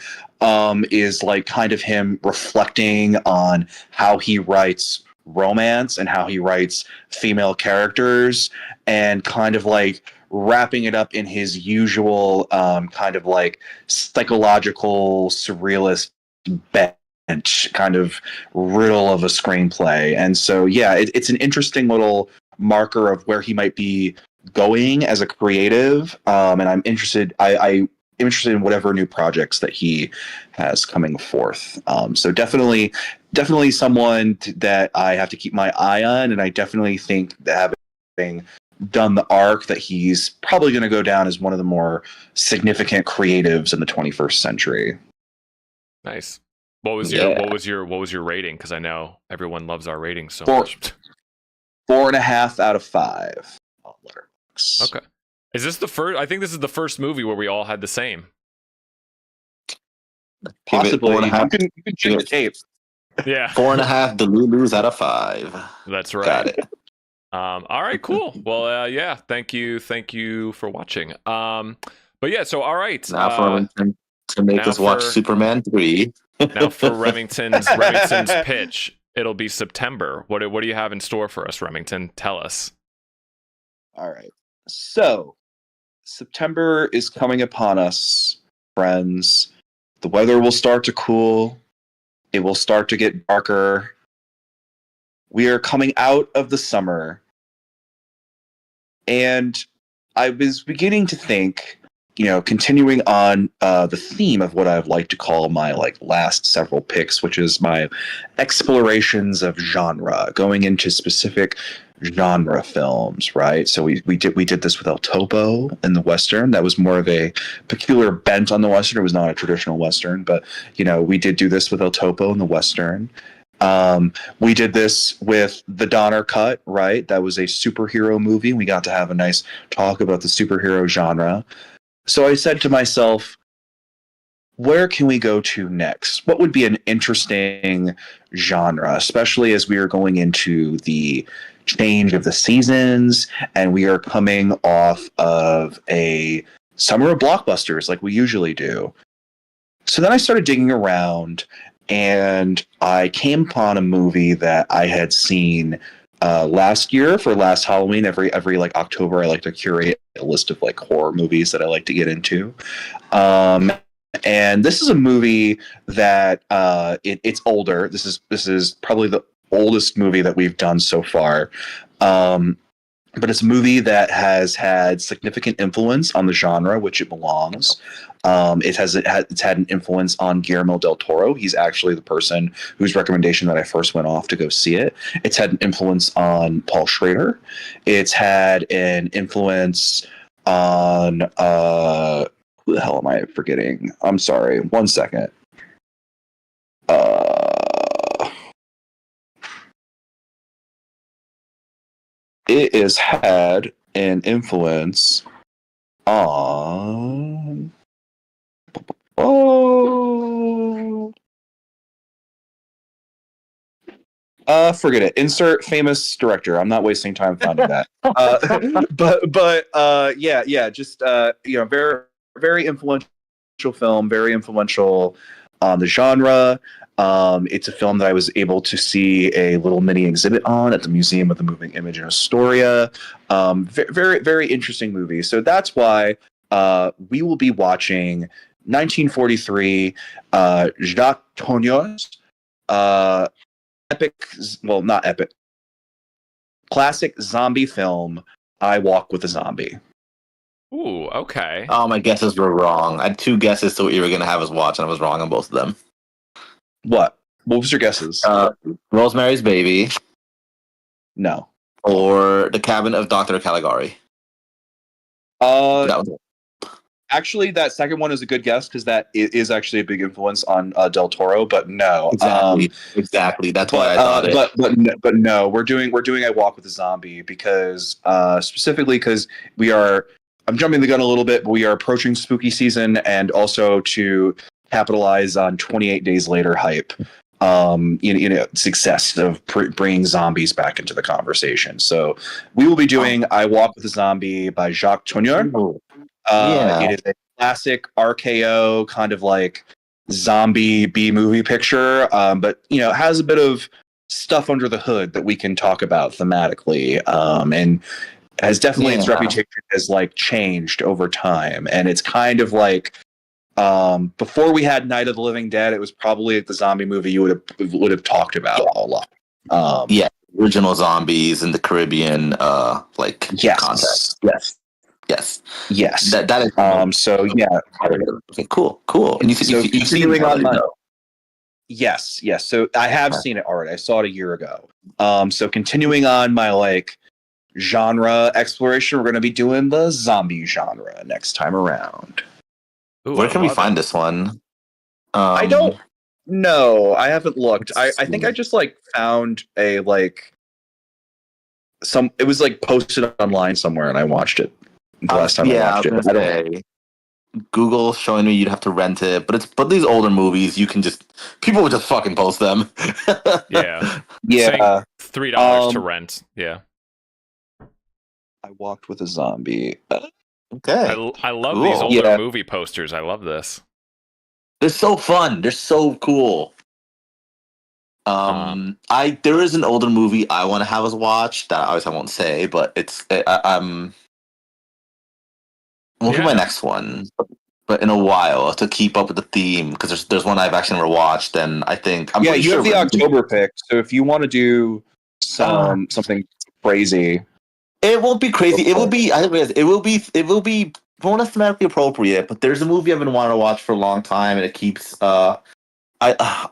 is like kind of him reflecting on how he writes romance and how he writes female characters, and kind of like wrapping it up in his usual kind of like psychological surrealist bench kind of riddle of a screenplay. And so yeah, it's an interesting little marker of where he might be going as a creative, and I'm interested. I'm interested in whatever new projects that he has coming forth. So definitely someone that I have to keep my eye on, and I definitely think that having done the arc, that he's probably going to go down as one of the more significant creatives in the 21st century. Nice. What was your rating? Because I know everyone loves our rating so much. 4.5 out of 5 on Letterboxd. Okay. Is this the first? I think this is the first movie where we all had the same. Possibly. You can check the tape. Yeah. 4.5 Delulus out of 5. That's right. Got it. All right, cool. Well, yeah. Thank you for watching. But yeah. So all right. Now for Remington to make us watch Superman 3. Now for Remington's pitch, it'll be September. What do you have in store for us, Remington? Tell us. All right. So September is coming upon us, friends. The weather will start to cool. It will start to get darker. We are coming out of the summer. And I was beginning to think, continuing on the theme of what I've liked to call my like last several picks, which is my explorations of genre, going into specific genre films, right? So we did this with El Topo in the Western. That was more of a peculiar bent on the Western. It was not a traditional Western, but we did do this with El Topo in the Western. We did this with The Donner Cut, right? That was a superhero movie. We got to have a nice talk about the superhero genre. So I said to myself, where can we go to next? What would be an interesting genre, especially as we are going into the change of the seasons and we are coming off of a summer of blockbusters like we usually do. So then I started digging around, and I came upon a movie that I had seen last year for last Halloween. Every like October, I like to curate a list of like horror movies that I like to get into. And this is a movie that it's older. This is probably the oldest movie that we've done so far. but it's a movie that has had significant influence on the genre, which it belongs. It's had an influence on Guillermo del Toro. He's actually the person whose recommendation that I first went off to go see it. It's had an influence on Paul Schrader. It's had an influence on who the hell am I forgetting? I'm sorry. 1 second. It has had an influence on. Forget it. Insert famous director. I'm not wasting time finding that. Just very very influential film, very influential on the genre. It's a film that I was able to see a little mini exhibit on at the Museum of the Moving Image in Astoria. Very, very interesting movie. So that's why we will be watching 1943, Jacques Tourneur, not epic, classic zombie film, I Walk with a Zombie. Ooh, okay. Oh, my guesses were wrong. I had 2 guesses to what you were going to have us watch, and I was wrong on both of them. What was your guesses? Rosemary's Baby. No. Or The Cabin of Dr. Caligari. That was it. Actually, that second one is a good guess because that is actually a big influence on Del Toro. But no, exactly. That's why I thought it. But no, we're doing I Walk with a Zombie because specifically because we are. I'm jumping the gun a little bit, but we are approaching spooky season, and also to capitalize on 28 Days Later hype. Success of bringing zombies back into the conversation. So we will be doing I Walk with a Zombie by Jacques Tourneur. It is a classic RKO kind of like zombie B-movie picture, but has a bit of stuff under the hood that we can talk about thematically, and has definitely its reputation has like changed over time, and it's kind of like before we had Night of the Living Dead, it was probably the zombie movie you would have talked about a lot. Original zombies in the Caribbean, context. Yes. That is. So yeah. Okay, cool. And you seen it? Yes. So I have seen it already. I saw it a year ago. So continuing on my genre exploration, we're going to be doing the zombie genre next time around. Ooh, Where can we find this one? I don't know. I haven't looked. I think I just found a it was posted online somewhere and I watched it the last time I watched it. Google showing me you'd have to rent it, but these older movies people would just fucking post them. Yeah. $3 to rent. Yeah. I Walked with a Zombie. Okay. I love these older movie posters. I love this. They're so fun. They're so cool. There is an older movie I want to have us watch that obviously I won't say, but won't be my next one, but in a while to keep up with the theme because there's one I've actually never watched, and I think you have the October pick. So if you want to do something crazy. It won't be crazy. It will be more thematically appropriate. But there's a movie I've been wanting to watch for a long time, and it keeps. I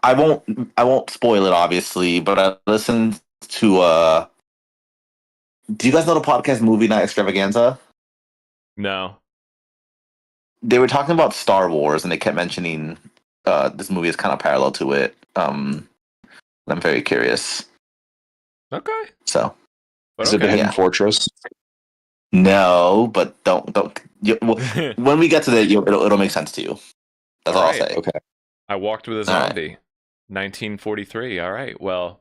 won't spoil it, obviously. But I listened to. Do you guys know the podcast Movie Night Extravaganza? No. They were talking about Star Wars, and they kept mentioning this movie is kind of parallel to it. I'm very curious. Okay. So. Is it the Hidden Fortress? No, but don't. When we get to that, it'll make sense to you. That's all I'll say. Okay. I Walked with a Zombie, 1943. All right. Well,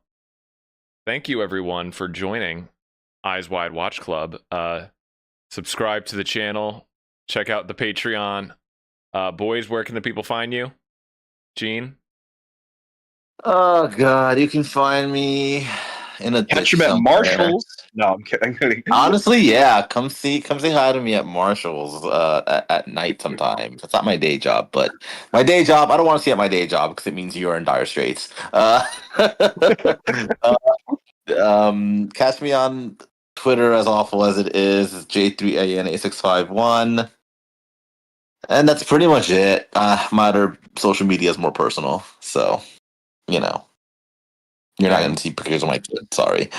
thank you everyone for joining Eyes Wide Watch Club. Subscribe to the channel. Check out the Patreon. Boys, where can the people find you? Gene? Oh God, you can find me in a catch him at Marshall's. No, I'm kidding. Honestly, yeah, come say hi to me at Marshall's at night sometime. That's not my day job, but my day job, I don't want to see at my day job because it means you're in dire straits. Catch me on Twitter, as awful as it is J3AN8651. And that's pretty much it. My other social media is more personal. So, you know, you're not going to see pictures of my kid. Sorry.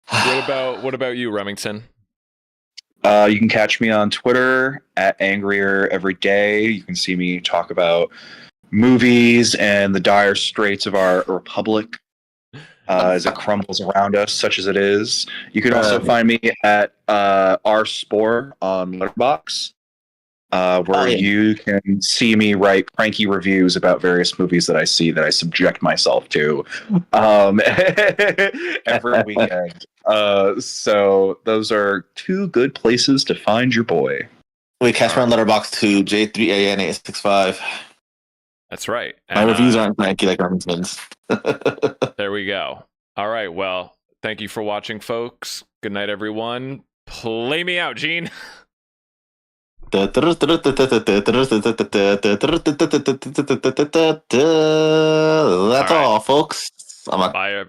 What about you, Remington? You can catch me on Twitter at Angrier every day. You can see me talk about movies and the dire straits of our republic as it crumbles around us, such as it is. You can also find me at rspore on Letterboxd, where you can see me write cranky reviews about various movies that I see that I subject myself to every weekend. So those are two good places to find your boy. Wait, catch me on Letterboxd too, J3AN865. That's right. My reviews aren't cranky like Remington's. There we go. All right. Well, thank you for watching, folks. Good night, everyone. Play me out, Gene. That's all, folks. Bye.